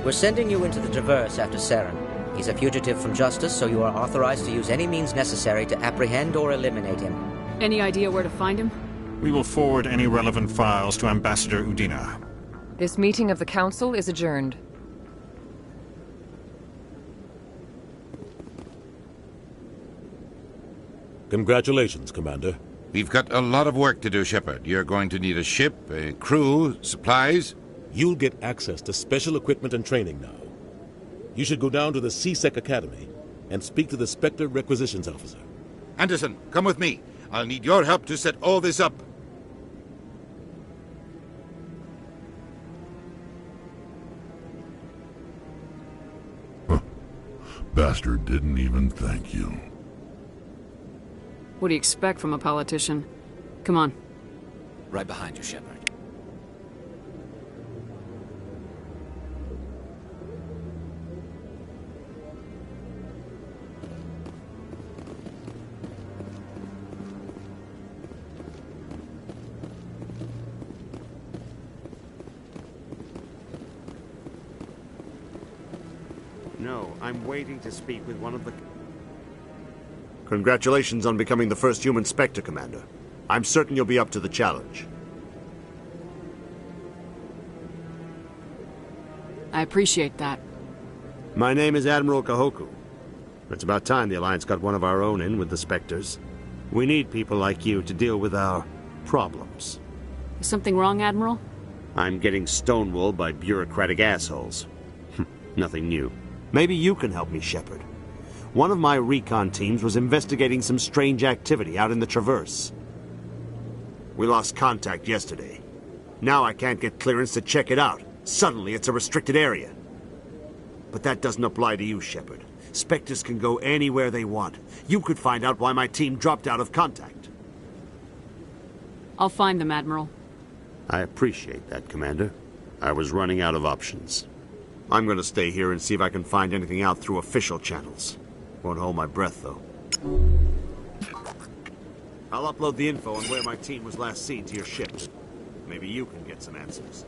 We're sending you into the Traverse after Saren. He's a fugitive from justice, so you are authorized to use any means necessary to apprehend or eliminate him. Any idea where to find him? We will forward any relevant files to Ambassador Udina. This meeting of the Council is adjourned. Congratulations, Commander. We've got a lot of work to do, Shepard. You're going to need a ship, a crew, supplies. You'll get access to special equipment and training now. You should go down to the C-Sec Academy and speak to the Spectre Requisitions Officer. Anderson, come with me. I'll need your help to set all this up. Bastard didn't even thank you. What do you expect from a politician? Come on. Right behind you, Shepard. No, I'm waiting to speak with one of the... Congratulations on becoming the first human Spectre, Commander. I'm certain you'll be up to the challenge. I appreciate that. My name is Admiral Kahoku. It's about time the Alliance got one of our own in with the Spectres. We need people like you to deal with our problems. Is something wrong, Admiral? I'm getting stonewalled by bureaucratic assholes. Nothing new. Maybe you can help me, Shepard. One of my recon teams was investigating some strange activity out in the Traverse. We lost contact yesterday. Now I can't get clearance to check it out. Suddenly it's a restricted area. But that doesn't apply to you, Shepard. Spectres can go anywhere they want. You could find out why my team dropped out of contact. I'll find them, Admiral. I appreciate that, Commander. I was running out of options. I'm going to stay here and see if I can find anything out through official channels. Won't hold my breath, though. I'll upload the info on where my team was last seen to your ship. Maybe you can get some answers.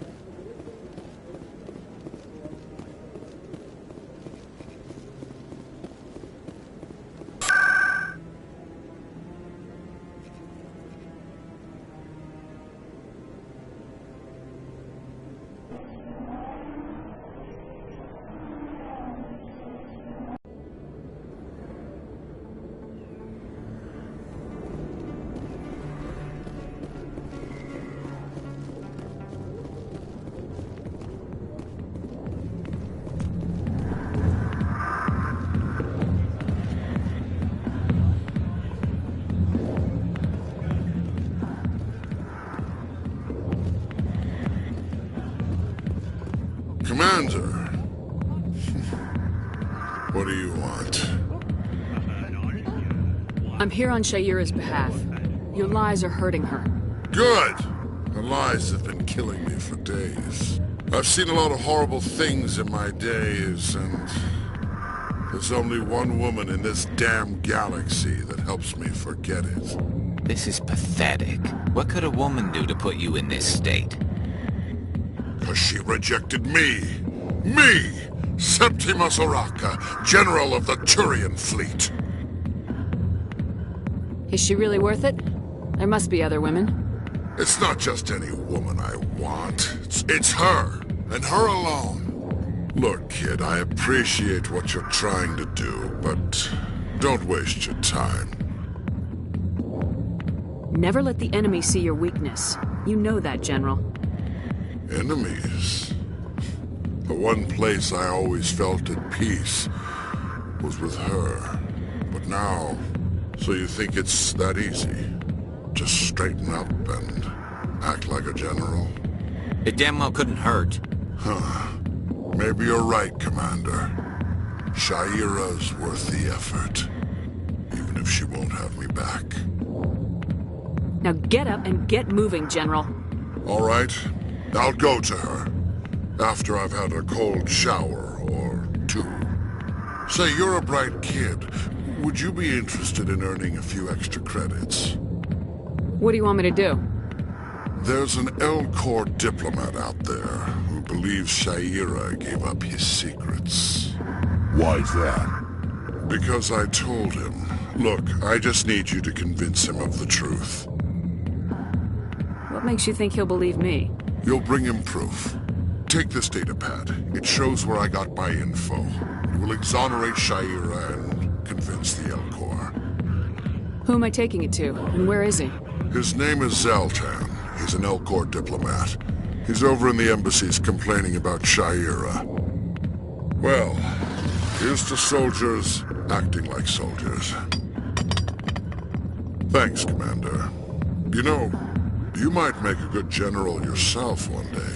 Commander! What do you want? I'm here on Shaira's behalf. Your lies are hurting her. Good! The lies have been killing me for days. I've seen a lot of horrible things in my days, and there's only one woman in this damn galaxy that helps me forget it. This is pathetic. What could a woman do to put you in this state? Because she rejected me! Me! Septimus Oraka, General of the Turian Fleet! Is she really worth it? There must be other women. It's not just any woman I want. It's her, and her alone. Look, kid, I appreciate what you're trying to do, but don't waste your time. Never let the enemy see your weakness. You know that, General. Enemies? The one place I always felt at peace was with her. But now, so you think it's that easy? Just straighten up and act like a general? It damn well couldn't hurt. Huh. Maybe you're right, Commander. Shaira's worth the effort. Even if she won't have me back. Now get up and get moving, General. All right. I'll go to her. After I've had a cold shower or two. Say, you're a bright kid. Would you be interested in earning a few extra credits? What do you want me to do? There's an L-Corps diplomat out there who believes Shaira gave up his secrets. Why's that? Because I told him. Look, I just need you to convince him of the truth. What makes you think he'll believe me? You'll bring him proof. Take this datapad. It shows where I got my info. It will exonerate Shaira and convince the L-Corps. Who am I taking it to, and where is he? His name is Zaltan. He's an Elcor diplomat. He's over in the embassies complaining about Shaira. Well, here's to soldiers acting like soldiers. Thanks, Commander. You know, you might make a good general yourself one day.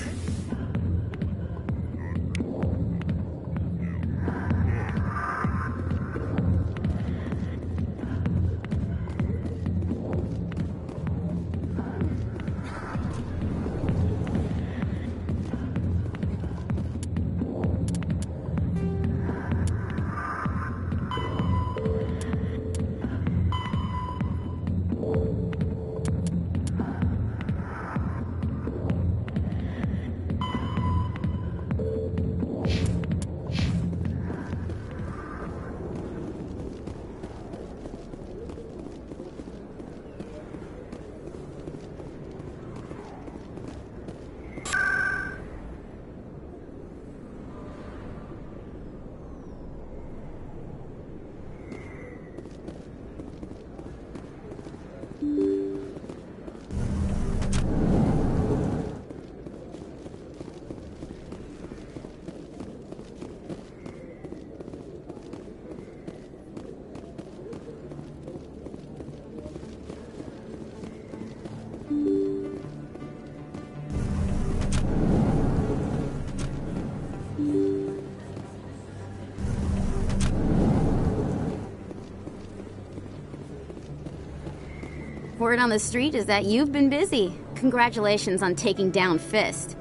Word on the street is that you've been busy. Congratulations on taking down Fist.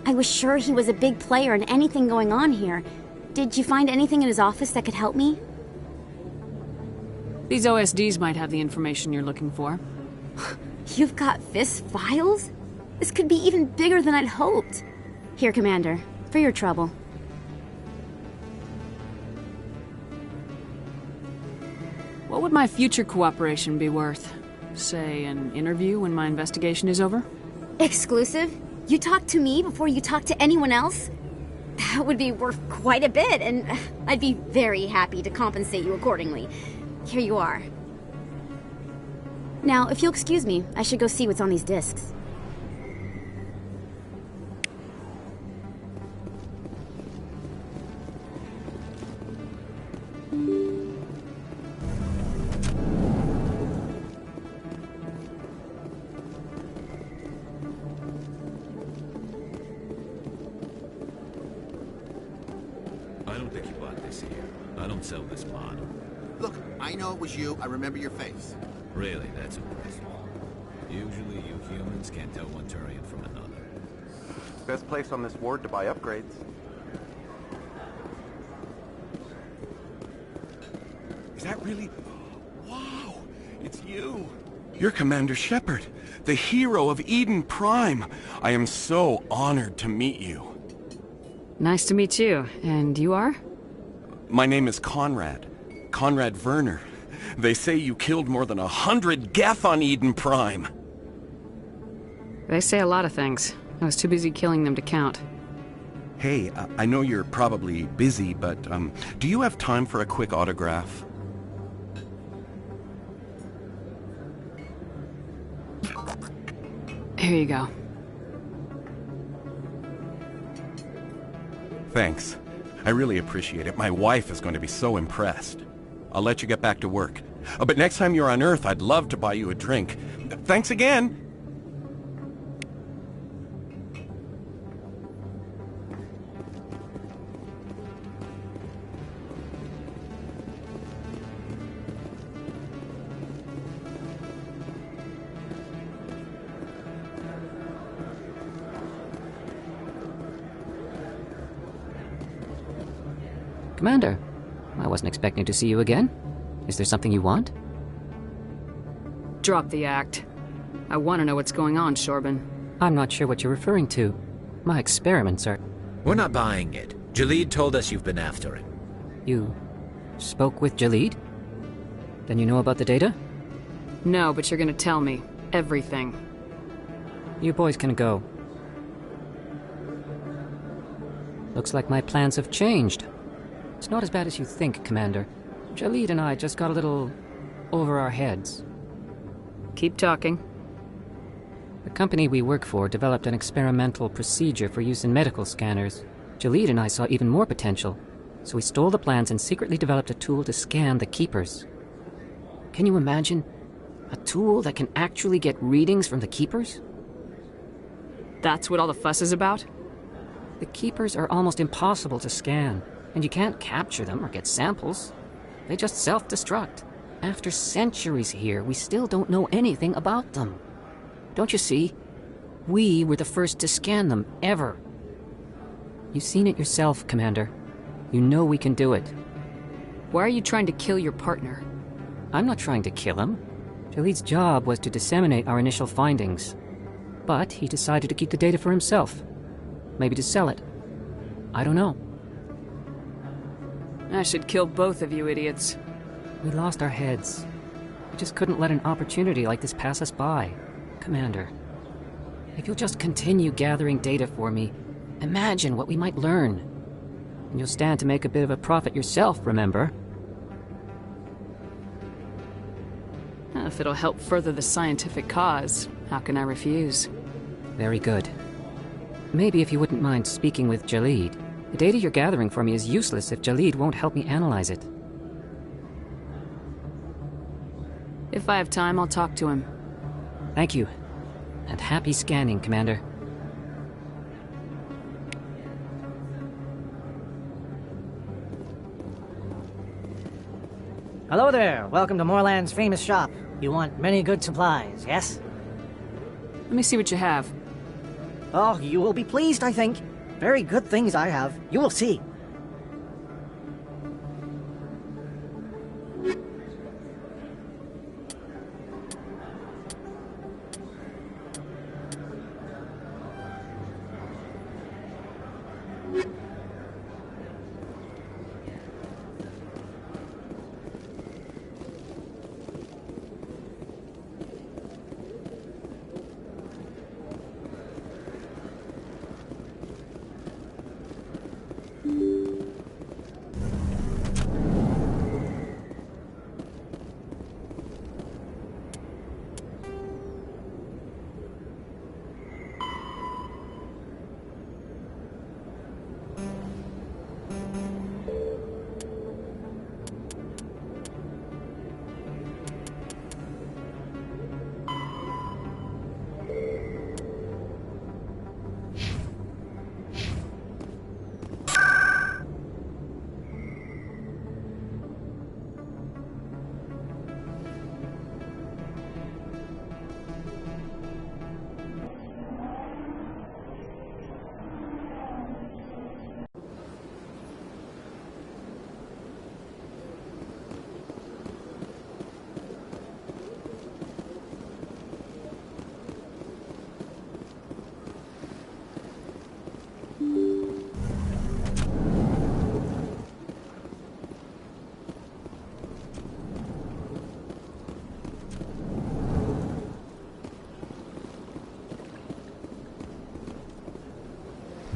I was sure he was a big player in anything going on here. Did you find anything in his office that could help me? These OSDs might have the information you're looking for. You've got Fist's files? This could be even bigger than I'd hoped. Here, Commander, for your trouble. What would my future cooperation be worth? Say, an interview when my investigation is over? Exclusive? You talk to me before you talk to anyone else? That would be worth quite a bit, and I'd be very happy to compensate you accordingly. Here you are. Now, if you'll excuse me, I should go see what's on these discs. I don't think you bought this here. I don't sell this mod. Look, I know it was you. I remember your face. Really, that's impressive. Usually you humans can't tell one Turian from another. Best place on this ward to buy upgrades. Is that really... Wow! It's you! You're Commander Shepard, the hero of Eden Prime. I am so honored to meet you. Nice to meet you. And you are? My name is Conrad. Conrad Werner. They say you killed more than 100 Geth on Eden Prime. They say a lot of things. I was too busy killing them to count. Hey, I know you're probably busy, but do you have time for a quick autograph? Here you go. Thanks. I really appreciate it. My wife is going to be so impressed. I'll let you get back to work. But next time you're on Earth, I'd love to buy you a drink. Thanks again! Commander, I wasn't expecting to see you again. Is there something you want? Drop the act. I want to know what's going on, Shorban. I'm not sure what you're referring to. My experiments are... We're not buying it. Jalid told us you've been after it. You spoke with Jalid? Then you know about the data? No, but you're gonna tell me. Everything. You boys can go. Looks like my plans have changed. It's not as bad as you think, Commander. Jalid and I just got a little over our heads. Keep talking. The company we work for developed an experimental procedure for use in medical scanners. Jalid and I saw even more potential, so we stole the plans and secretly developed a tool to scan the Keepers. Can you imagine? A tool that can actually get readings from the Keepers? That's what all the fuss is about? The Keepers are almost impossible to scan, and you can't capture them or get samples. They just self-destruct. After centuries here, we still don't know anything about them. Don't you see? We were the first to scan them, ever. You've seen it yourself, Commander. You know we can do it. Why are you trying to kill your partner? I'm not trying to kill him. Jalid's job was to disseminate our initial findings. But he decided to keep the data for himself. Maybe to sell it. I don't know. I should kill both of you idiots. We lost our heads. We just couldn't let an opportunity like this pass us by. Commander, if you'll just continue gathering data for me, imagine what we might learn. And you'll stand to make a bit of a profit yourself, remember? If it'll help further the scientific cause, how can I refuse? Very good. Maybe if you wouldn't mind speaking with Jalid. The data you're gathering for me is useless if Jalid won't help me analyze it. If I have time, I'll talk to him. Thank you. And happy scanning, Commander. Hello there. Welcome to Moorland's famous shop. You want many good supplies, yes? Let me see what you have. Oh, you will be pleased, I think. Very good things I have. You will see.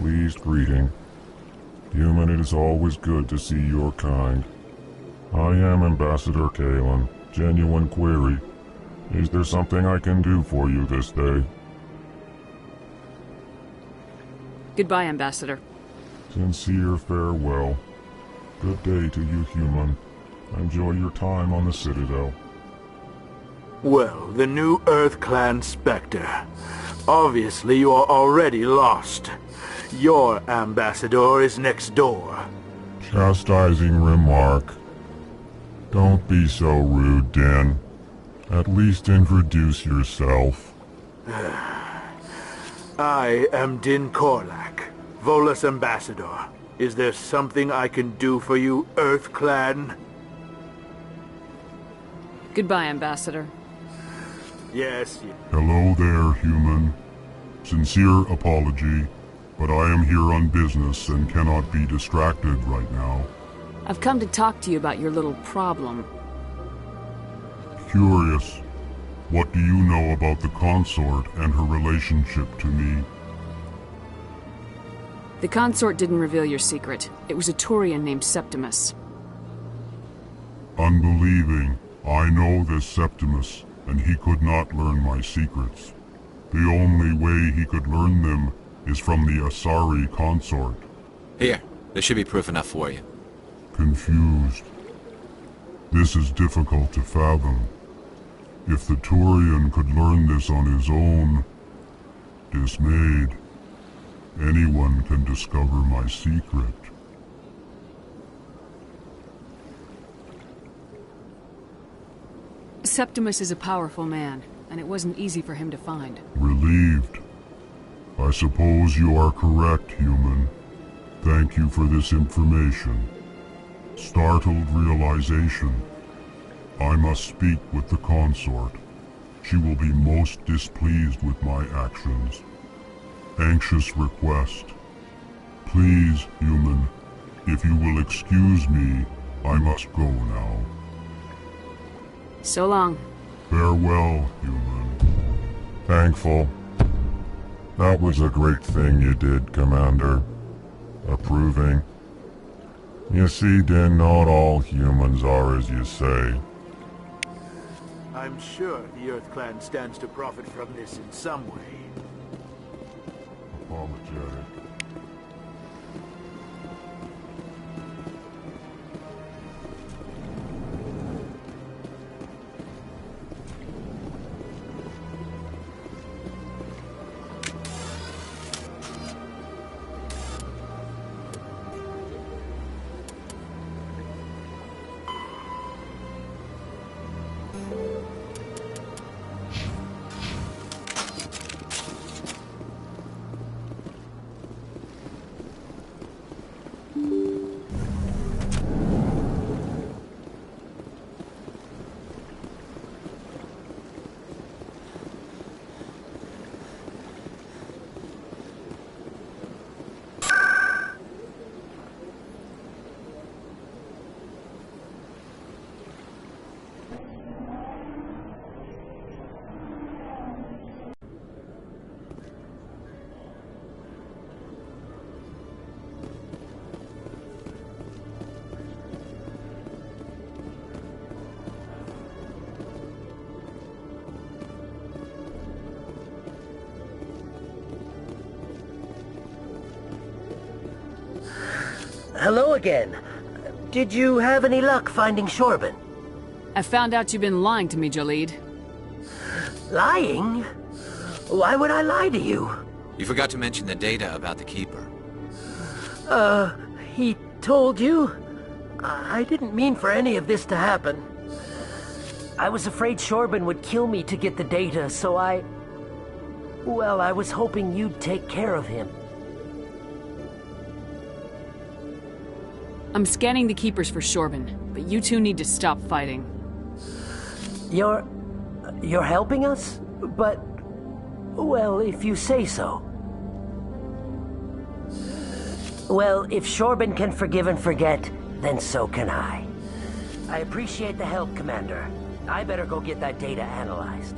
Pleased greeting. Human, it is always good to see your kind. I am Ambassador Kalen. Genuine query. Is there something I can do for you this day? Goodbye, Ambassador. Sincere farewell. Good day to you, human. Enjoy your time on the Citadel. Well, the new Earth Clan Spectre. Obviously you are already lost. Your ambassador is next door. Chastising remark. Don't be so rude, Den. At least introduce yourself. I am Din Korlak, Volus ambassador. Is there something I can do for you, Earth Clan? Goodbye, Ambassador. Yes. Hello there, human. Sincere apology, but I am here on business and cannot be distracted right now. I've come to talk to you about your little problem. Curious. What do you know about the consort and her relationship to me? The consort didn't reveal your secret. It was a Turian named Septimus. Unbelieving. I know this Septimus, and he could not learn my secrets. The only way he could learn them is from the Asari consort. Here, there should be proof enough for you. Confused. This is difficult to fathom. If the Turian could learn this on his own, dismayed, anyone can discover my secret. Septimus is a powerful man, and it wasn't easy for him to find. Relieved. I suppose you are correct, human. Thank you for this information. Startled realization. I must speak with the consort. She will be most displeased with my actions. Anxious request. Please, human, if you will excuse me, I must go now. So long. Farewell, human. Thankful. That was a great thing you did, Commander. Approving. You see, Din, not all humans are as you say. I'm sure the Earth Clan stands to profit from this in some way. Apologetic. Hello again. Did you have any luck finding Shorben? I found out you've been lying to me, Jalid. Lying? Why would I lie to you? You forgot to mention the data about the Keeper. He told you? I didn't mean for any of this to happen. I was afraid Shorben would kill me to get the data, so well, I was hoping you'd take care of him. I'm scanning the Keepers for Shorben, but you two need to stop fighting. You're helping us? But, well, if you say so. Well, if Shorben can forgive and forget, then so can I. I appreciate the help, Commander. I better go get that data analyzed.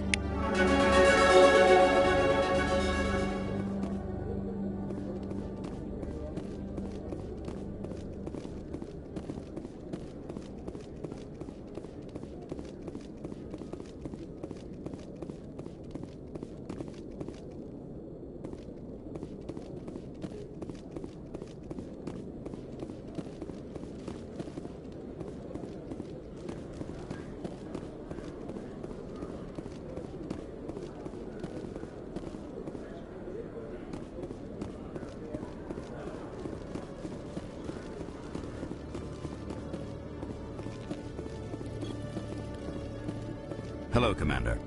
Hello, Commander.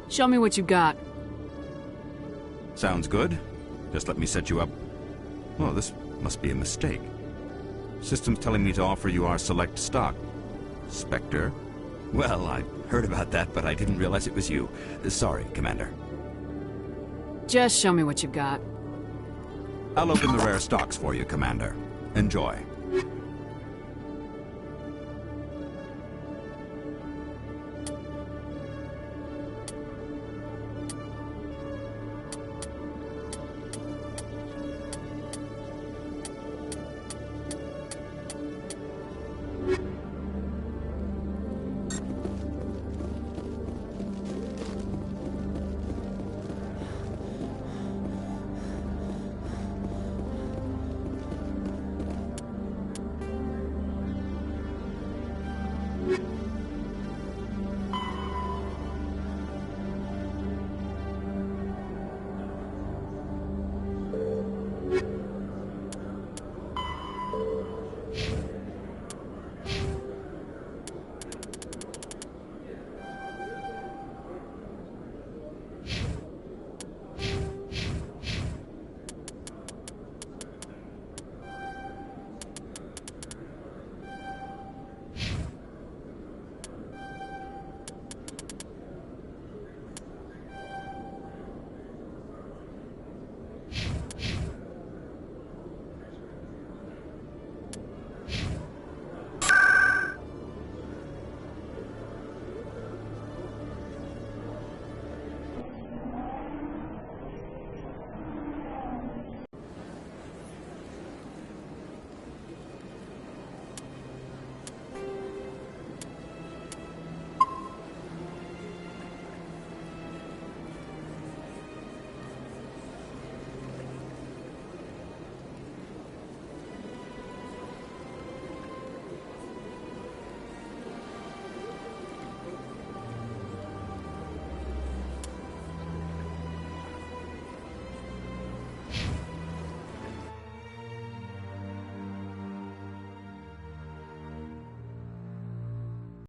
Show me what you got. Sounds good. Just let me set you up. Oh, this must be a mistake. System's telling me to offer you our select stock. Spectre? Well, I heard about that, but I didn't realize it was you. Sorry, Commander. Just show me what you've got. I'll open the rare stocks for you, Commander. Enjoy.